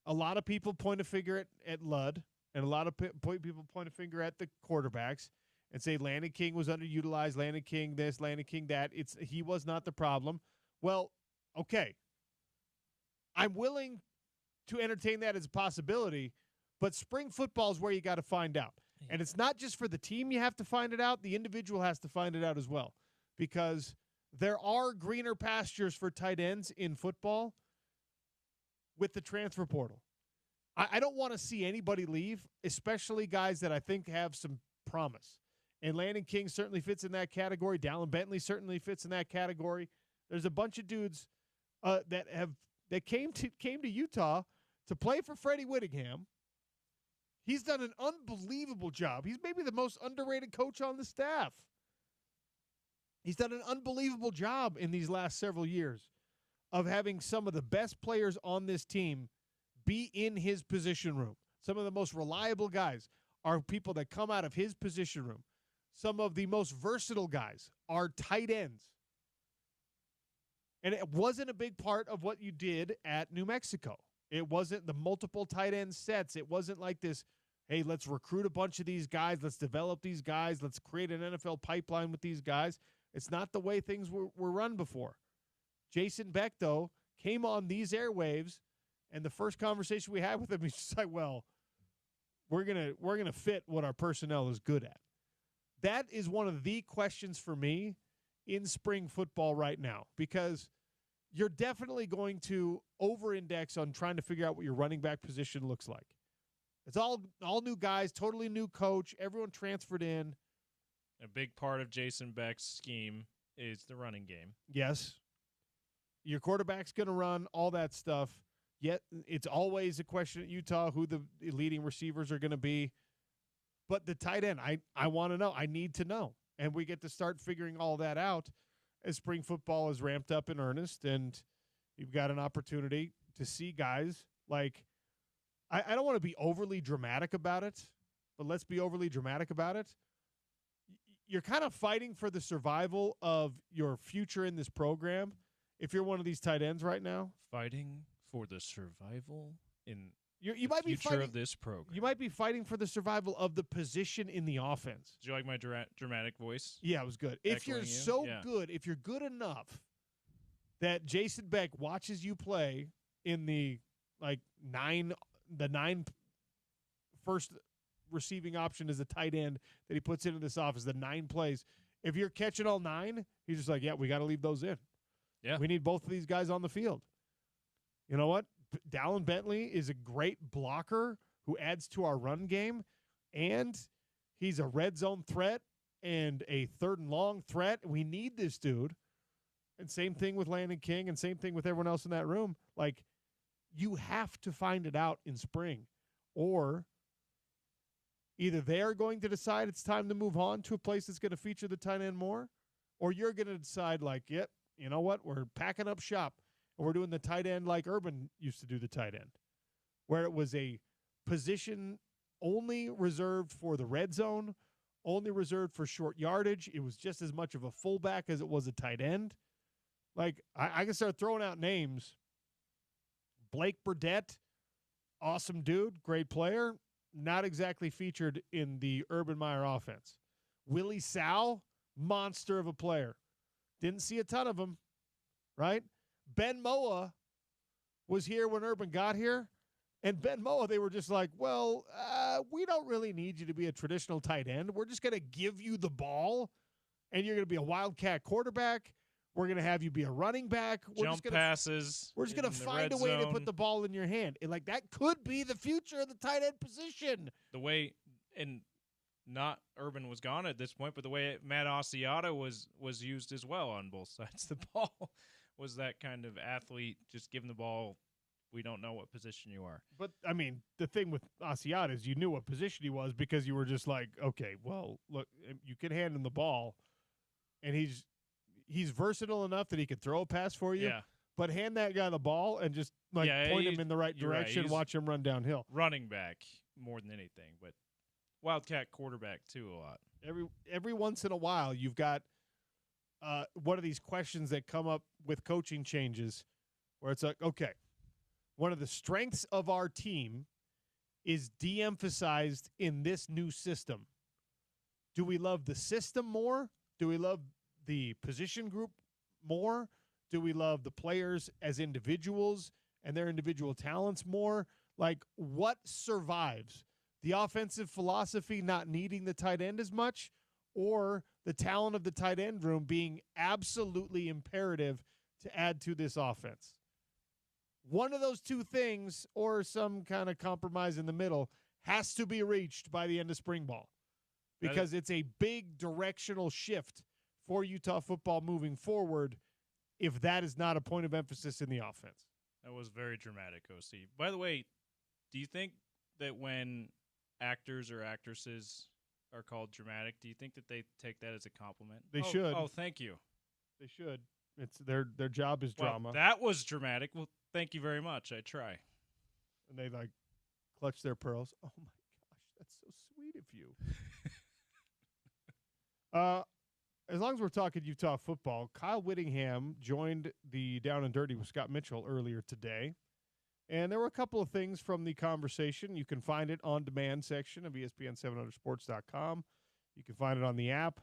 a lot of people point a finger at Ludd, and a lot of people point a finger at the quarterbacks and say Landon King was underutilized, Landon King this, Landon King that. He was not the problem. Well, okay. I'm willing to entertain that as a possibility, but spring football is where you got to find out. And it's not just for the team you have to find it out. The individual has to find it out as well, because there are greener pastures for tight ends in football with the transfer portal. I don't want to see anybody leave, especially guys that I think have some promise. And Landon King certainly fits in that category. Dallin Bentley certainly fits in that category. There's a bunch of dudes that came to Utah to play for Freddie Whittingham. He's done an unbelievable job. He's maybe the most underrated coach on the staff. He's done an unbelievable job in these last several years of having some of the best players on this team be in his position room. Some of the most reliable guys are people that come out of his position room. Some of the most versatile guys are tight ends. And it wasn't a big part of what you did at New Mexico. It wasn't the multiple tight end sets. It wasn't like this, hey, let's recruit a bunch of these guys. Let's develop these guys. Let's create an NFL pipeline with these guys. It's not the way things were run before. Jason Beck, though, came on these airwaves, and the first conversation we had with him, he's just like, well, we're gonna fit what our personnel is good at. That is one of the questions for me in spring football right now, because you're definitely going to over-index on trying to figure out what your running back position looks like. It's all new guys, totally new coach, everyone transferred in. A big part of Jason Beck's scheme is the running game. Yes. Your quarterback's going to run, all that stuff. Yet it's always a question at Utah who the leading receivers are going to be. But the tight end, I want to know. I need to know. And we get to start figuring all that out as spring football is ramped up in earnest, and you've got an opportunity to see guys like I don't want to be overly dramatic about it, but let's be overly dramatic about it. You're kind of fighting for the survival of your future in this program if you're one of these tight ends right now. Fighting for the survival in you might be future fighting, of this program. You might be fighting for the survival of the position in the offense. Did you like my dramatic voice? Yeah, it was good. If you're so good, if you're good enough that Jason Beck watches you play in the nine first receiving option as a tight end that he puts into this offense, the 9 plays. If you're catching all 9, he's just like, yeah, we got to leave those in. Yeah. We need both of these guys on the field. You know what? Dallin Bentley is a great blocker who adds to our run game, and he's a red zone threat and a 3rd and long threat. We need this dude. And same thing with Landon King, and same thing with everyone else in that room. Like, you have to find it out in spring, or either they're going to decide it's time to move on to a place that's going to feature the tight end more, or you're going to decide like, yep, you know what? We're packing up shop and we're doing the tight end like Urban used to do the tight end, where it was a position only reserved for the red zone, only reserved for short yardage. It was just as much of a fullback as it was a tight end. Like, I can start throwing out names. Blake Burdett, awesome dude, great player, not exactly featured in the Urban Meyer offense. Willie Sow, monster of a player. Didn't see a ton of him, right? Ben Moa was here when Urban got here, and Ben Moa, they were just like, well, we don't really need you to be a traditional tight end. We're just going to give you the ball, and you're going to be a wildcat quarterback. We're going to have you be a running back. Jump passes. We're just going to find a way to put the ball in your hand. And, like, that could be the future of the tight end position. The way, and not Urban was gone at this point, but the way Matt Asiata was used as well on both sides of the ball was that kind of athlete, just giving the ball. We don't know what position you are. But, I mean, the thing with Asiata is you knew what position he was because you were just like, okay, well, look, you can hand him the ball, and he's versatile enough that he could throw a pass for you. Yeah. But hand that guy the ball and just point him in the right direction, watch him run downhill. Running back more than anything, but wildcat quarterback too a lot. Every once in a while, you've got one of these questions that come up with coaching changes where it's like, okay, one of the strengths of our team is de-emphasized in this new system. Do we love the system more? Do we love the position group more? Do we love the players as individuals and their individual talents more? Like, what survives? The offensive philosophy not needing the tight end as much, or the talent of the tight end room being absolutely imperative to add to this offense? one of those two things or some kind of compromise in the middle has to be reached by the end of spring ball, because it's a big directional shift for Utah football moving forward if that is not a point of emphasis in the offense. That was very dramatic, OC. By the way, do you think that when actors or actresses are called dramatic, do you think that they take that as a compliment? They should. Oh, thank you. They should. It's their job is drama. Well, that was dramatic. Well, thank you very much. I try. And they like clutch their pearls. Oh my gosh, that's so sweet of you. As long as we're talking Utah football, Kyle Whittingham joined the Down and Dirty with Scott Mitchell earlier today. And there were a couple of things from the conversation. You can find it on demand section of ESPN700sports.com. You can find it on the app.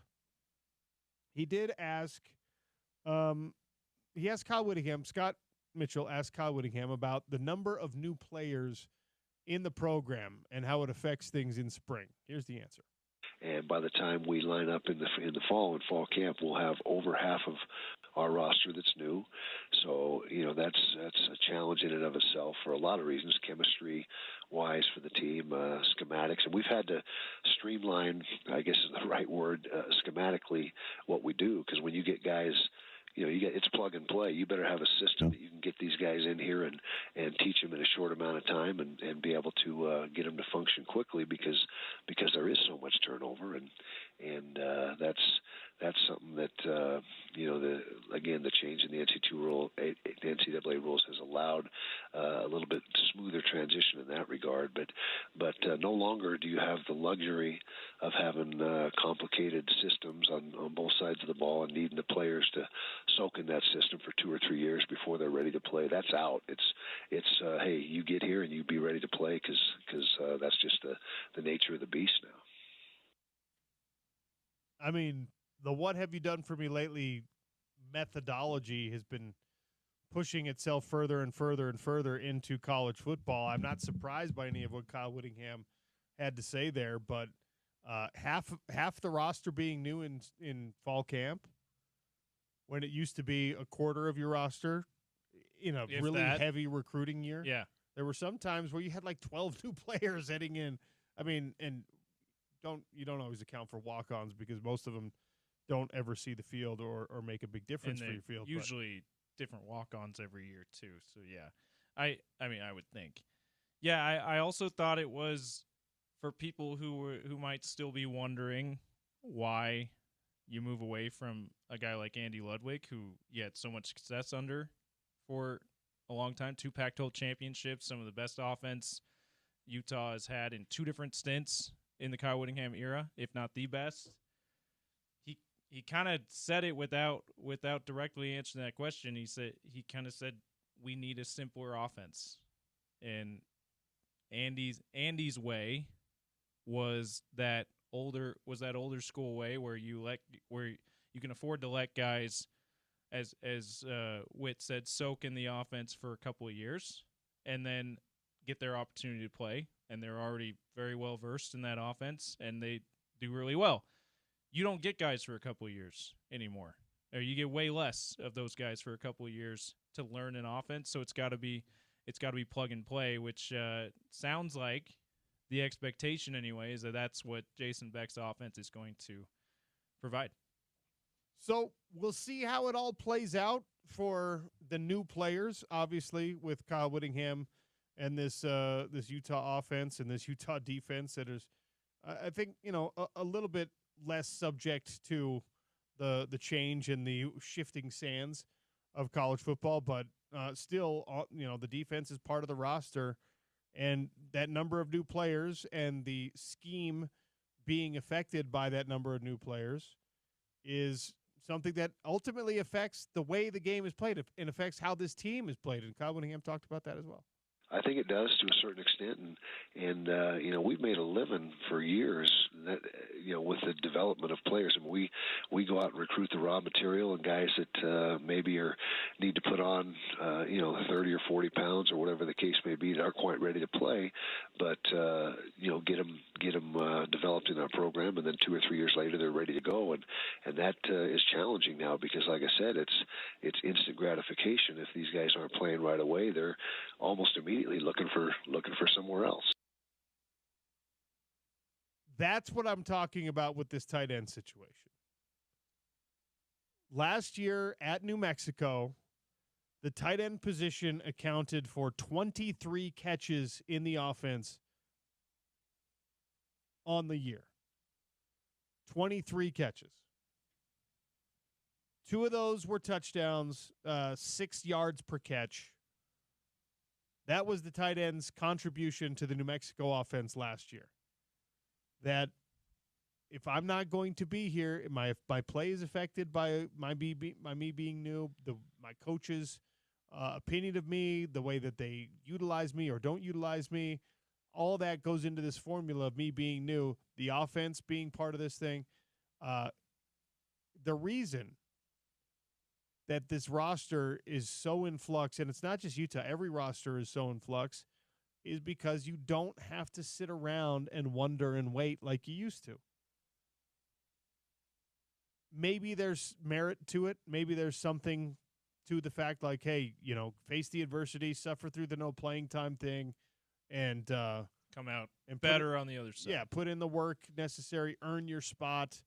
He did ask, Kyle Whittingham, Scott Mitchell asked Kyle Whittingham about the number of new players in the program and how it affects things in spring. Here's the answer. And by the time we line up in the fall and fall camp, we'll have over half of our roster that's new. So, that's a challenge in and of itself for a lot of reasons, chemistry-wise for the team, schematics. And we've had to streamline, I guess is the right word, schematically what we do, because when you get guys – it's plug and play. You better have a system that you can get these guys in here and teach them in a short amount of time and be able to get them to function quickly because there is so much turnover and that's something that the change in the NCAA rules has allowed a little bit smoother transition in that regard. But no longer do you have the luxury of having complicated systems on both sides of the ball and needing the players to soak in that system for 2 or 3 years before they're ready to play. That's out. It's hey, you get here and you be ready to play because that's just the nature of the beast now. I mean, the what have you done for me lately methodology has been pushing itself further and further and further into college football. I'm not surprised by any of what Kyle Whittingham had to say there, but half the roster being new in fall camp when it used to be a quarter of your roster in a really heavy recruiting year. Yeah. There were some times where you had like 12 new players heading in. I mean, and you don't always account for walk-ons because most of them don't ever see the field or make a big difference for your field. Usually different walk-ons every year too. So yeah, I mean I would think. Yeah, I also thought it was for people who might still be wondering why you move away from a guy like Andy Ludwig, who you had so much success under for a long time, 2 Pac-12 championships, some of the best offense Utah has had in 2 different stints in the Kyle Whittingham era, if not the best. He kind of said it without directly answering that question. He kind of said we need a simpler offense, and Andy's way was that older school way where you can afford to let guys, as Witt said, soak in the offense for a couple of years and then get their opportunity to play, and they're already very well versed in that offense and they do really well. You don't get guys for a couple of years anymore, or you get way less of those guys for a couple of years to learn an offense. So it's got to be plug and play, which sounds like the expectation anyway is that that's what Jason Beck's offense is going to provide. So we'll see how it all plays out for the new players, obviously, with Kyle Whittingham and this Utah offense and this Utah defense that is, I think, a little bit less subject to the change and the shifting sands of college football, but still, the defense is part of the roster, and that number of new players and the scheme being affected by that number of new players is something that ultimately affects the way the game is played and affects how this team is played. And Kyle Whittingham talked about that as well. I think it does to a certain extent, and we've made a living for years that with the development of players. And we go out and recruit the raw material and guys that maybe need to put on 30 or 40 pounds or whatever the case may be that aren't quite ready to play, but get them developed in our program, and then 2 or 3 years later they're ready to go, and that is challenging now because, like I said, it's instant gratification. If these guys aren't playing right away, they're almost immediately looking for somewhere else. That's what I'm talking about with this tight end situation. Last year at New Mexico, the tight end position accounted for 23 catches in the offense on the year. 23 catches. 2 of those were touchdowns, 6 yards per catch. That was the tight end's contribution to the New Mexico offense last year. That if I'm not going to be here, my play is affected by me being new, my coach's opinion of me, the way that they utilize me or don't utilize me, all that goes into this formula of me being new, the offense being part of this thing. The reason that this roster is so in flux, and it's not just Utah, every roster is so in flux, is because you don't have to sit around and wonder and wait like you used to. Maybe there's merit to it. Maybe there's something to the fact like, hey, face the adversity, suffer through the no playing time thing, and come out and better on the other side. Yeah, put in the work necessary, earn your spot.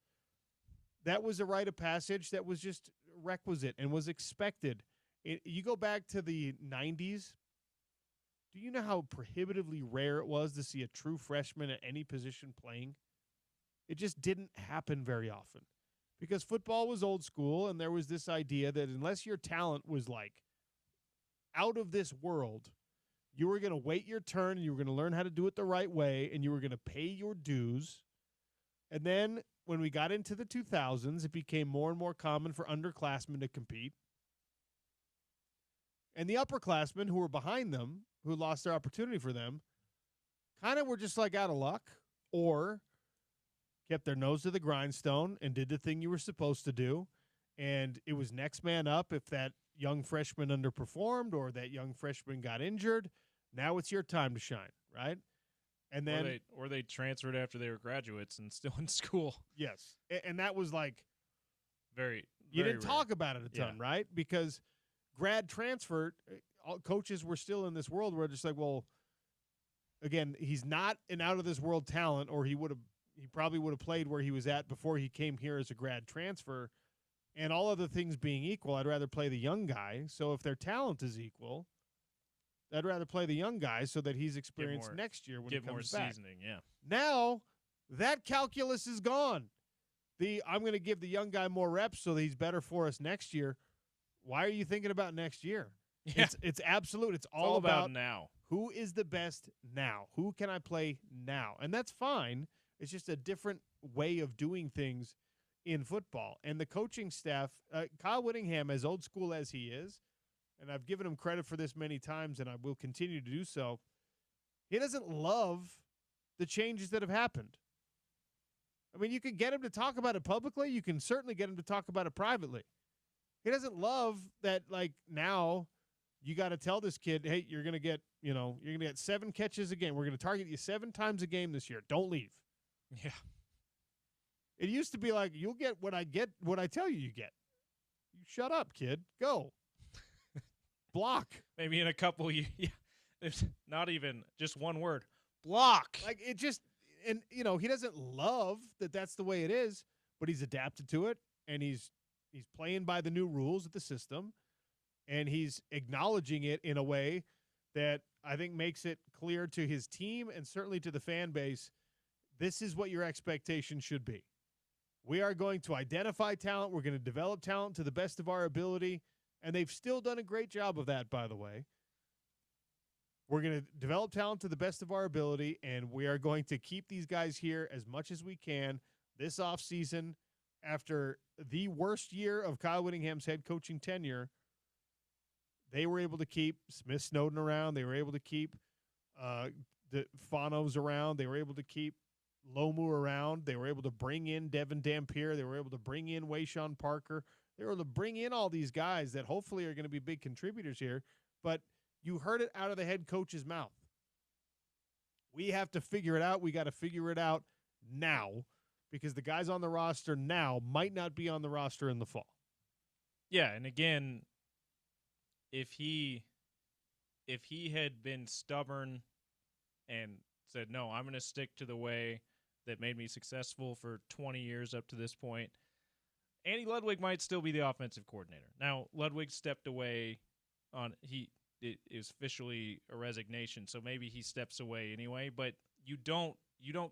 That was a rite of passage that was just requisite and was expected. You go back to the 90s, do you know how prohibitively rare it was to see a true freshman at any position playing? It just didn't happen very often because football was old school, and there was this idea that unless your talent was like out of this world, you were going to wait your turn, and you were going to learn how to do it the right way, and you were going to pay your dues. And then when we got into the 2000s, it became more and more common for underclassmen to compete. And the upperclassmen who were behind them, who lost their opportunity for them, kind of were just like out of luck or kept their nose to the grindstone and did the thing you were supposed to do. And it was next man up if that young freshman underperformed or that young freshman got injured. Now it's your time to shine, right? And then or they transferred after they were graduates and still in school. Yes. And that was like very you didn't rare. talk about it a ton, right? Because grad transfer, coaches were still in this world where just like, well, again, he's not an out of this world talent, or he probably would have played where he was at before he came here as a grad transfer. And all other things being equal, I'd rather play the young guy. So if their talent is equal, I'd rather play the young guy so that he's experienced next year when he comes back. Seasoning, yeah. Now that calculus is gone. I'm going to give the young guy more reps so that he's better for us next year. Why are you thinking about next year? Yeah. It's absolute. It's all about now. Who is the best now? Who can I play now? And that's fine. It's just a different way of doing things in football. And the coaching staff, Kyle Whittingham, as old school as he is, and I've given him credit for this many times, and I will continue to do so, he doesn't love the changes that have happened. I mean, you can get him to talk about it publicly. You can certainly get him to talk about it privately. He doesn't love that, like, now you got to tell this kid, hey, you're going to get 7 catches a game. We're going to target you 7 times a game this year. Don't leave. Yeah. It used to be like, you'll get what I tell you get. You shut up, kid. Go. Block. Maybe in a couple years. Yeah. There's not even just one word. Block. Like, it just, and, he doesn't love that that's the way it is, but he's adapted to it, and he's playing by the new rules of the system, and he's acknowledging it in a way that I think makes it clear to his team and certainly to the fan base, this is what your expectation should be. We are going to identify talent. We're going to develop talent to the best of our ability, and they've still done a great job of that, by the way. We're going to develop talent to the best of our ability, and we are going to keep these guys here as much as we can this offseason. After the worst year of Kyle Whittingham's head coaching tenure, they were able to keep Smith Snowden around. They were able to keep the Fanos around. They were able to keep Lomu around. They were able to bring in Devin Dampier. They were able to bring in Wayshawn Parker. They were able to bring in all these guys that hopefully are going to be big contributors here. But you heard it out of the head coach's mouth. We have to figure it out. We got to figure it out now because the guys on the roster now might not be on the roster in the fall. Yeah, and again, if he had been stubborn and said, no, I'm going to stick to the way that made me successful for 20 years up to this point, Andy Ludwig might still be the offensive coordinator. Now, Ludwig stepped away it is officially a resignation, so maybe he steps away anyway, but you don't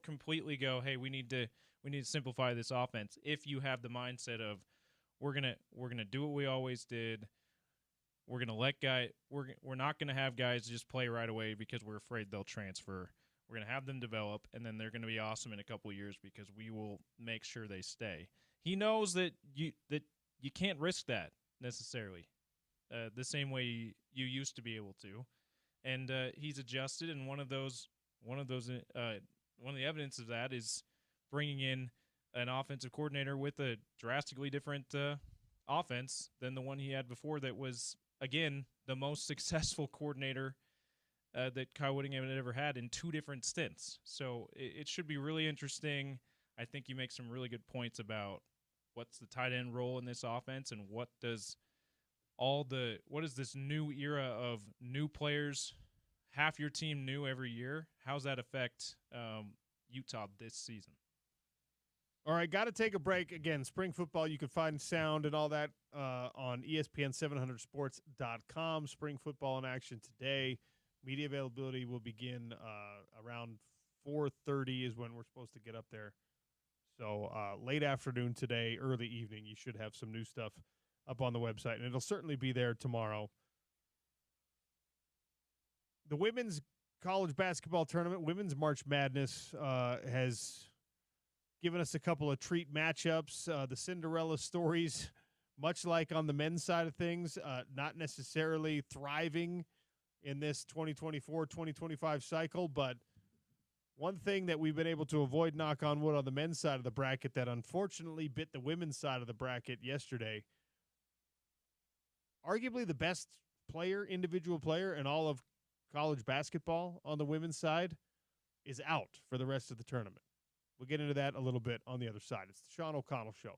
completely go, hey, we need to simplify this offense if you have the mindset of we're going to do what we always did. We're going to we're not going to have guys just play right away because we're afraid they'll transfer. We're going to have them develop, and then they're going to be awesome in a couple of years because we will make sure they stay. He knows that you can't risk that necessarily the same way you used to be able to, and he's adjusted. And one of the evidence of that is bringing in an offensive coordinator with a drastically different offense than the one he had before. That was, again, the most successful coordinator that Kyle Whittingham had ever had in 2 different stints. So it should be really interesting. I think you make some really good points about what's the tight end role in this offense and what is this new era of new players, half your team new every year. How's that affect Utah this season? All right, got to take a break. Again, spring football, you can find sound and all that on ESPN700sports.com. Spring football in action today. Media availability will begin around 4:30 is when we're supposed to get up there. So late afternoon today, early evening, you should have some new stuff up on the website, and it'll certainly be there tomorrow. The women's college basketball tournament, women's March Madness, has given us a couple of treat matchups. The Cinderella stories, much like on the men's side of things, not necessarily thriving in this 2024-2025 cycle, but one thing that we've been able to avoid, knock on wood, on the men's side of the bracket that unfortunately bit the women's side of the bracket yesterday, arguably the best individual player in all of college basketball on the women's side, is out for the rest of the tournament. We'll get into that a little bit on the other side. It's the Sean O'Connell Show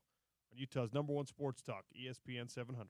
on Utah's #1 sports talk, ESPN 700.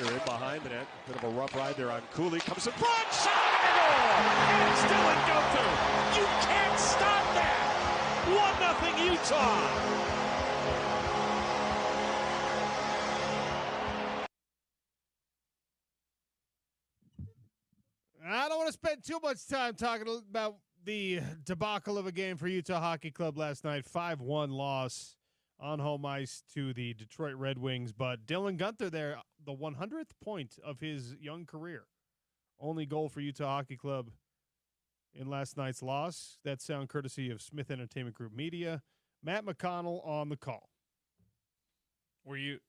Gardner in behind the net. Bit of a rough ride there on Cooley. Comes in front. Shot on the goal. And it's Dylan Gunther. You can't stop that. 1-0 Utah. I don't want to spend too much time talking about the debacle of a game for Utah Hockey Club last night. 5-1 loss on home ice to the Detroit Red Wings. But Dylan Gunther there, the 100th point of his young career. Only goal for Utah Hockey Club in last night's loss. That sound courtesy of Smith Entertainment Group Media. Matt McConnell on the call. Were you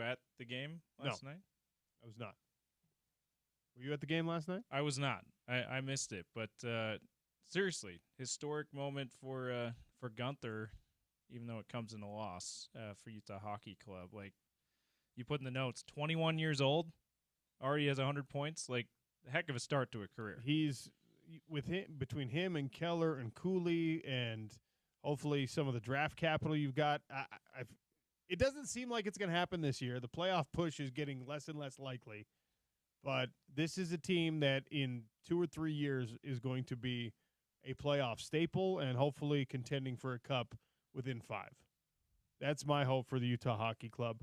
at the game last night? I was not. Were you at the game last night? I was not. I missed it. But seriously, historic moment for Gunther, even though it comes in a loss for Utah Hockey Club. Like, you put in the notes, 21 years old, already has 100 points. Like, a heck of a start to a career. He's with him, between him and Keller and Cooley and hopefully some of the draft capital you've got. It doesn't seem like it's going to happen this year. The playoff push is getting less and less likely. But this is a team that in 2 or 3 years is going to be a playoff staple and hopefully contending for a cup within 5. That's my hope for the Utah Hockey Club,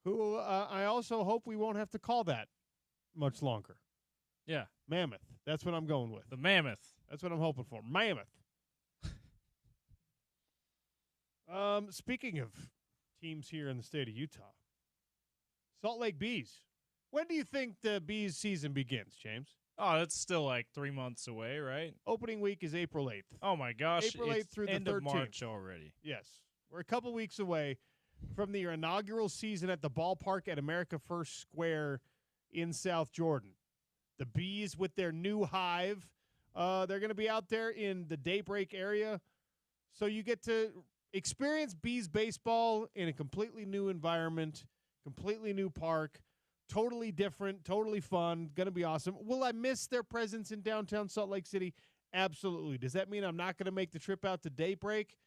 who I also hope we won't have to call that much longer. Yeah. Mammoth. That's what I'm going with. The Mammoth. That's what I'm hoping for. Mammoth. Speaking of teams here in the state of Utah, Salt Lake Bees. When do you think the Bees season begins, James? Oh, that's still like 3 months away, right? Opening week is April 8th. Oh, my gosh. April 8th through the 13th. End of March already. Yes. We're a couple weeks away from the inaugural season at the ballpark at America First Square in South Jordan. The Bees with their new hive. They're going to be out there in the Daybreak area. So you get to experience Bees baseball in a completely new environment, completely new park. Totally different, totally fun, going to be awesome. Will I miss their presence in downtown Salt Lake City? Absolutely. Does that mean I'm not going to make the trip out to Daybreak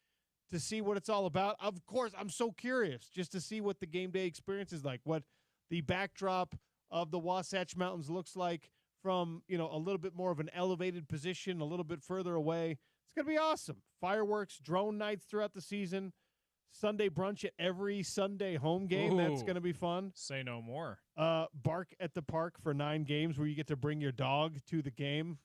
to see what it's all about? Of course, I'm so curious just to see what the game day experience is like, what the backdrop of the Wasatch Mountains looks like from, a little bit more of an elevated position, a little bit further away. It's going to be awesome. Fireworks, drone nights throughout the season. Sunday brunch at every Sunday home game. Ooh, that's going to be fun. Say no more. Bark at the Park for 9 games where you get to bring your dog to the game.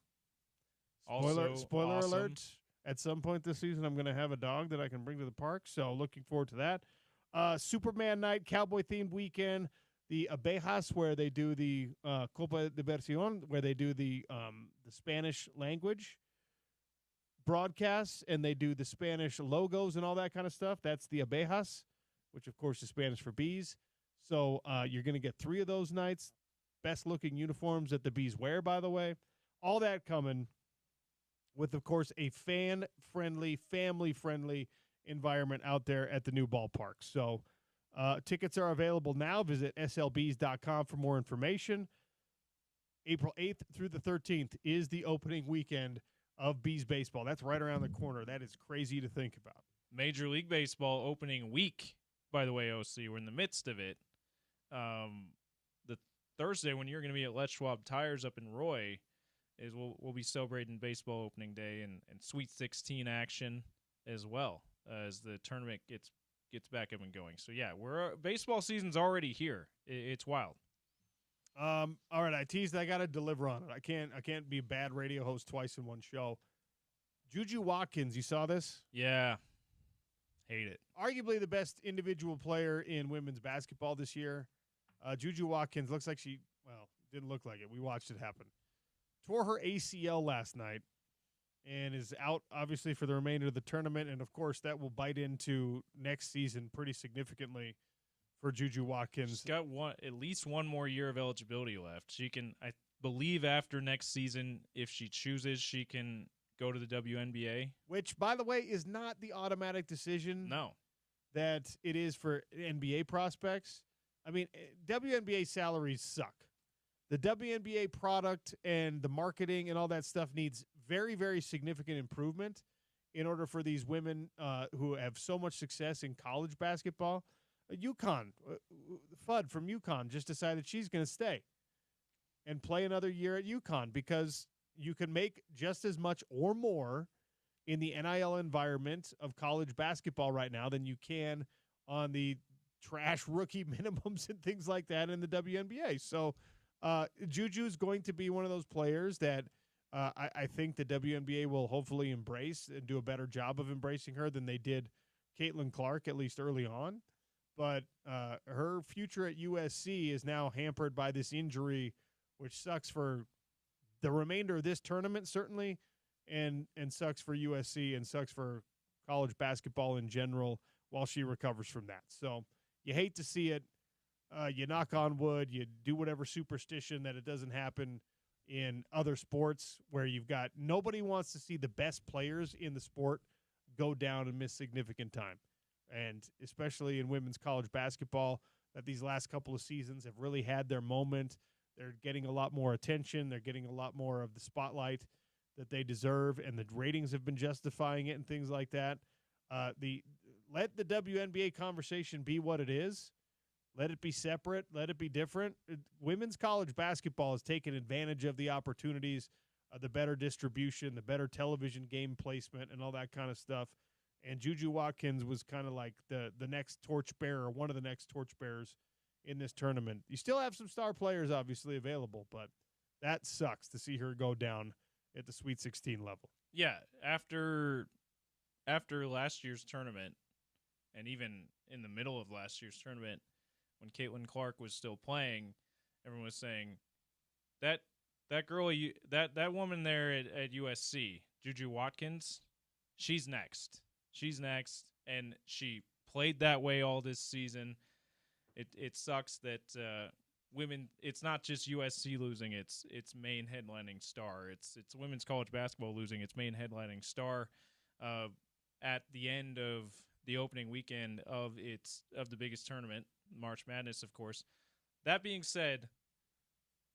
Spoiler awesome. alert. At some point this season, I'm going to have a dog that I can bring to the park, so looking forward to that. Superman night, cowboy-themed weekend. The Abejas, where they do the Copa de Versión, where they do the Spanish language broadcasts, and they do the Spanish logos and all that kind of stuff. That's the Abejas, which, of course, is Spanish for bees. So you're going to get 3 of those nights. Best-looking uniforms that the Bees wear, by the way. All that coming with, of course, a fan-friendly, family-friendly environment out there at the new ballpark. So tickets are available now. Visit slbs.com for more information. April 8th through the 13th is the opening weekend of Bees baseball. That's right around the corner. That is crazy to think about. Major League Baseball opening week, by the way, OC. We're in the midst of it. The Thursday when you're going to be at Let's Schwab Tires up in Roy is we'll be celebrating baseball opening day and Sweet 16 action as well as the tournament gets back up and going. So yeah, baseball season's already here. It's wild. All right, I teased I got to deliver on it. I can't be a bad radio host twice in one show. Juju Watkins, you saw this? Yeah. Hate it. Arguably the best individual player in women's basketball this year. Juju Watkins looks like didn't look like it. We watched it happen. Tore her ACL last night and is out, obviously, for the remainder of the tournament. And, of course, that will bite into next season pretty significantly for Juju Watkins. She's got at least one more year of eligibility left. She can, I believe, after next season, if she chooses, she can go to the WNBA. Which, by the way, is not the automatic decision that it is for NBA prospects. I mean, WNBA salaries suck. The WNBA product and the marketing and all that stuff needs very, very significant improvement in order for these women who have so much success in college basketball. UConn, Fudd from UConn just decided she's going to stay and play another year at UConn because you can make just as much or more in the NIL environment of college basketball right now than you can on the trash rookie minimums and things like that in the WNBA. So Juju is going to be one of those players that I think the WNBA will hopefully embrace and do a better job of embracing her than they did Caitlin Clark, at least early on. But her future at USC is now hampered by this injury, which sucks for the remainder of this tournament, certainly, and sucks for USC and sucks for college basketball in general while she recovers from that. So you hate to see it. You knock on wood. You do whatever superstition that it doesn't happen in other sports where you've got nobody wants to see the best players in the sport go down and miss significant time. And especially in women's college basketball, that these last couple of seasons have really had their moment. They're getting a lot more attention. They're getting a lot more of the spotlight that they deserve, and the ratings have been justifying it and things like that. Let the WNBA conversation be what it is. Let it be separate. Let it be different. Women's college basketball has taken advantage of the opportunities, the better distribution, the better television game placement, and all that kind of stuff. And Juju Watkins was kind of like the next torchbearer, one of the next torchbearers in this tournament. You still have some star players obviously available, but that sucks to see her go down at the Sweet 16 level. Yeah, after last year's tournament, and even in the middle of last year's tournament, when Caitlin Clark was still playing, everyone was saying that girl, that woman there at USC, Juju Watkins, she's next. She's next, and she played that way all this season. It sucks that women. It's not just USC losing its main headlining star. It's women's college basketball losing its main headlining star at the end of the opening weekend of the biggest tournament, March Madness, of course. That being said,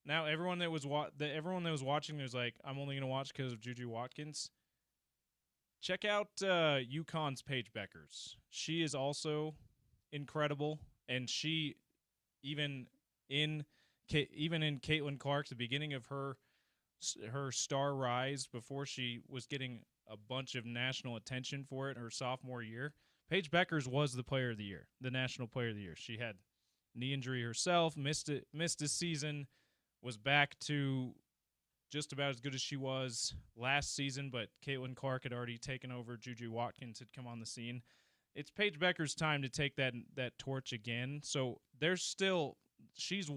now everyone that was watching was like, I'm only going to watch because of Juju Watkins. Check out UConn's Paige Beckers. She is also incredible, and she even in Caitlin Clark, the beginning of her star rise before she was getting a bunch of national attention for it her sophomore year, Paige Beckers was the player of the year, the national player of the year. She had knee injury herself, missed a season, was back to just about as good as she was last season, but Caitlin Clark had already taken over. Juju Watkins had come on the scene. It's Paige Beckers' time to take that torch again. So there's still she's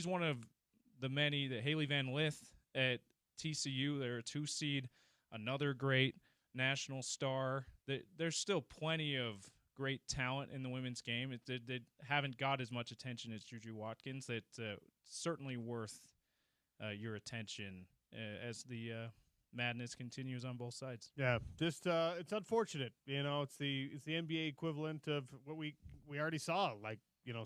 one of the many that Haley Van Lith at TCU. They're a 2 seed, another great national star. There's still plenty of great talent in the women's game. They haven't got as much attention as Juju Watkins. That's certainly worth your attention as the madness continues on both sides. Yeah, just it's unfortunate. You know, it's the NBA equivalent of what we already saw. Like, you know,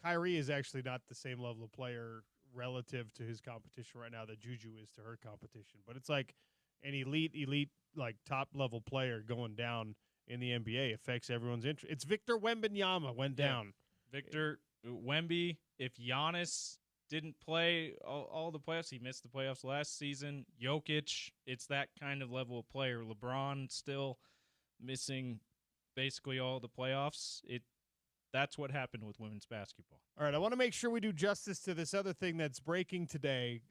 Kyrie is actually not the same level of player relative to his competition right now that Juju is to her competition. But it's like an elite like top level player going down in the NBA affects everyone's interest. It's Victor Wembanyama went down. Victor Wemby. If Giannis didn't play all the playoffs, he missed the playoffs last season. Jokic, it's that kind of level of player. LeBron still missing basically all the playoffs. That's what happened with women's basketball. All right, I want to make sure we do justice to this other thing that's breaking today.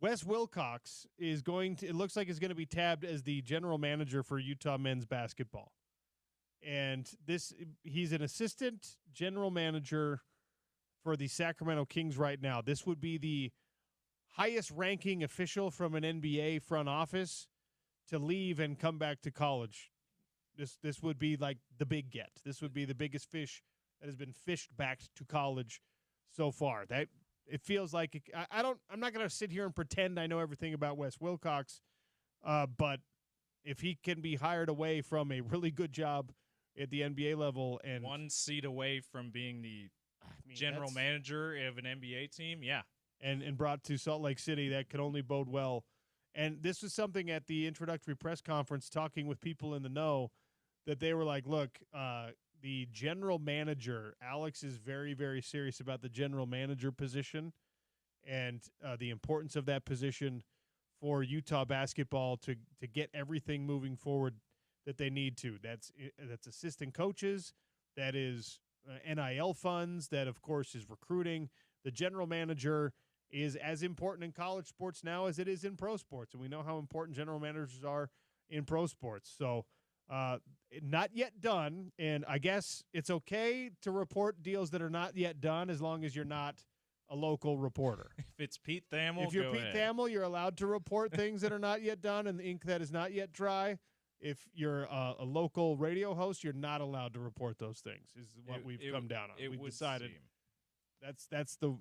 Wes Wilcox is it looks like is going to be tabbed as the general manager for Utah men's basketball. And he's an assistant general manager for the Sacramento Kings right now. This would be the highest ranking official from an NBA front office to leave and come back to college. This would be like the big get. This would be the biggest fish that has been fished back to college so far. That it feels like I'm not going to sit here and pretend I know everything about Wes Wilcox, but if he can be hired away from a really good job at the NBA level and 1 seat away from being the general manager of an NBA team, yeah, and brought to Salt Lake City, that could only bode well. And this was something at the introductory press conference, talking with people in the know, that they were like, look, the general manager, Alex is very, very serious about the general manager position and the importance of that position for Utah basketball to get everything moving forward that they need to. That's assistant coaches, that is NIL funds, that, of course, is recruiting. The general manager is as important in college sports now as it is in pro sports, and we know how important general managers are in pro sports. So not yet done, and I guess it's okay to report deals that are not yet done as long as you're not a local reporter. If it's Pete Thamel, if you're go Pete ahead. Thamel, you're allowed to report things that are not yet done and the ink that is not yet dry. If you're a local radio host, you're not allowed to report those things, is what we've come down on. We've decided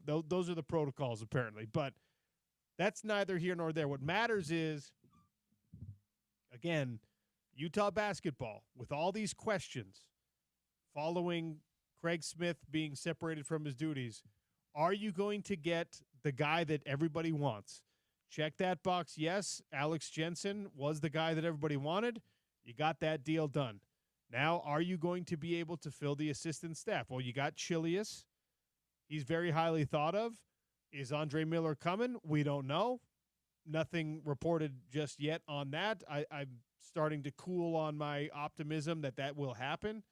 those are the protocols, apparently. But that's neither here nor there. What matters is, again, Utah basketball, with all these questions following Craig Smith being separated from his duties, are you going to get the guy that everybody wants? Check that box. Yes, Alex Jensen was the guy that everybody wanted. You got that deal done. Now, are you going to be able to fill the assistant staff? Well, you got Chilius. He's very highly thought of. Is Andre Miller coming? We don't know. Nothing reported just yet on that. I'm starting to cool on my optimism that will happen.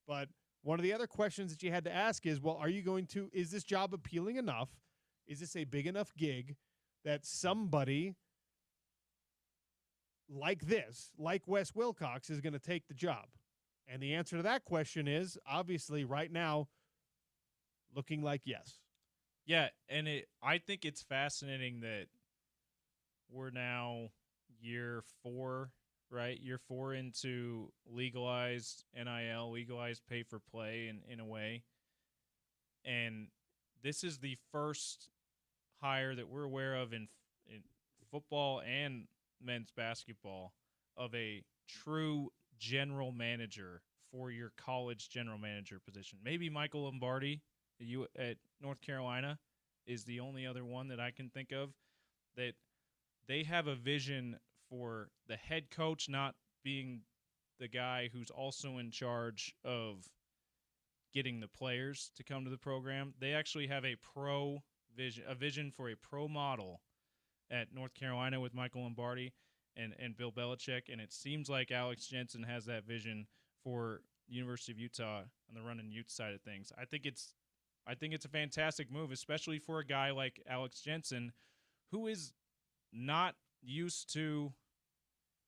But one of the other questions that you had to ask is, well, is this job appealing enough? Is this a big enough gig that somebody like Wes Wilcox, is going to take the job? And the answer to that question is, obviously, right now, looking like yes. Yeah, and I think it's fascinating that we're now year 4, right? Year 4 into legalized NIL, legalized pay-for-play in a way. And this is the first hire that we're aware of in football and men's basketball of a true general manager for your college general manager position. Maybe Michael Lombardi at North Carolina is the only other one that I can think of, that they have a vision for the head coach not being the guy who's also in charge of getting the players to come to the program. They actually have a vision for a pro model at North Carolina with Michael Lombardi and Bill Belichick, and it seems like Alex Jensen has that vision for the University of Utah on the Run and Ute side of things. I think it's a fantastic move, especially for a guy like Alex Jensen, who is not used to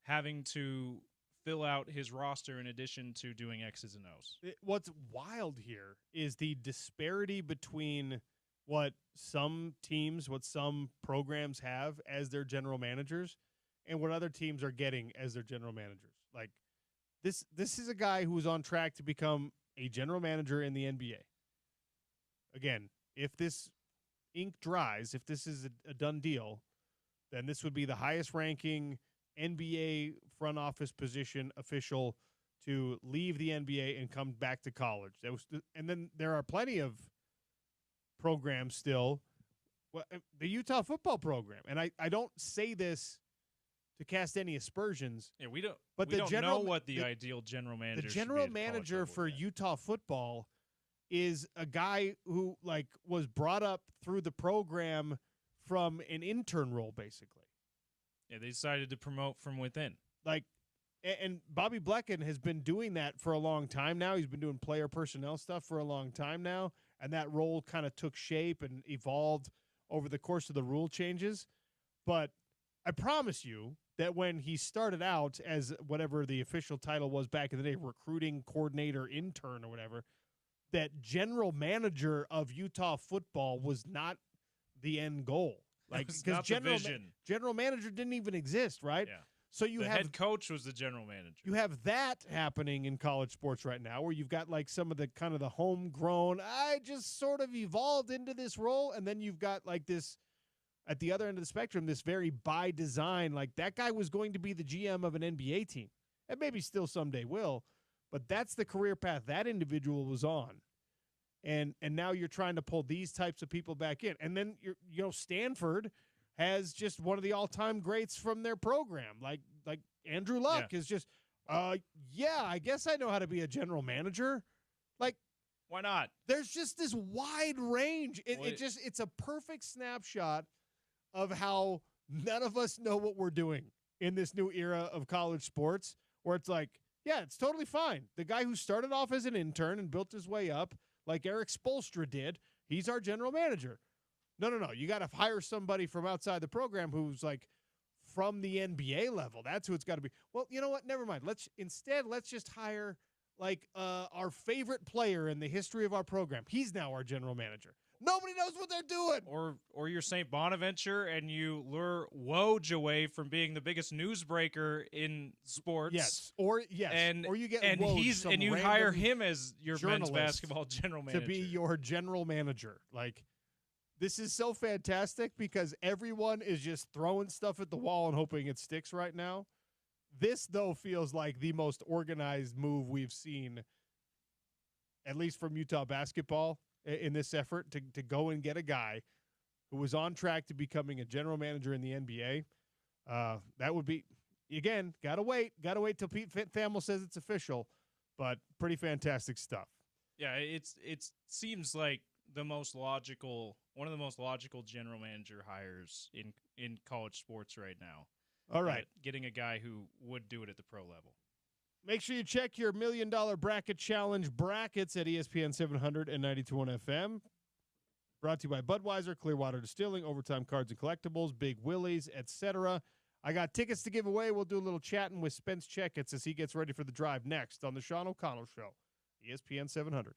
having to fill out his roster in addition to doing X's and O's. What's wild here is the disparity between what some teams, what some programs have as their general managers and what other teams are getting as their general managers. Like this is a guy who is on track to become a general manager in the NBA. Again, if this ink dries, if this is a done deal, then this would be the highest ranking NBA front office position official to leave the NBA and come back to college. And then there are plenty of programs still. Well, the Utah football program, and I don't say this to cast any aspersions. Yeah, we don't. But we don't know what the ideal general manager. The should general be at manager college for level yet. Utah football is a guy who was brought up through the program from an intern role, basically. Yeah, they decided to promote from within. And Bobby Blecken has been doing that for a long time now. He's been doing player personnel stuff for a long time now, and that role kind of took shape and evolved over the course of the rule changes. But I promise you that when he started out as whatever the official title was back in the day, recruiting coordinator, intern, or whatever, that general manager of Utah football was not the end goal. Because general manager didn't even exist, right? Yeah. So the head coach was the general manager. You have that happening in college sports right now, where you've got some of the kind of the homegrown. I just sort of evolved into this role, and then you've got this at the other end of the spectrum, this very by design. That guy was going to be the GM of an NBA team, and maybe still someday will, but that's the career path that individual was on. And now you're trying to pull these types of people back in. And then Stanford has just one of the all-time greats from their program. Like Andrew Luck is just I guess I know how to be a general manager. Like, Why not? there's just this wide range. It's a perfect snapshot of how none of us know what we're doing in this new era of college sports, where it's like, yeah, it's totally fine. The guy who started off as an intern and built his way up, like Eric Spoelstra did, he's our general manager. No. You got to hire somebody from outside the program who's like from the NBA level. That's who it's got to be. Well, you know what? Never mind. Let's just hire like our favorite player in the history of our program. He's now our general manager. Nobody knows what they're doing. Or you're St. Bonaventure and you lure Woj away from being the biggest newsbreaker in sports. Yes. Or you get and Woj, and you hire him as your men's basketball general manager to be your general manager. Like, this is so fantastic because everyone is just throwing stuff at the wall and hoping it sticks right now. This, though, feels like the most organized move we've seen, at least from Utah basketball, in this effort to go and get a guy who was on track to becoming a general manager in the NBA. That would be, again, gotta wait till Pete Thamel says it's official, but pretty fantastic stuff. Yeah, it seems like one of the most logical general manager hires in college sports right now. All right. Getting a guy who would do it at the pro level. Make sure you check your $1 Million Bracket Challenge brackets at ESPN 700 and 92.1 FM. Brought to you by Budweiser, Clearwater Distilling, Overtime Cards and Collectibles, Big Willie's, etc. I got tickets to give away. We'll do a little chatting with Spence Checketts as he gets ready for the drive next on the Sean O'Connell Show, ESPN 700.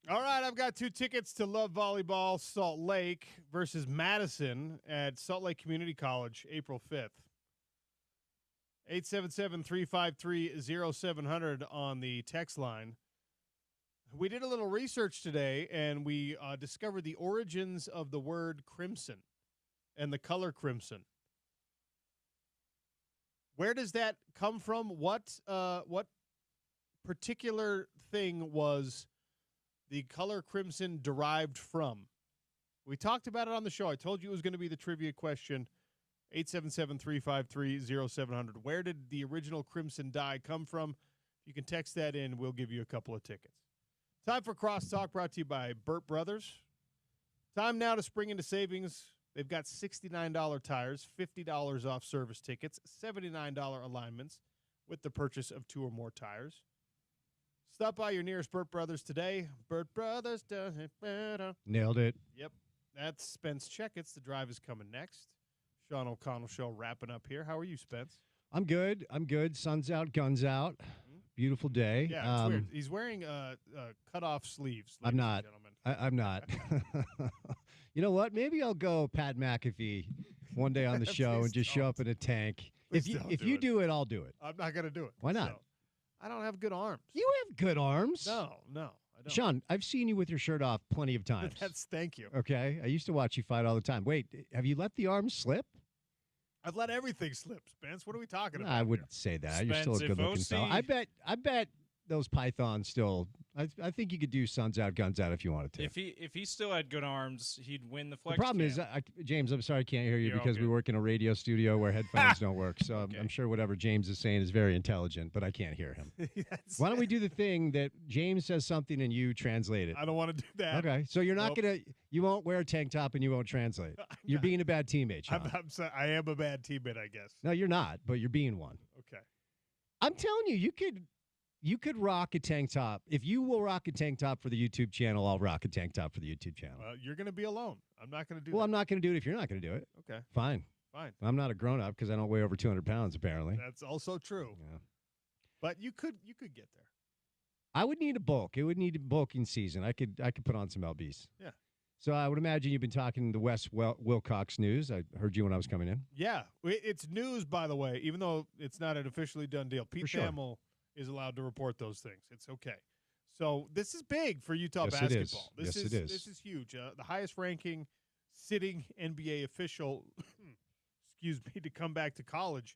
All right, I've got 2 tickets to Love Volleyball Salt Lake versus Madison at Salt Lake Community College, April 5th. 877-353-0700 on the text line. We did a little research today, and we discovered the origins of the word crimson and the color crimson. Where does that come from? What particular thing was the color crimson derived from? We talked about it on the show. I told you it was going to be the trivia question. 877-353-0700. Where did the original crimson dye come from? You can text that in. We'll give you a couple of tickets. Time for Crosstalk, brought to you by Burt Brothers. Time now to spring into savings. They've got $69 tires, $50 off service tickets, $79 alignments with the purchase of 2 or more tires. Stop by your nearest Burt Brothers today. Burt Brothers does it better. Nailed it. Yep. That's Spence Checketts. The drive is coming next. Sean O'Connell Show wrapping up here. How are you, Spence? I'm good. Sun's out, guns out. Beautiful day. Yeah, it's weird. He's wearing cut-off sleeves. I'm not. I'm not. You know what? Maybe I'll go Pat McAfee one day on the show and just show up in a tank. If you do it, I'll do it. I'm not going to do it. Why not? So, I don't have good arms. You have good arms. No, I don't. Sean, I've seen you with your shirt off plenty of times. Thank you. Okay? I used to watch you fight all the time. Wait, have you let the arms slip? I've let everything slip, Spence. What are we talking about? I wouldn't say that. You're still a good-looking fella. I bet those pythons still. I think you could do suns out, guns out if you wanted to. If he still had good arms, he'd win the flex. The problem camp. is, James, I'm sorry I can't hear you You're because we work in a radio studio where headphones don't work. So Okay. I'm sure whatever James is saying is very intelligent, but I can't hear him. Why don't we do the thing that James says something and you translate it? I don't want to do that. Okay, so you're not you won't wear a tank top and you won't translate. You're being a bad teammate, Sean. I'm sorry. I am a bad teammate, I guess. No, you're not, but you're being one. Okay. I'm telling you, you could rock a tank top. If you will rock a tank top for the YouTube channel, I'll rock a tank top for the YouTube channel. Well, you're going to be alone. I'm not going to do Well, that. I'm not going to do it if you're not going to do it. Okay. Fine. I'm not a grown-up because I don't weigh over 200 pounds, apparently. That's also true. Yeah. But you could get there. I would need a bulk. It would need a bulking season. I could put on some LBs. Yeah. So I would imagine you've been talking the Wes Wilcox news. I heard you when I was coming in. Yeah. It's news, by the way, even though it's not an officially done deal. Pete sure. Thamel is allowed to report those things. It's okay. So this is big for Utah Yes, basketball. it is. Yes, it is. This is huge. The highest ranking sitting NBA official, excuse me, to come back to college.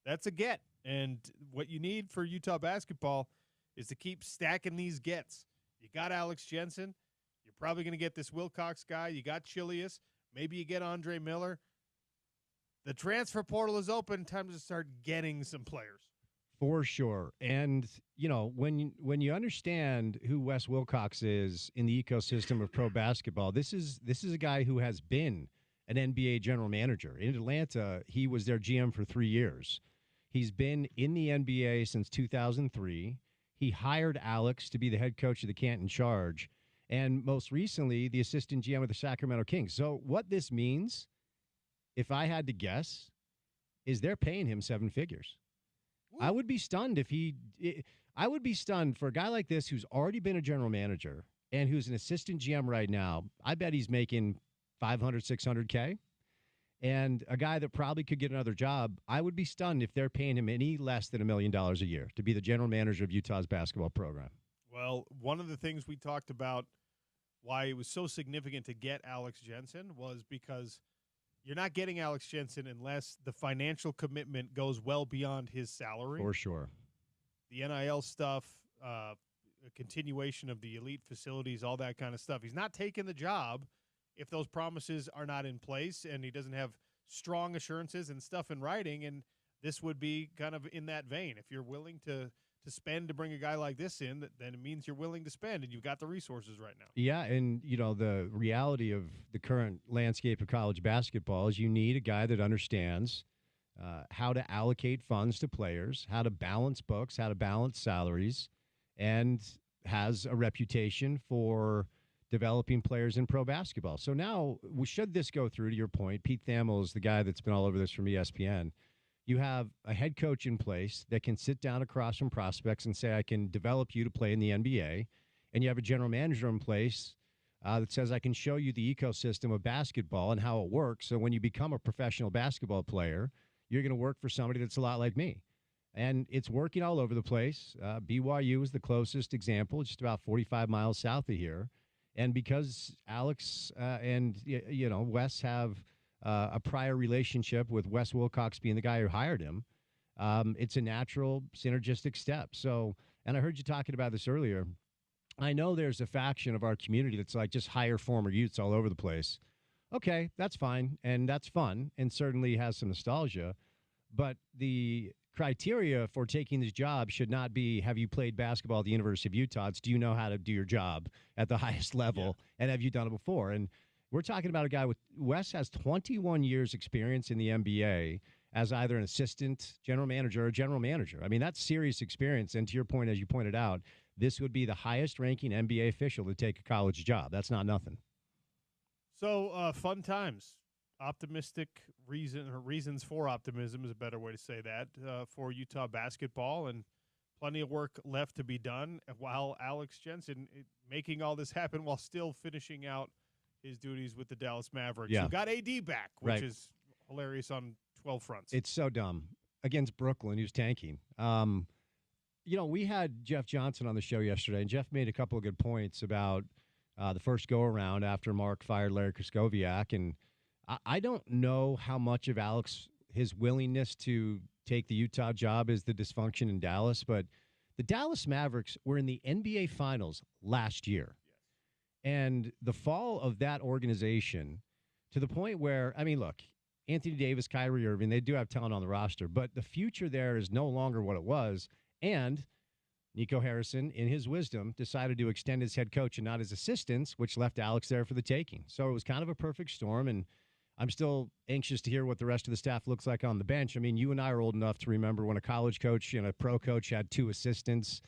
That's a get. And what you need for Utah basketball is to keep stacking these gets. You got Alex Jensen. You're probably going to get this Wilcox guy. You got Chilius. Maybe you get Andre Miller. The transfer portal is open. Time to start getting some players. For sure. And, when you understand who Wes Wilcox is in the ecosystem of pro basketball, this is a guy who has been an NBA general manager. In Atlanta, he was their GM for 3 years. He's been in the NBA since 2003. He hired Alex to be the head coach of the Canton Charge, and most recently, the assistant GM of the Sacramento Kings. So what this means, if I had to guess, is they're paying him 7 figures. I would be stunned I would be stunned for a guy like this who's already been a general manager and who's an assistant GM right now. I bet he's making $500, $600K. And a guy that probably could get another job, I would be stunned if they're paying him any less than $1 million a year to be the general manager of Utah's basketball program. Well, one of the things we talked about why it was so significant to get Alex Jensen was because you're not getting Alex Jensen unless the financial commitment goes well beyond his salary. For sure. The NIL stuff, a continuation of the elite facilities, all that kind of stuff. He's not taking the job if those promises are not in place and he doesn't have strong assurances and stuff in writing. And this would be kind of in that vein. If you're willing to spend to bring a guy like this in, then it means you're willing to spend and you've got the resources right now. Yeah, and the reality of the current landscape of college basketball is you need a guy that understands how to allocate funds to players, how to balance books, how to balance salaries, and has a reputation for developing players in pro basketball. So now, should this go through, to your point, Pete Thamel is the guy that's been all over this from ESPN. You have a head coach in place that can sit down across from prospects and say, I can develop you to play in the NBA. and you have a general manager in place that says, I can show you the ecosystem of basketball and how it works. So when you become a professional basketball player, you're going to work for somebody that's a lot like me. And it's working all over the place. BYU is the closest example, just about 45 miles south of here. And because Alex and Wes have a prior relationship with Wes Wilcox being the guy who hired him, it's a natural synergistic step. So, and I heard you talking about this earlier. I know there's a faction of our community that's like, just hire former Utes all over the place. Okay, that's fine, and that's fun, and certainly has some nostalgia. But the criteria for taking this job should not be, have you played basketball at the University of Utah? It's, do you know how to do your job at the highest level, and have you done it before? And we're talking about a guy with, Wes has 21 years experience in the NBA as either an assistant general manager or general manager. I mean, that's serious experience. And to your point, as you pointed out, this would be the highest ranking NBA official to take a college job. That's not nothing. So fun times, optimistic reasons for optimism is a better way to say that for Utah basketball, and plenty of work left to be done while Alex Jensen making all this happen while still finishing out his duties with the Dallas Mavericks. Yeah. Who got AD back, which Right. is hilarious on 12 fronts. It's so dumb. Against Brooklyn, who's tanking. We had Jeff Johnson on the show yesterday, and Jeff made a couple of good points about the first go-around after Mark fired Larry Kraskowiak. And I don't know how much of Alex, his willingness to take the Utah job is the dysfunction in Dallas, but the Dallas Mavericks were in the NBA Finals last year. And the fall of that organization to the point where, I mean, look, Anthony Davis, Kyrie Irving, they do have talent on the roster, but the future there is no longer what it was. And Nico Harrison, in his wisdom, decided to extend his head coach and not his assistants, which left Alex there for the taking. So it was kind of a perfect storm, and I'm still anxious to hear what the rest of the staff looks like on the bench. I mean, you and I are old enough to remember when a college coach and a pro coach had two assistants.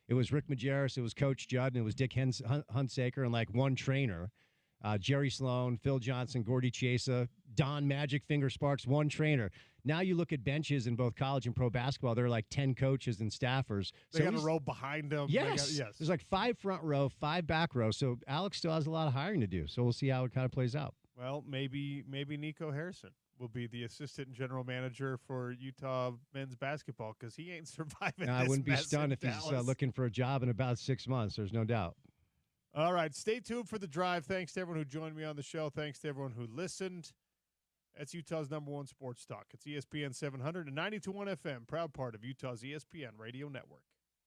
It was Rick Majerus, it was Coach Judd, and it was Dick Hunsaker, and like one trainer. Jerry Sloan, Phil Johnson, Gordy Chiesa, Don Magic Finger Sparks, one trainer. Now you look at benches in both college and pro basketball, there are like 10 coaches and staffers. They got a row behind them. Yes. There's like 5 front row, 5 back row. So Alex still has a lot of hiring to do. So we'll see how it kind of plays out. Well, maybe Nico Harrison will be the assistant general manager for Utah men's basketball because he ain't surviving. I wouldn't be stunned if Dallas. he's looking for a job in about 6 months. There's no doubt. All right, stay tuned for the drive. Thanks to everyone who joined me on the show. Thanks to everyone who listened. That's Utah's #1 sports talk. It's ESPN 700 and 92.1 FM, proud part of Utah's ESPN radio network.